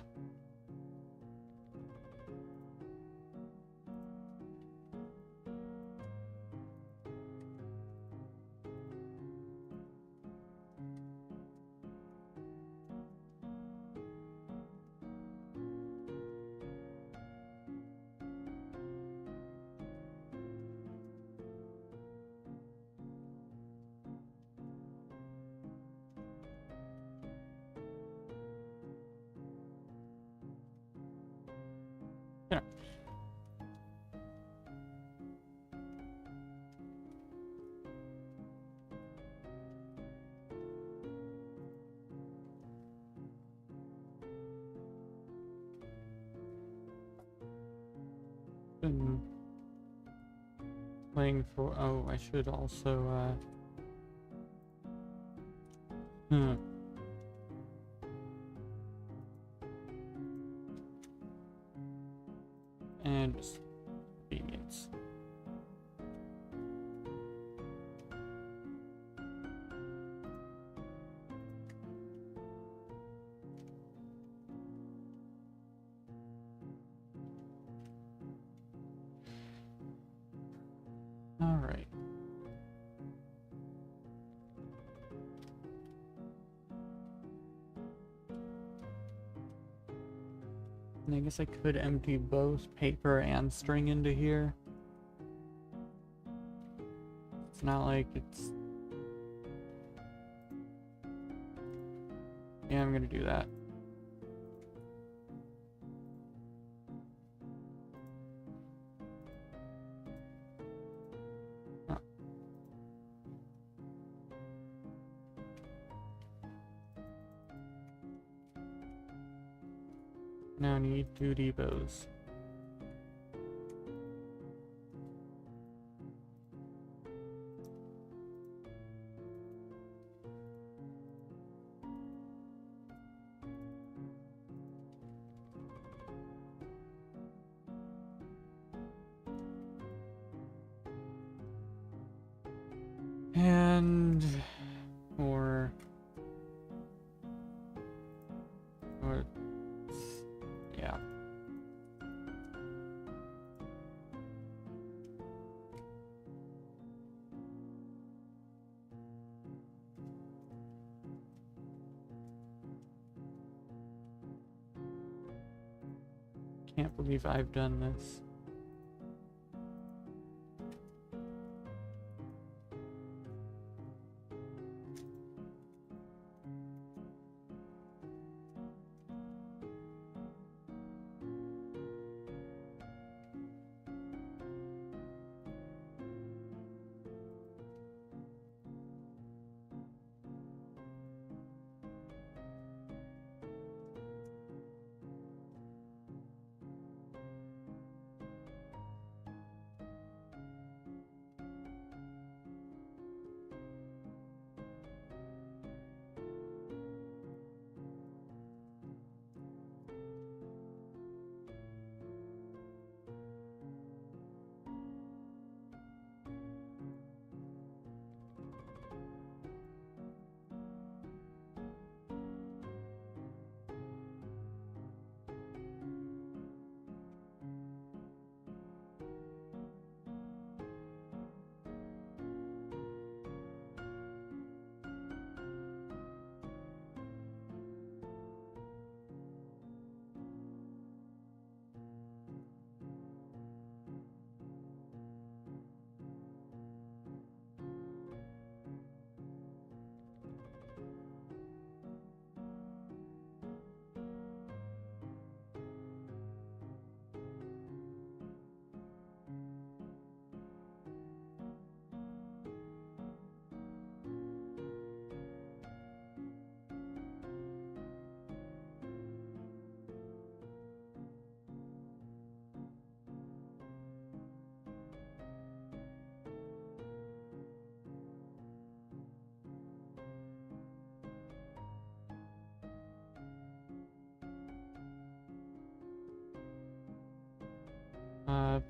Yeah. Been playing for. Oh, I should also. Hmm. And just convenience. All right. And I guess I could empty both paper and string into here. It's not like it's... Yeah, I'm gonna do that. Oh. Now I need 2 depots. And or yeah. Can't believe I've done this.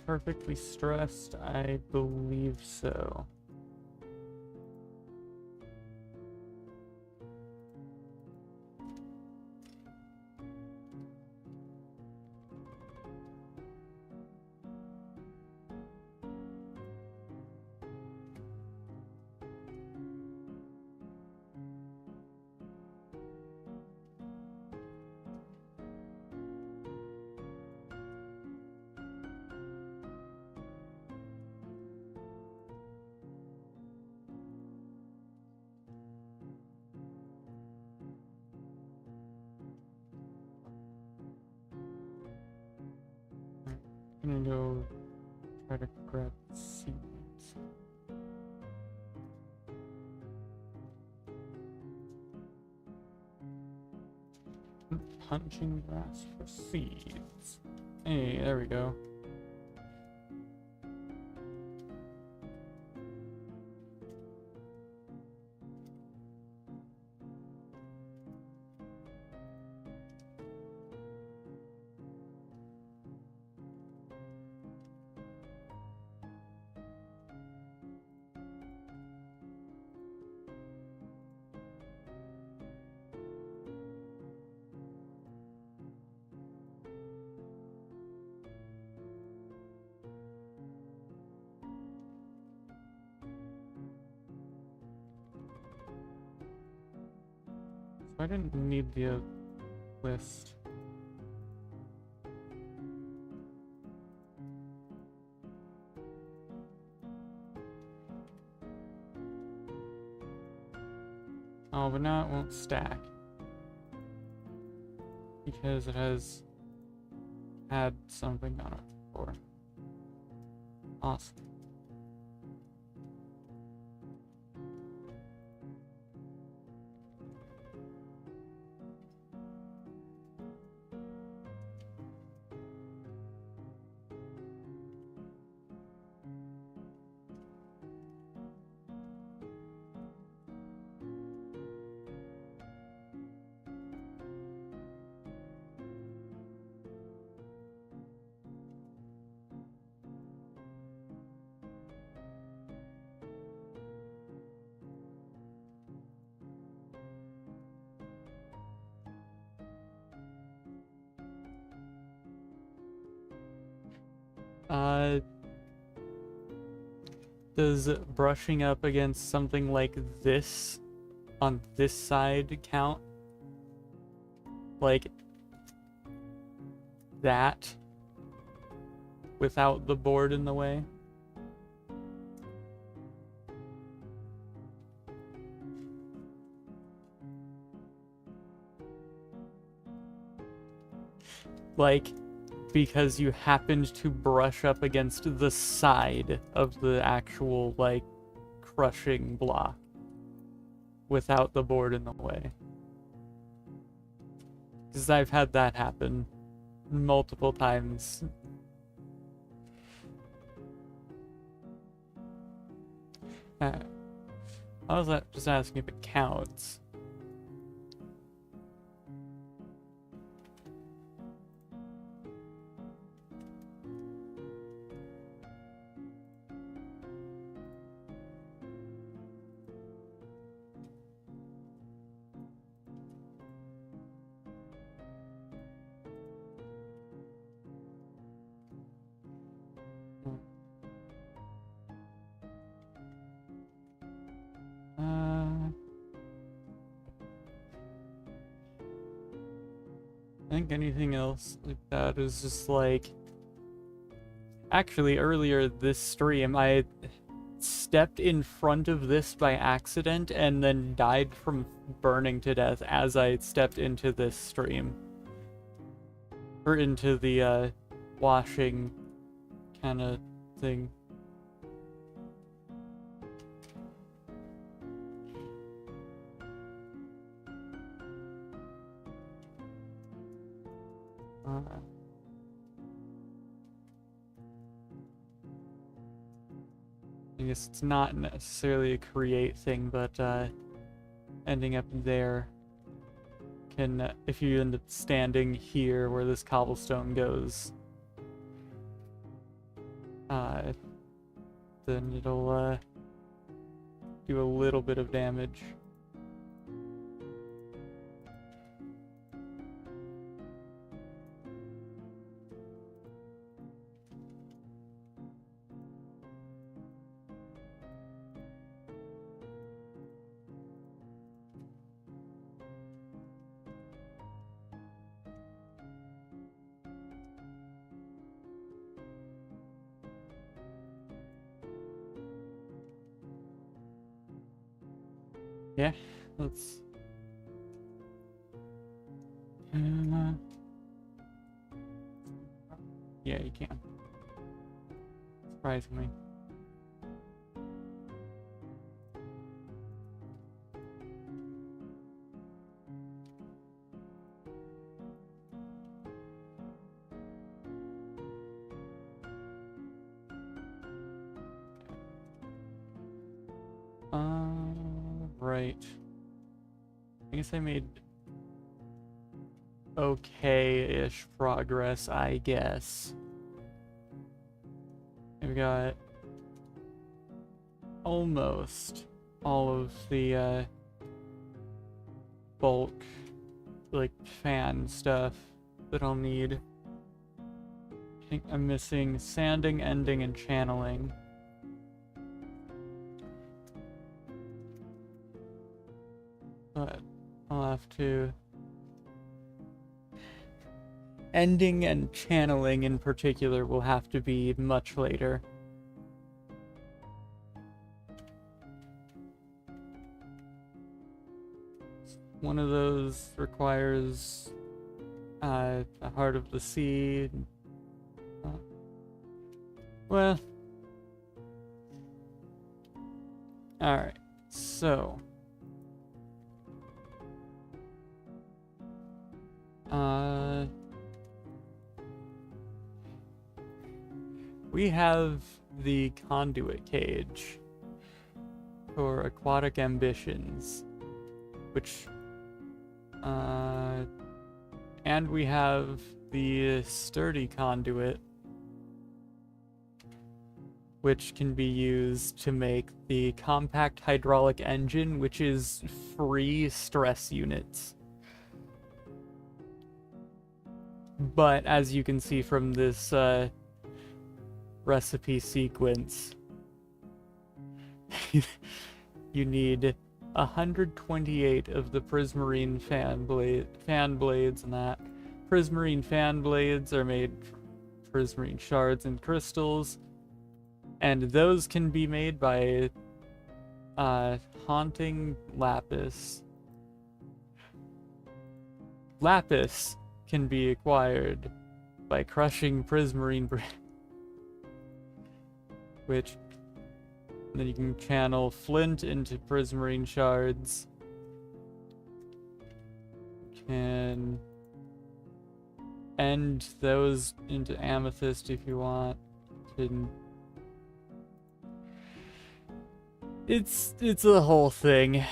Perfectly stressed, I believe so. I'm gonna go try to grab seeds. Punching grass for seeds. Hey, there we go. I didn't need the list. Oh, but now it won't stack. Because it has had something on it before. Awesome. Does brushing up against something like this on this side count? Like that without the board in the way? Like, because you happened to brush up against the side of the actual, like, crushing block without the board in the way. Because I've had that happen multiple times. I was just asking if it counts. I think anything else like that is just like... Actually, earlier this stream, I stepped in front of this by accident and then died from burning to death as I stepped into this stream. Or into the, washing kind of thing. I guess it's not necessarily a create thing, but ending up there can, if you end up standing here where this cobblestone goes, then it'll do a little bit of damage. Yeah, let's... yeah, you can. Surprisingly. Right. I guess I made okay-ish progress, I guess. We've got almost all of the bulk, like, fan stuff that I'll need. I think I'm missing sanding, ending, and channeling. But I'll have to... ending and channeling in particular will have to be much later. One of those requires the Heart of the Sea. Well... alright, so... we have the conduit cage for aquatic ambitions, which, and we have the sturdy conduit, which can be used to make the compact hydraulic engine, which is free stress units. But as you can see from this recipe sequence, you need 128 of the prismarine fan blades, and that prismarine fan blades are made from prismarine shards and crystals, and those can be made by haunting lapis. Lapis can be acquired by crushing prismarine which then you can channel flint into prismarine shards. Can end those into amethyst if you want. It's a whole thing.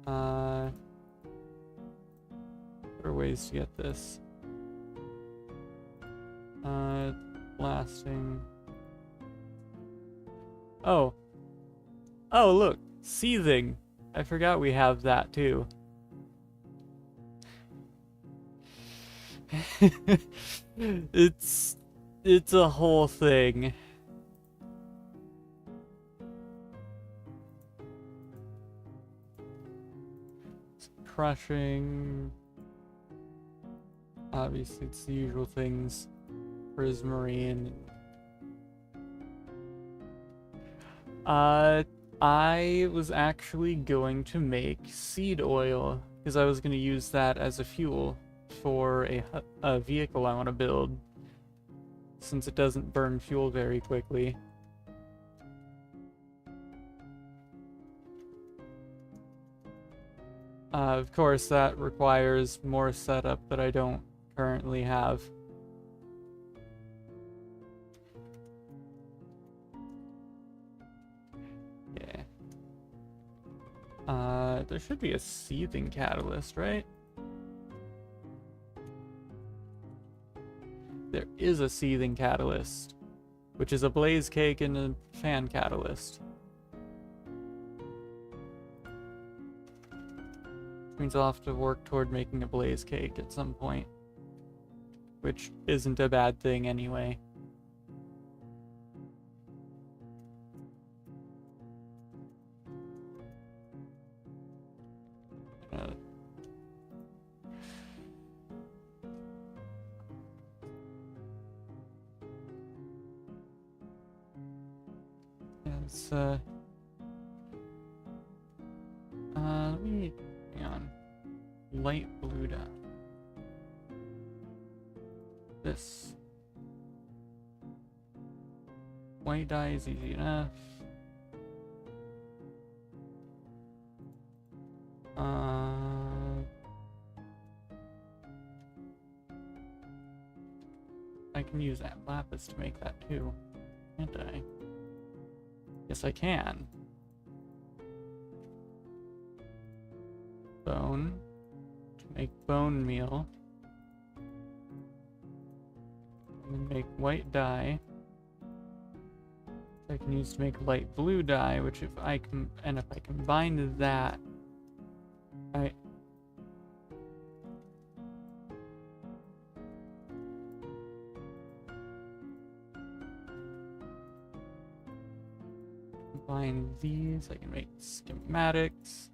There are ways to get this. Blasting. Oh, look, seething. I forgot we have that too. It's a whole thing. Crushing. Obviously, it's the usual things. Prismarine. I was actually going to make seed oil because I was going to use that as a fuel for a vehicle I want to build, since it doesn't burn fuel very quickly. Of course, that requires more setup that I don't currently have. Yeah. There should be a seething catalyst, right? There is a seething catalyst, which is a blaze cake and a fan catalyst. Which means I'll have to work toward making a blaze cake at some point, which isn't a bad thing anyway. Let me, hang on, light blue dye. This. White dye is easy enough. I can use that lapis to make that too, can't I? Yes, I can. Bone. To make bone meal. And then make white dye. I can use to make light blue dye, which if I combine that, combine these, I can make schematics.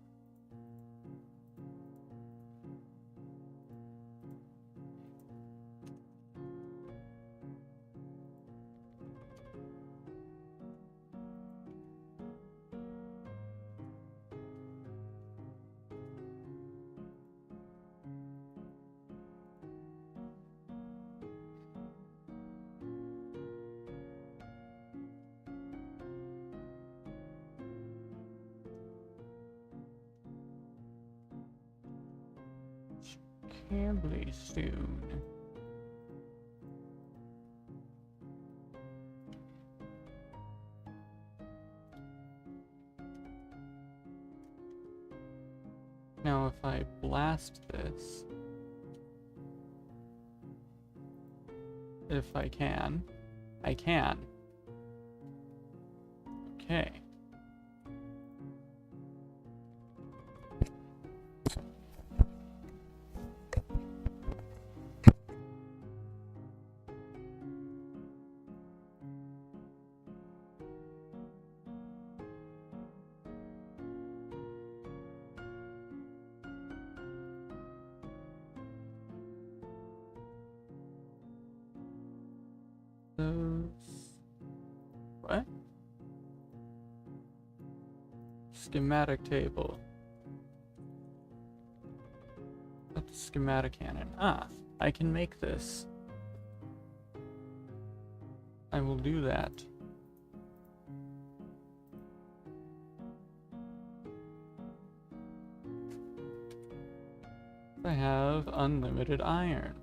Cambly soon. Now if I blast this, if I can. Okay. What? Schematic table. That's the schematic cannon. Ah, I can make this. I will do that. I have unlimited iron.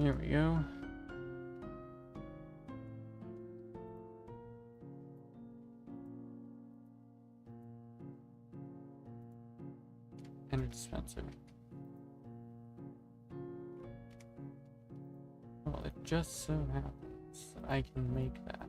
There we go. And a dispenser. Well, it just so happens that I can make that.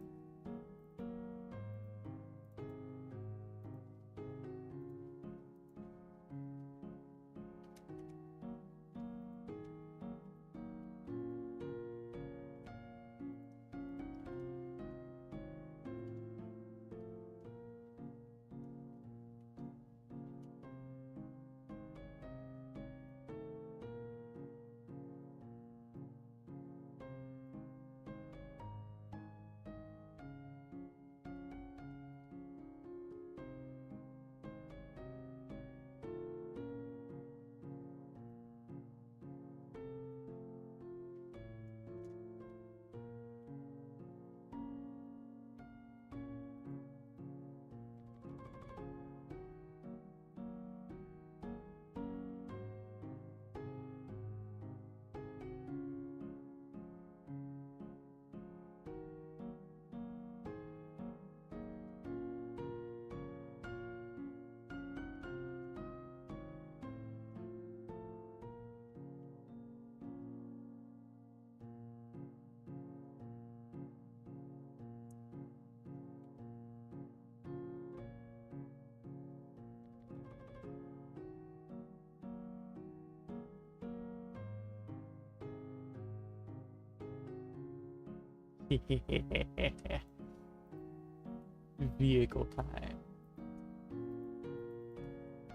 Vehicle time.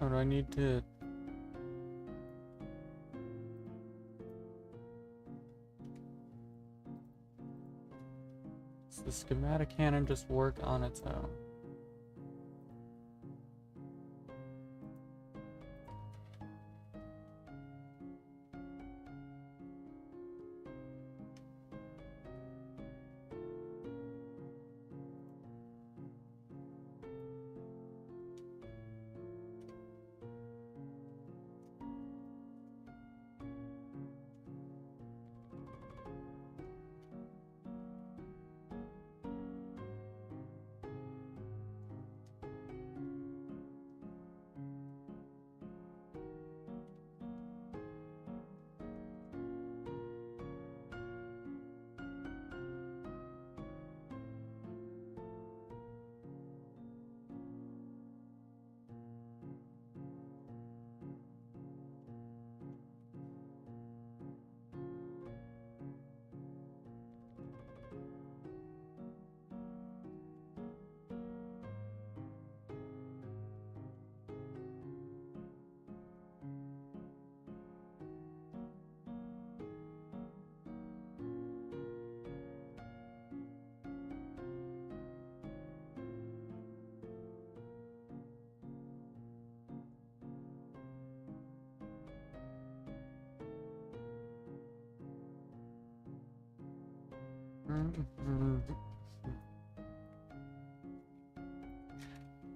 Oh, do I need to... Does the schematic cannon just work on its own?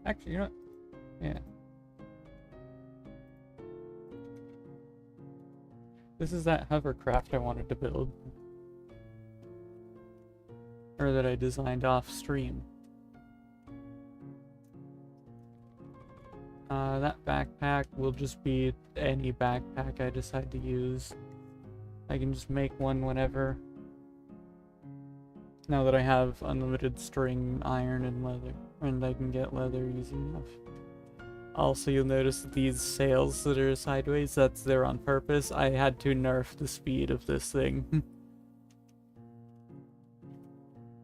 Actually, you know what? Yeah. This is that hovercraft I wanted to build. Or that I designed off stream. That backpack will just be any backpack I decide to use. I can just make one whenever. Now that I have unlimited string, iron, and leather. And I can get leather easy enough. Also, you'll notice that these sails that are sideways, that's there on purpose. I had to nerf the speed of this thing.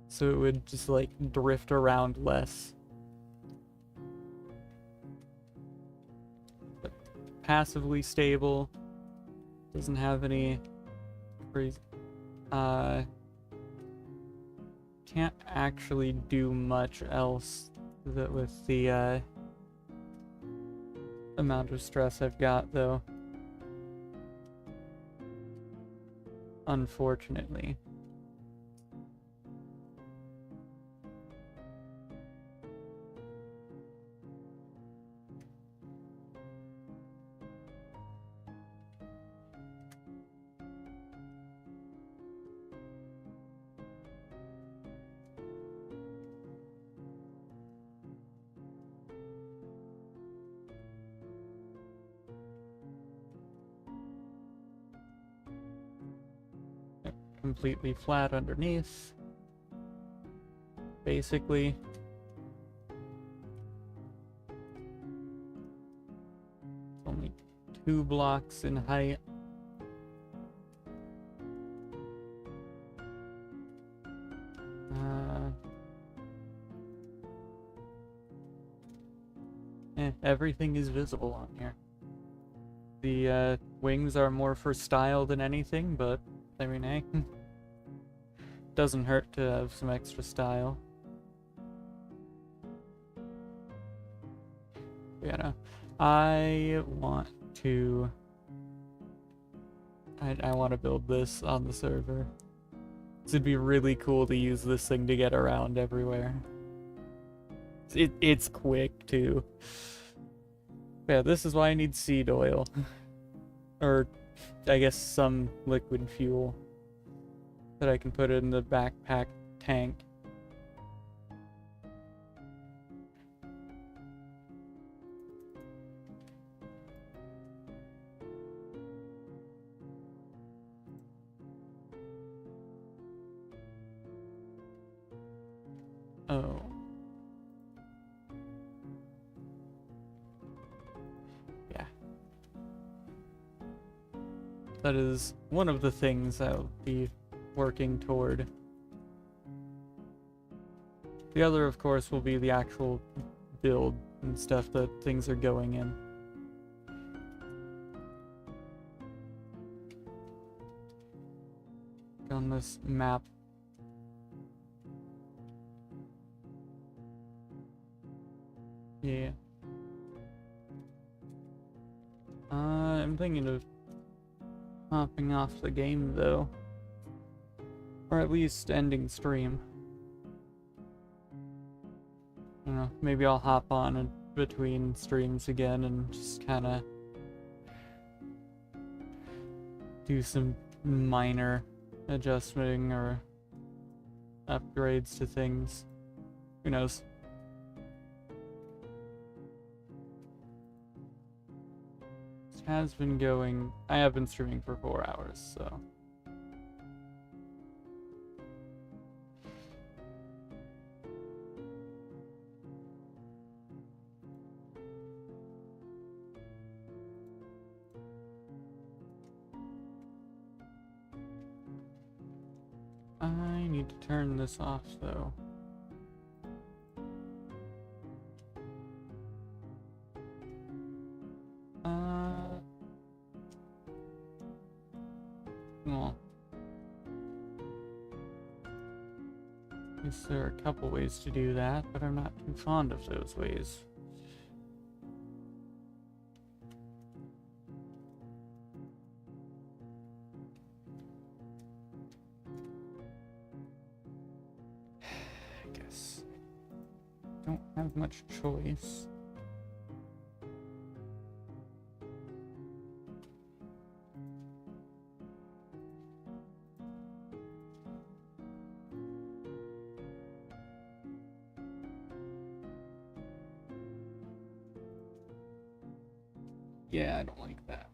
So it would just, like, drift around less. But passively stable. Doesn't have any crazy... Can't actually do much else with the, amount of stress I've got, though. Unfortunately. Completely flat underneath. Basically. It's only 2 blocks in height. Everything is visible on here. The wings are more for style than anything, but I mean, hey, doesn't hurt to have some extra style. Yeah, no. I want to build this on the server. It'd be really cool to use this thing to get around everywhere. It's quick too. Yeah, this is why I need seed oil. Or I guess some liquid fuel that I can put in the backpack tank. Oh. Yeah. That is one of the things I'll be working toward. The other, of course, will be the actual build and stuff that things are going in. On this map. Yeah. I'm thinking of hopping off the game though. Or at least ending stream. I don't know, maybe I'll hop on in between streams again and just kinda do some minor adjusting or upgrades to things. Who knows? This has been going. I have been streaming for 4 hours, so. I need to turn this off though. Well, I guess there are a couple ways to do that, but I'm not too fond of those ways. I guess don't have much choice. Yeah, I don't like that.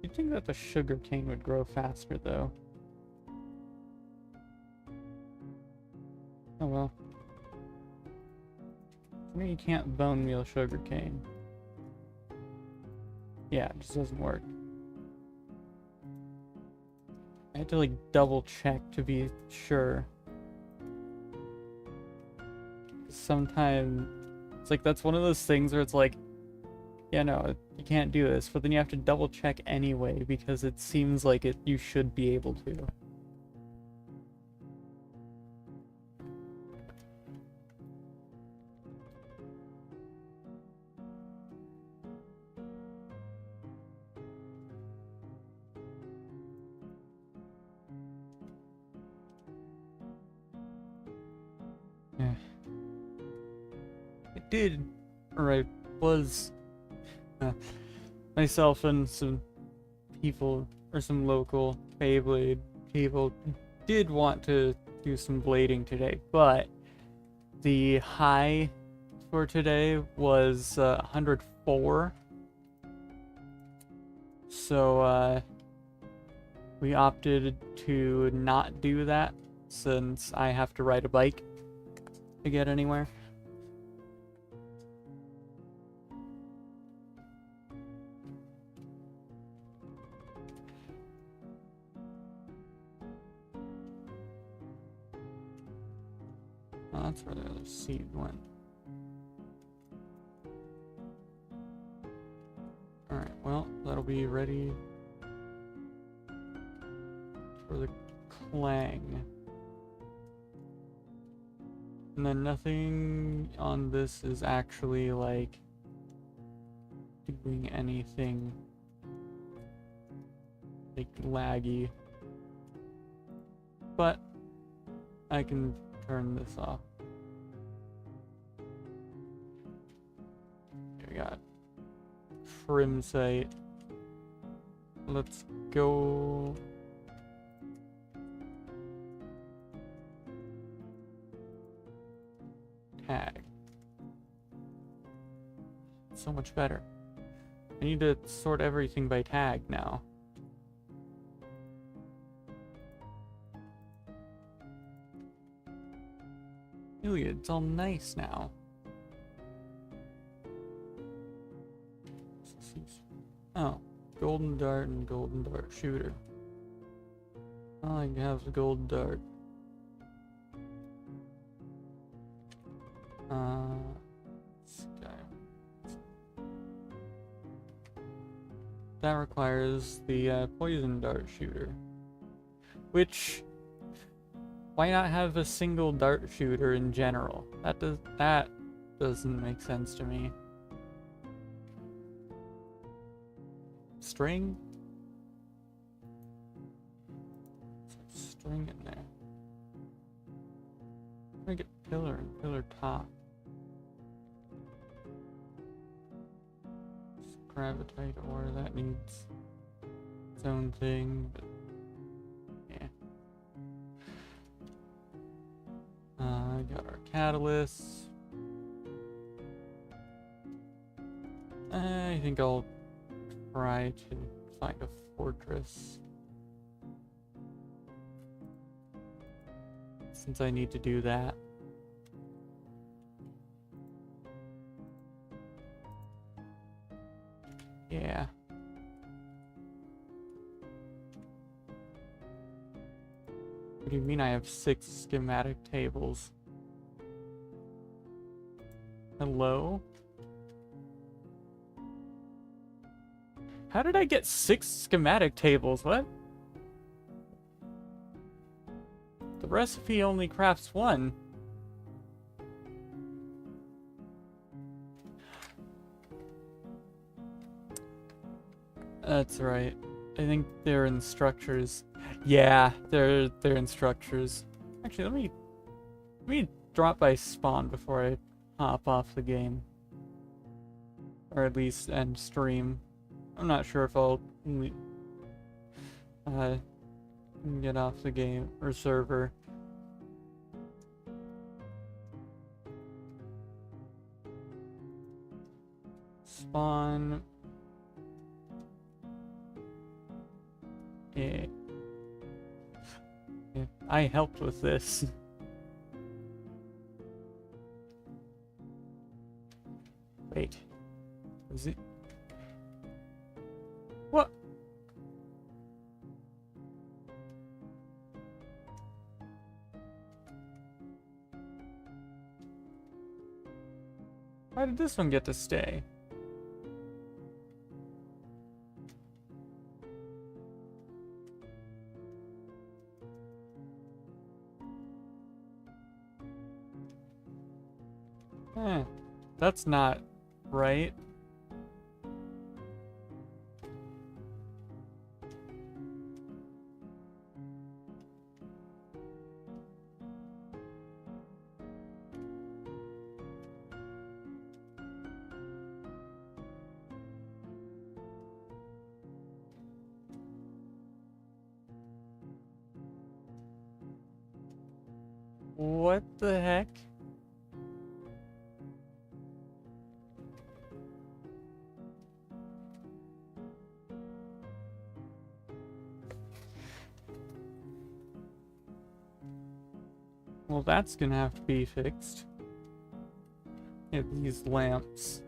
You'd think that the sugar cane would grow faster, though. Oh well. I mean, you can't bone meal sugar cane. Yeah, it just doesn't work. I had to like double check to be sure. Sometimes it's like that's one of those things where it's like, yeah, no, you can't do this, but then you have to double check anyway because it seems like you should be able to. Yeah. I did, or I was, myself and some people, or some local Beyblade people did want to do some blading today, but the high for today was 104. So we opted to not do that since I have to ride a bike to get anywhere. Oh, that's where the other seed went. Alright, well, that'll be ready for the clang. And then nothing on this is actually, like, doing anything, like, laggy. But I can turn this off. Here we got trim site. Let's go. Tag. So much better. I need to sort everything by tag now. Look, it's all nice now. Oh, golden dart and golden dart shooter. All I have is a golden dart. This guy. That requires the poison dart shooter. Which, why not have a single dart shooter in general? That doesn't make sense to me. String? String in there. I'm gonna get pillar and pillar top. Gravitite ore, that needs its own thing, but yeah. Got our catalysts. I think I'll try to find a fortress. Since I need to do that. Yeah. What do you mean I have 6 schematic tables? Hello? How did I get 6 schematic tables? What? The recipe only crafts 1. That's right. I think they're in structures. Yeah, they're in structures. Actually, let me drop by spawn before I hop off the game. Or at least end stream. I'm not sure if I'll get off the game or server. Spawn. Yeah. I helped with this. Wait. Is it? What? Why did this one get to stay? That's not right. What the heck? Well, that's gonna have to be fixed. Yeah, these lamps.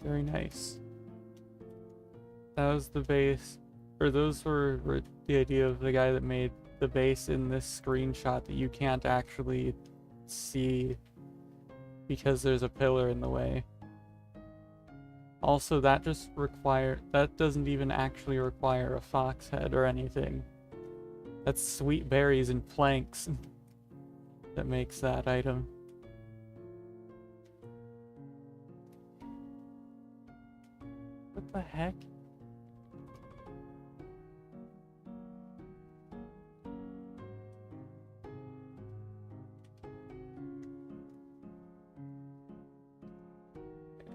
Very nice. That was the base, or those were the idea of the guy that made the base in this screenshot that you can't actually see because there's a pillar in the way. Also, that doesn't even actually require a fox head or anything. That's sweet berries and planks that makes that item. What the heck?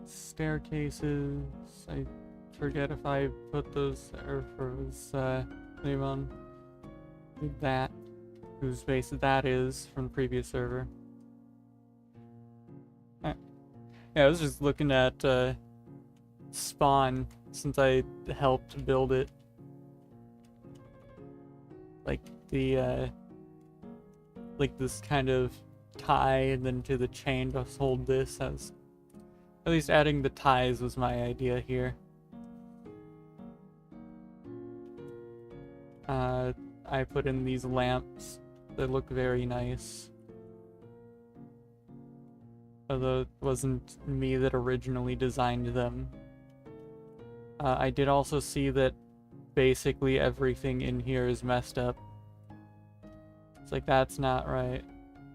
Staircases. I forget if I put those or for his name on that, whose base that is from the previous server. Yeah, I was just looking at spawn since I helped build it. Like the like this kind of tie and then to the chain to hold this. As at least adding the ties was my idea here. I put in these lamps that look very nice. Although it wasn't me that originally designed them. I did also see that basically everything in here is messed up. It's like, that's not right.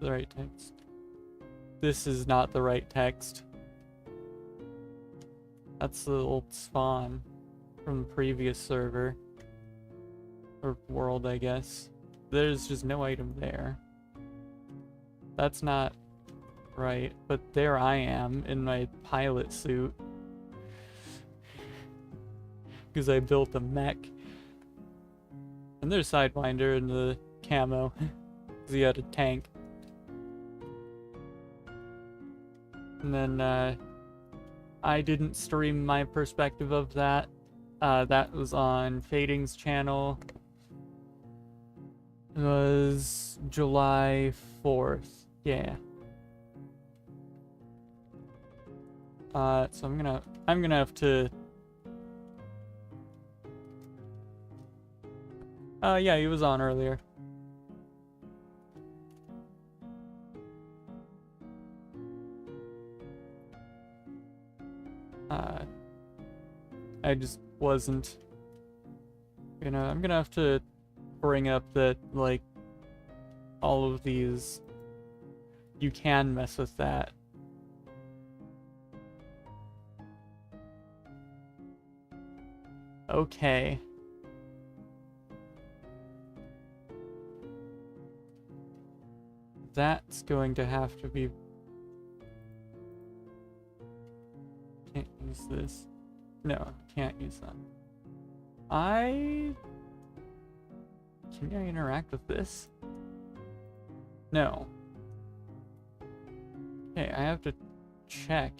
The right text. This is not the right text. That's the old spawn from the previous server. Or world, I guess. There's just no item there. That's not right, but there I am in my pilot suit. Because I built a mech. And there's Sidewinder in the camo. Because he had a tank. And then, I didn't stream my perspective of that. That was on Fading's channel. It was July 4th. Yeah. So I'm gonna have to. Yeah, he was on earlier. I just wasn't. I'm gonna have to bring up that, like, all of these, you can mess with that. Okay. That's going to have to be... Can't use this. No, can't use that. Can I interact with this? No. Okay, I have to check.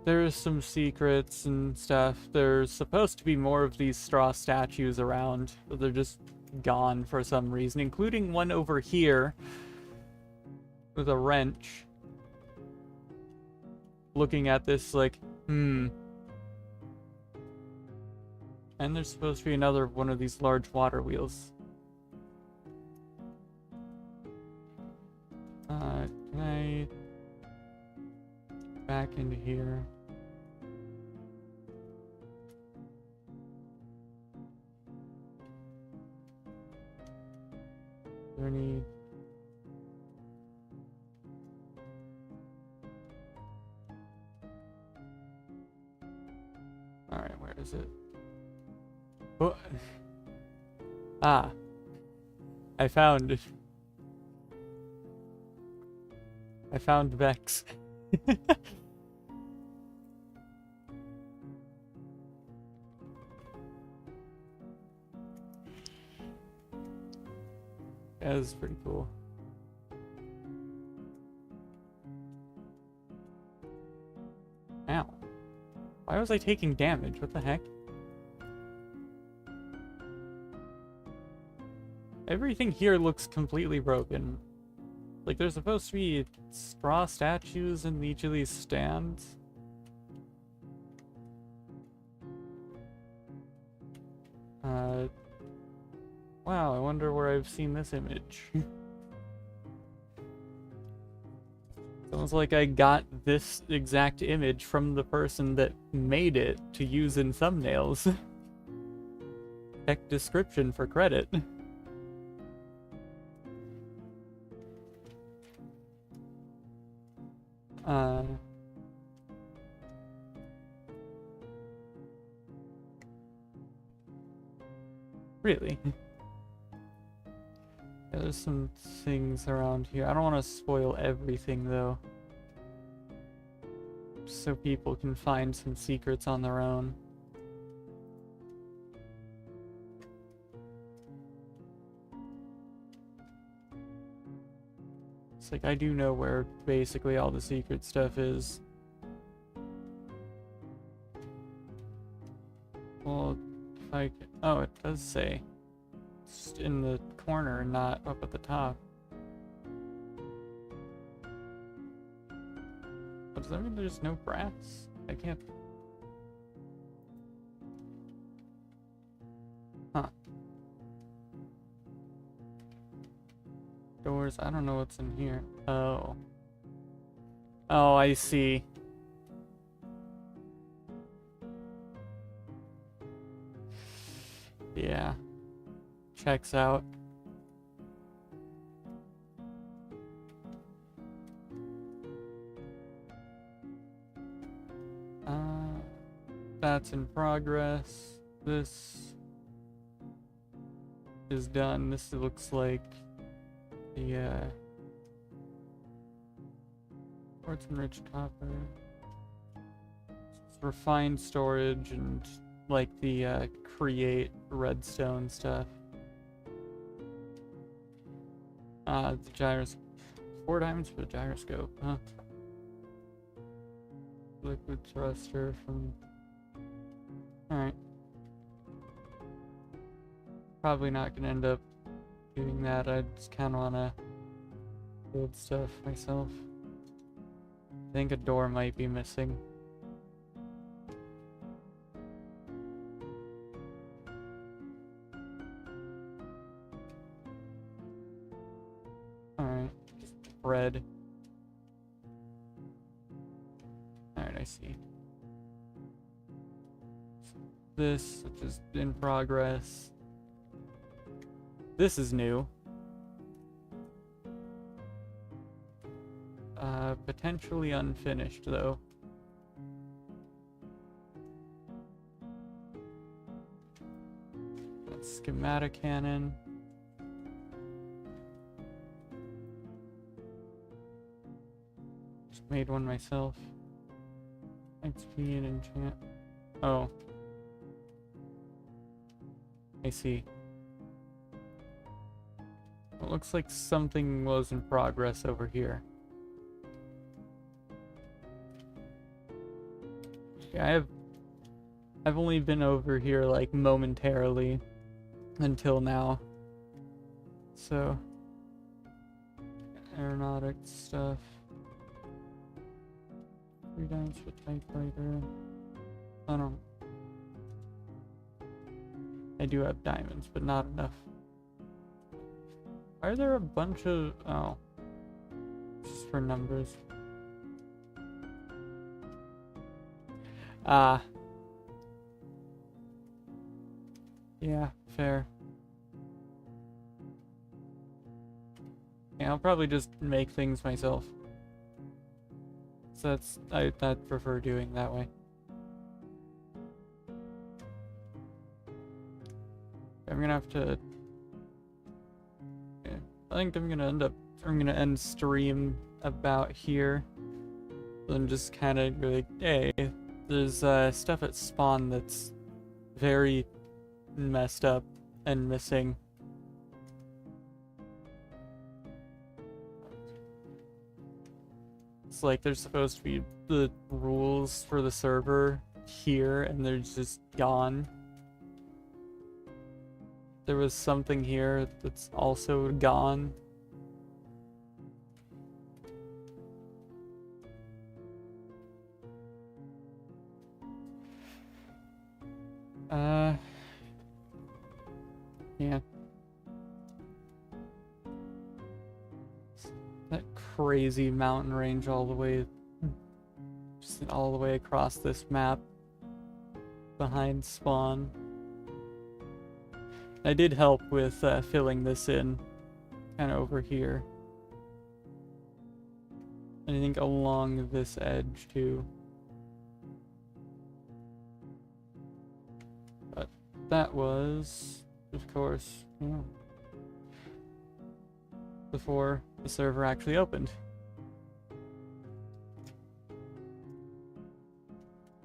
There's some secrets and stuff. There's supposed to be more of these straw statues around, but they're just gone for some reason, including one over here with a wrench. Looking at this like, And there's supposed to be another one of these large water wheels. Can I... back into here? Is there any... Alright, where is it? Oh. Ah. I found Vex. That was pretty cool. Ow. Why was I taking damage? What the heck? Everything here looks completely broken. Like, there's supposed to be straw statues in each of these stands. Wow, I wonder where I've seen this image. Sounds like I got this exact image from the person that made it to use in thumbnails. Check description for credit. Really? Yeah, there's some things around here. I don't want to spoil everything, though. So people can find some secrets on their own. It's like, I do know where basically all the secret stuff is. Oh, it does say. It's in the corner, not up at the top. But does that mean there's no brass? I can't... Huh. Doors, I don't know what's in here. Oh. Oh, I see. Yeah. Checks out. That's in progress. This is done. This looks like the quartz enriched copper. It's refined storage and like the create redstone stuff. The gyroscope. 4 diamonds for the gyroscope, huh? Liquid thruster from... Alright. Probably not gonna end up doing that. I just kinda wanna build stuff myself. I think a door might be missing. Alright. Just bread. Alright, I see. This, which is in progress. This is new. Potentially unfinished, though. That's schematic cannon. Just made one myself. XP and enchant. Oh. I see. It looks like something was in progress over here. Yeah, I've only been over here like momentarily until now. So aeronautics stuff. 3 dimes for typewriter. I don't. I do have diamonds, but not enough. Are there a bunch of... Oh. Just for numbers. Yeah, fair. Yeah, I'll probably just make things myself. So I'd prefer doing that way. I'm gonna have to... Yeah, I think I'm gonna end stream about here. Then just kind of be like, hey, there's stuff at spawn that's very messed up and missing. It's like there's supposed to be the rules for the server here, and they're just gone. There was something here that's also gone. Yeah. That crazy mountain range all the way across this map behind spawn. I did help with filling this in kind of over here. And I think along this edge too. But that was, of course, before the server actually opened.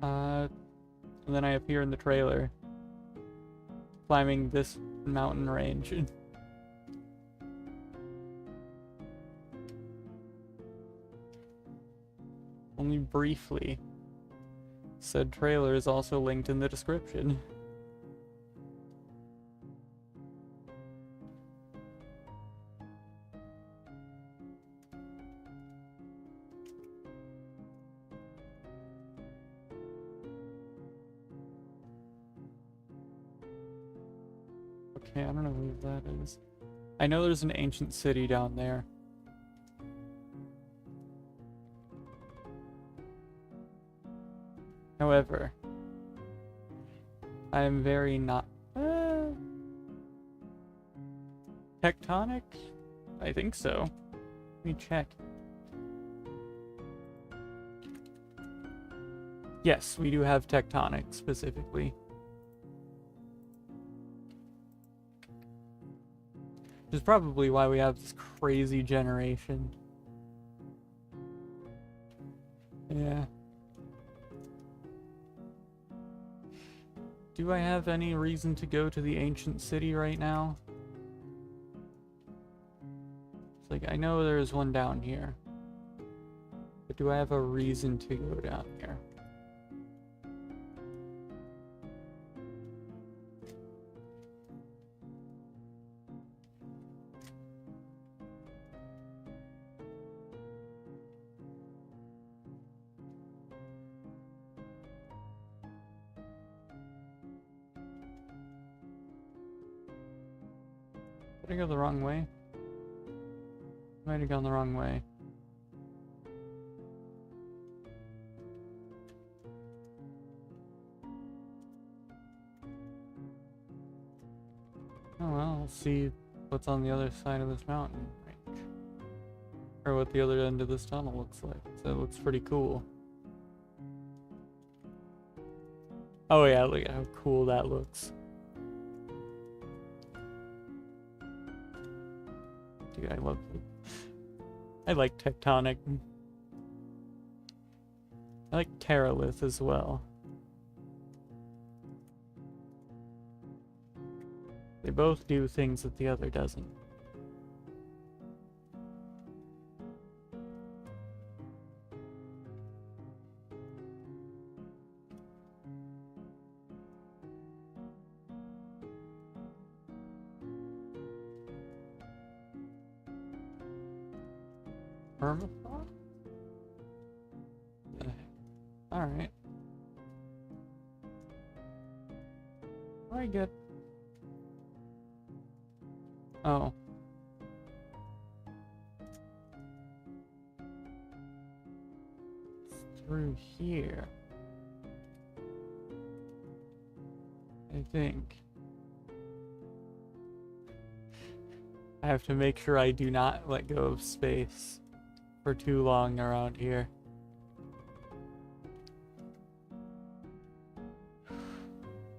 And then I appear in the trailer, climbing this mountain range. Only briefly. Said trailer is also linked in the description. Okay, I don't know where that is. I know there's an ancient city down there. However, I am very not... tectonic? I think so. Let me check. Yes, we do have tectonic specifically. Which is probably why we have this crazy generation. Yeah. Do I have any reason to go to the ancient city right now? It's like, I know there's one down here. But do I have a reason to go down here? Did I go the wrong way? Might have gone the wrong way. Oh well, we'll see what's on the other side of this mountain range. Or what the other end of this tunnel looks like. So it looks pretty cool. Oh yeah, look at how cool that looks. Dude, I love it. I like tectonic. I like Terralith as well. They both do things that the other doesn't. Permafrost? Alright. How do I get... Oh. It's through here. I think. I have to make sure I do not let go of space for too long around here.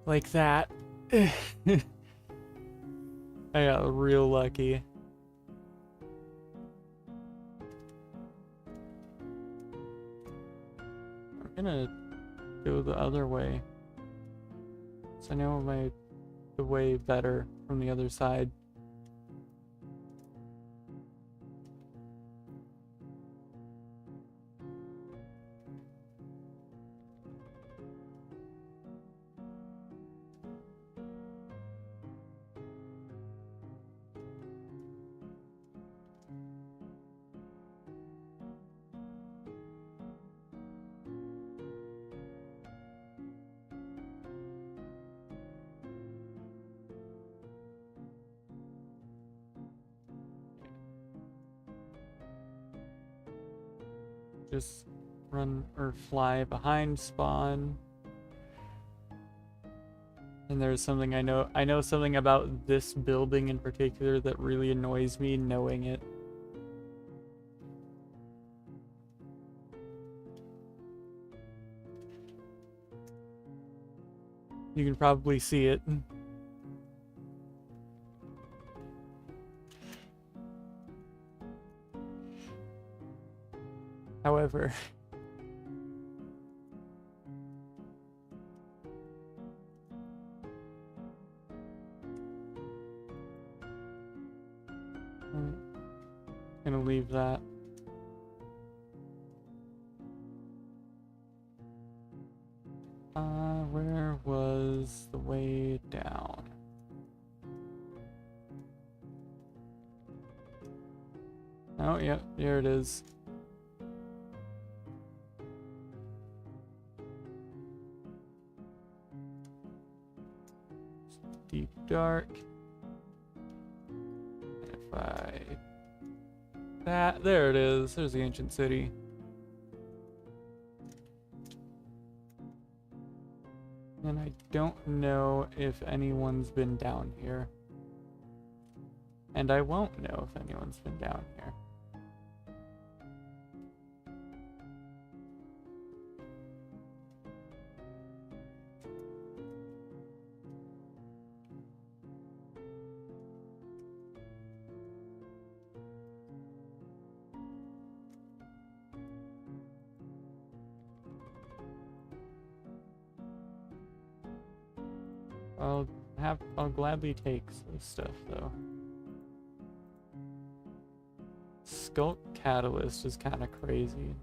Like that. I got real lucky. I'm gonna go the other way. So I know the way better from the other side. Just run or fly behind spawn. And there's something I know something about this building in particular that really annoys me knowing it. You can probably see it. However, I'm gonna leave that. Where was the way down? Oh, yeah, here it is. Deep dark. That, there it is. There's the ancient city. And I don't know if anyone's been down here. And I won't know if anyone's been down here. I'll gladly take this stuff though. Sculpt Catalyst is kind of crazy.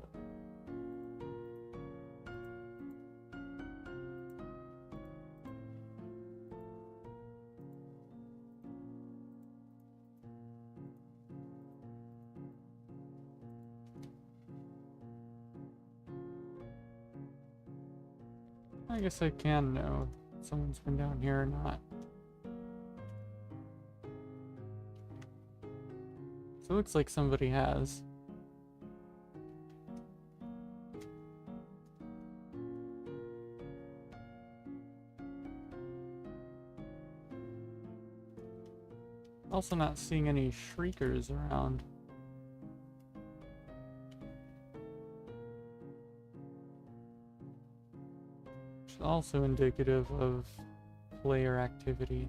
I guess I can know if someone's been down here or not. So it looks like somebody has. Also not seeing any shriekers around. Which is also indicative of player activity.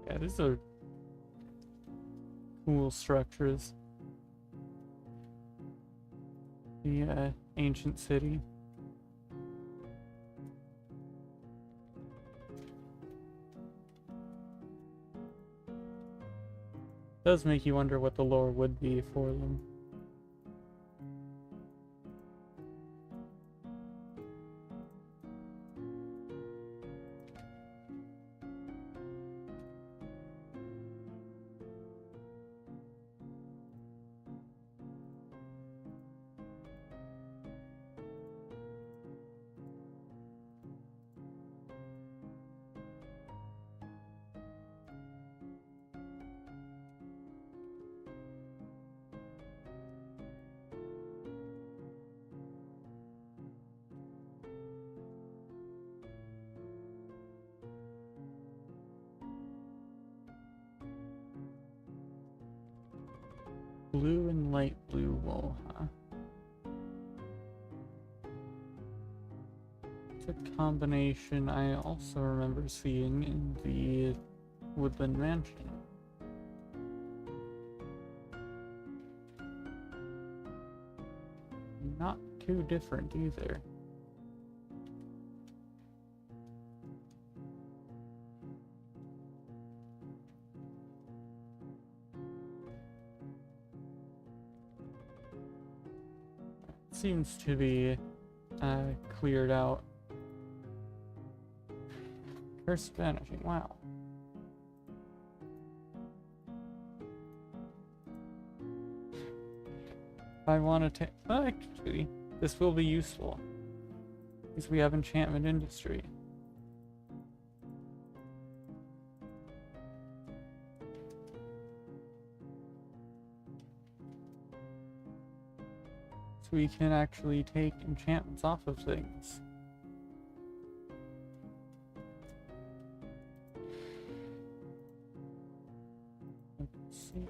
Yeah, these are cool structures. The ancient city. Does make you wonder what the lore would be for them. Blue and light blue wool, huh? It's a combination I also remember seeing in the Woodland Mansion. Not too different either. Seems to be cleared out. Curse vanishing, wow. I want to take... actually, this will be useful. Because we have enchantment industry. So we can actually take enchantments off of things. Let's see.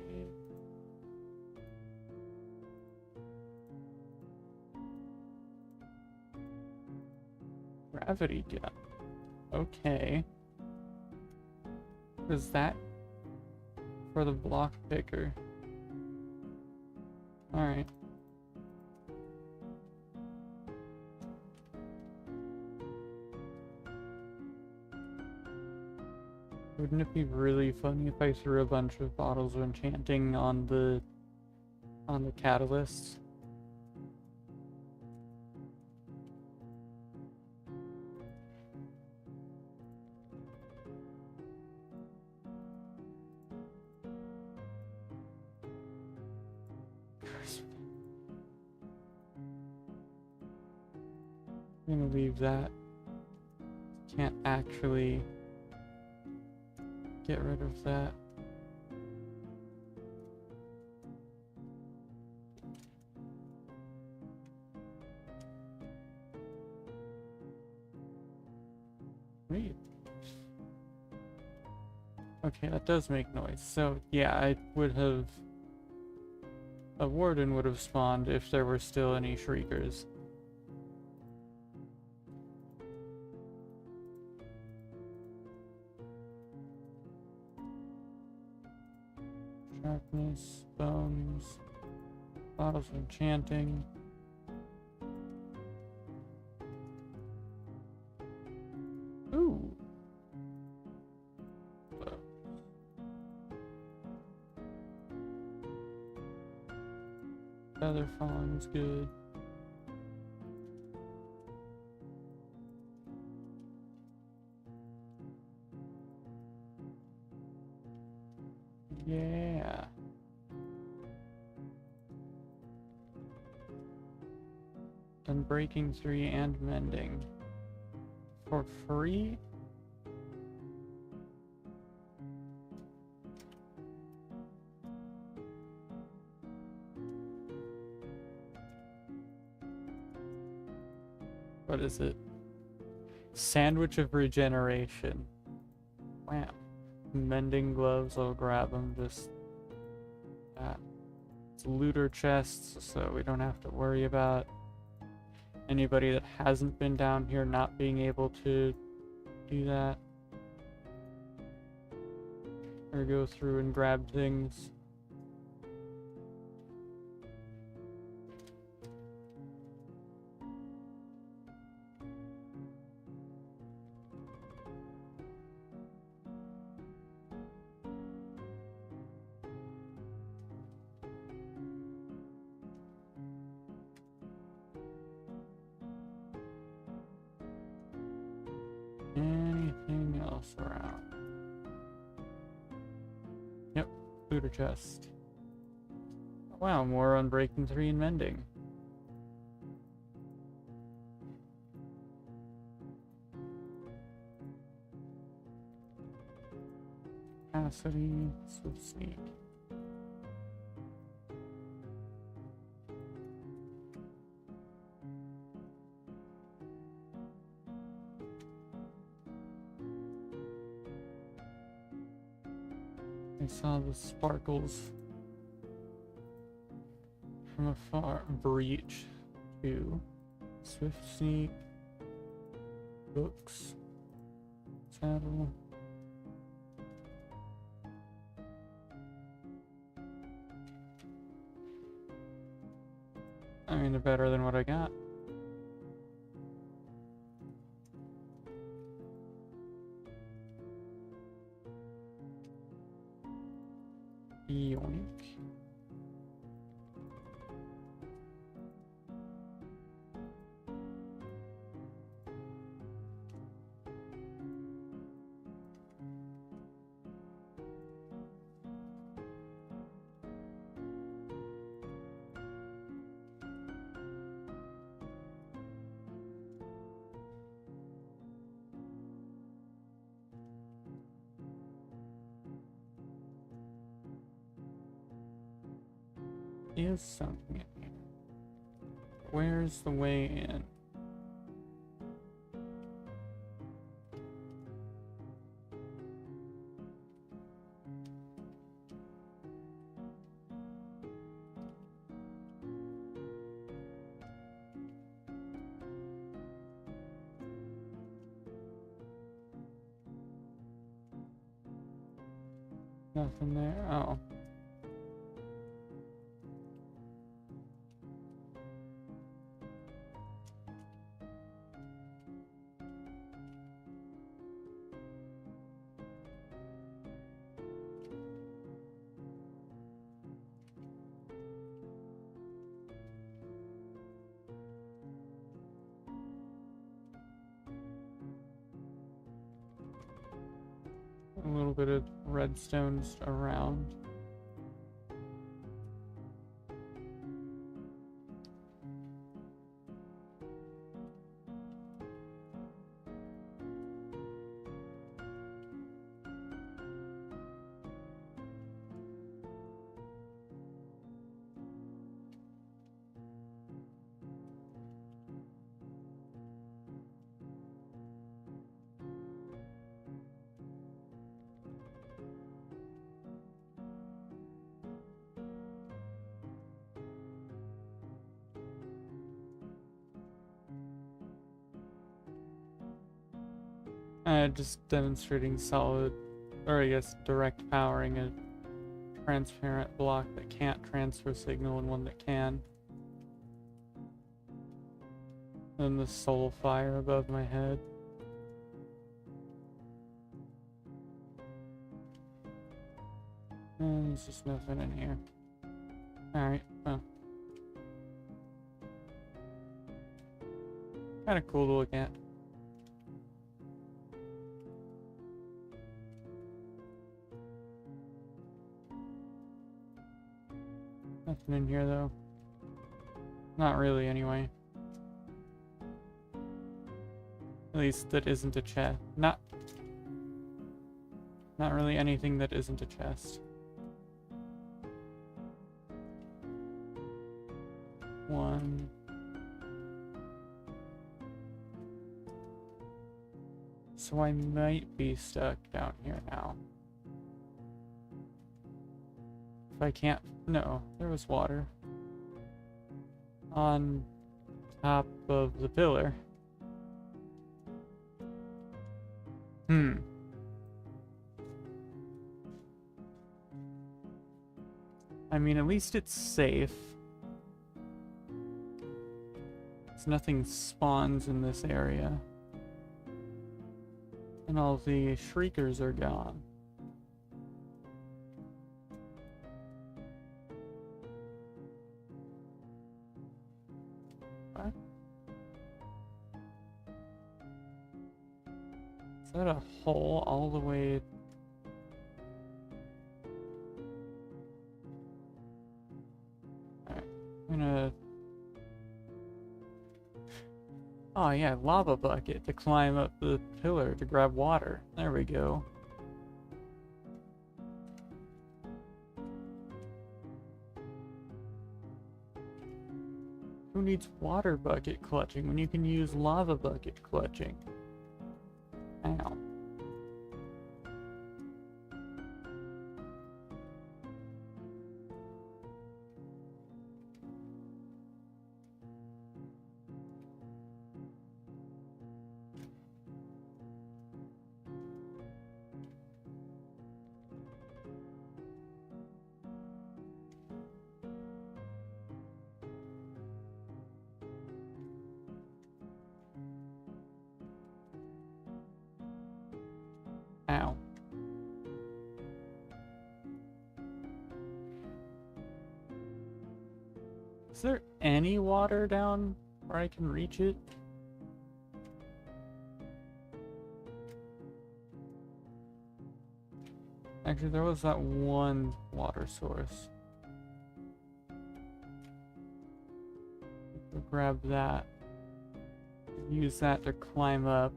Gravity gap. Okay. Is that for the block picker? Alright. Wouldn't it be really funny if I threw a bunch of bottles of enchanting on the catalyst? I'm gonna leave that. Can't actually get rid of that. Wait. Okay, that does make noise. So, yeah, I would have... A warden would have spawned if there were still any shriekers. Sharpness, bones, bottles of enchanting. Ooh. Feather falling's good. Yeah. And breaking 3 and mending. For free? What is it? Sandwich of regeneration. Wow. Mending gloves, I'll grab them. Just that. It's looter chests, so we don't have to worry about anybody that hasn't been down here not being able to do that. Or go through and grab things. Anything else around? Yep, looter chest. Wow, more on breaking 3 and mending. Capacity, swift sneak. I saw the sparkles from afar. Breach 2. Swift sneak. Books. Saddle. I mean, they're better than what I got. Yoink. Is something in here. Where's the way in? Nothing there. Oh. A little bit of redstone just around. Just demonstrating solid, or I guess direct powering a transparent block that can't transfer signal and one that can. And the soul fire above my head. And there's just nothing in here. Alright, well. Kinda cool to look at. Nothing in here though. Not really anyway. At least that isn't a chest. Not really anything that isn't a chest. One. So I might be stuck down here now. If I can't... No, there was water. On top of the pillar. I mean, at least it's safe. Nothing spawns in this area. And all the shriekers are gone. What? Is that a hole all the way? Alright, I'm gonna... Oh yeah, lava bucket to climb up the pillar to grab water. There we go. Who needs water bucket clutching when you can use lava bucket clutching? Ow. Ow. Is there any water down where I can reach it? Actually, there was that one water source. We'll grab that. Use that to climb up.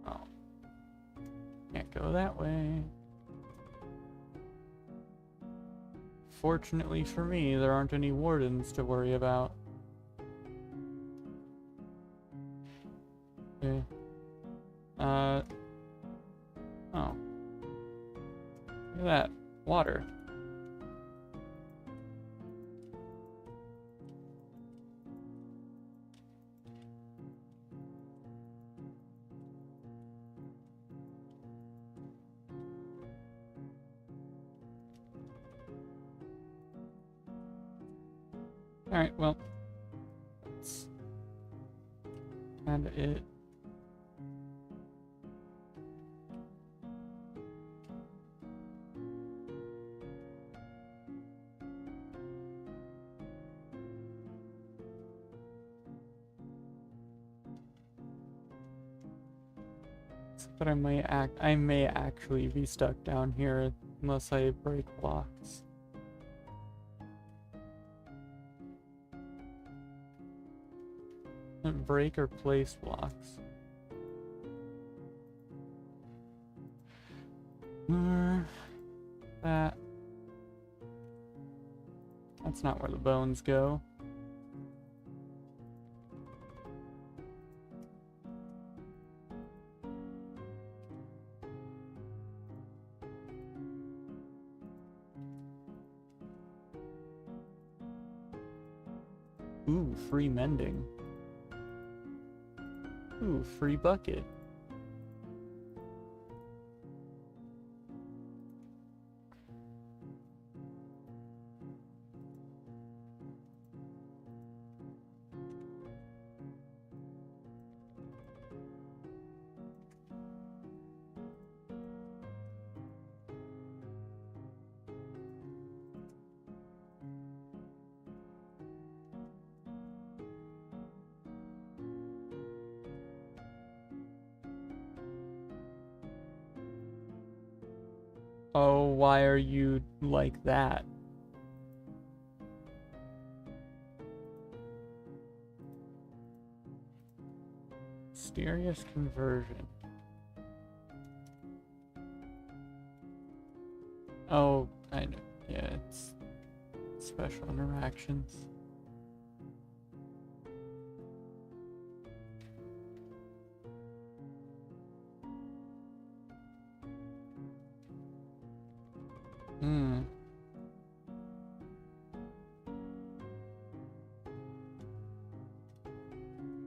Oh. Can't go that way. Fortunately for me, there aren't any wardens to worry about. Okay. Oh. Look at that. Water. Alright, well. That's kinda it. But I may actually be stuck down here unless I break blocks. Break or place blocks. That. That's not where the bones go. Ooh, free mending. Ooh, free bucket. Oh, why are you like that? Mysterious conversion. Oh, I know. Yeah, it's special interactions.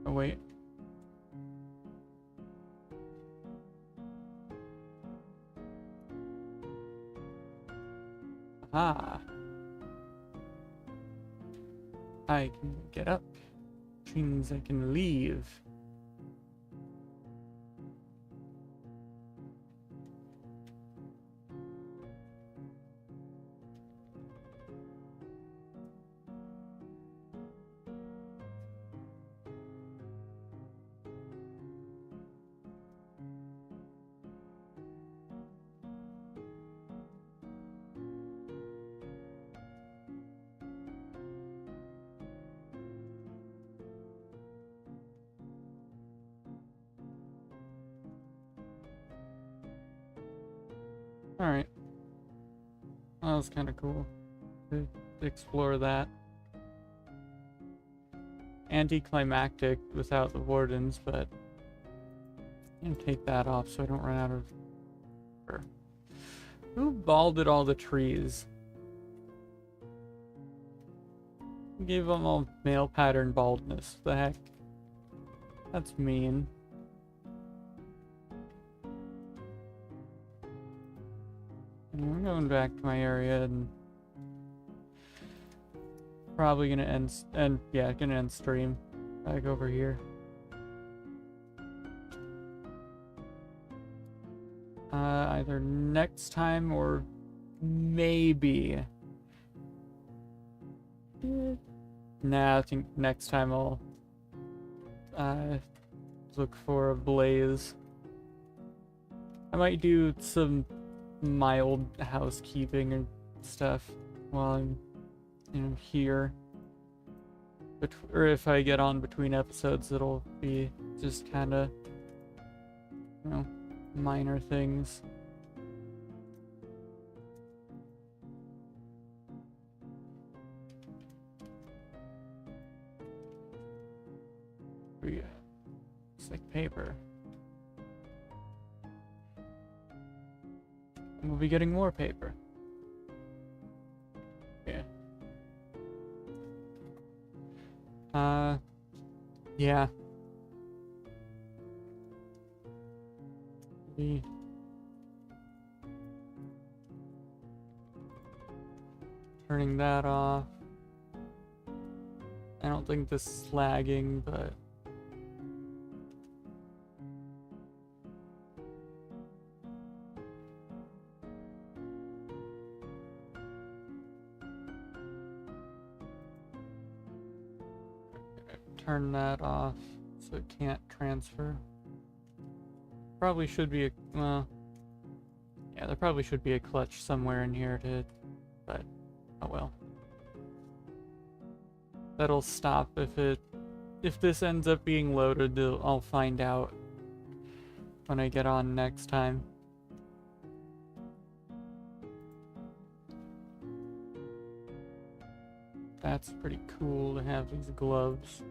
Oh, wait. Ah. I can get up. Which means I can leave. Alright. That was kind of cool to explore that. Anticlimactic without the wardens, but I'm gonna take that off so I don't run out of... Who balded all the trees? Gave them all male pattern baldness. The heck? That's mean. I'm going back to my area and probably gonna end stream back over here. Either next time or maybe. Nah, I think next time I'll look for a blaze. I might do some mild housekeeping and stuff while I'm here. Or if I get on between episodes, it'll be just kind of, minor things. It's like paper. And we'll be getting more paper. Yeah. Yeah. Be turning that off. I don't think this is lagging, but turn that off so it can't transfer. Probably should be a, well, yeah, there probably should be a clutch somewhere in here to, but, oh well. That'll stop if this ends up being loaded, I'll find out when I get on next time. That's pretty cool to have these gloves.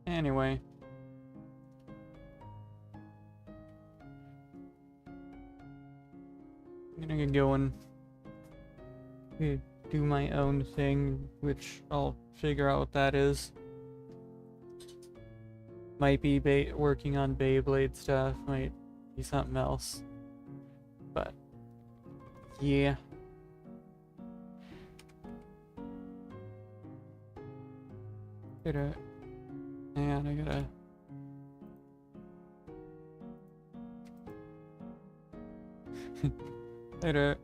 Anyway. I'm gonna go and do my own thing, which I'll figure out what that is. Might be working on Beyblade stuff, might be something else. But, yeah. And I gotta... Later.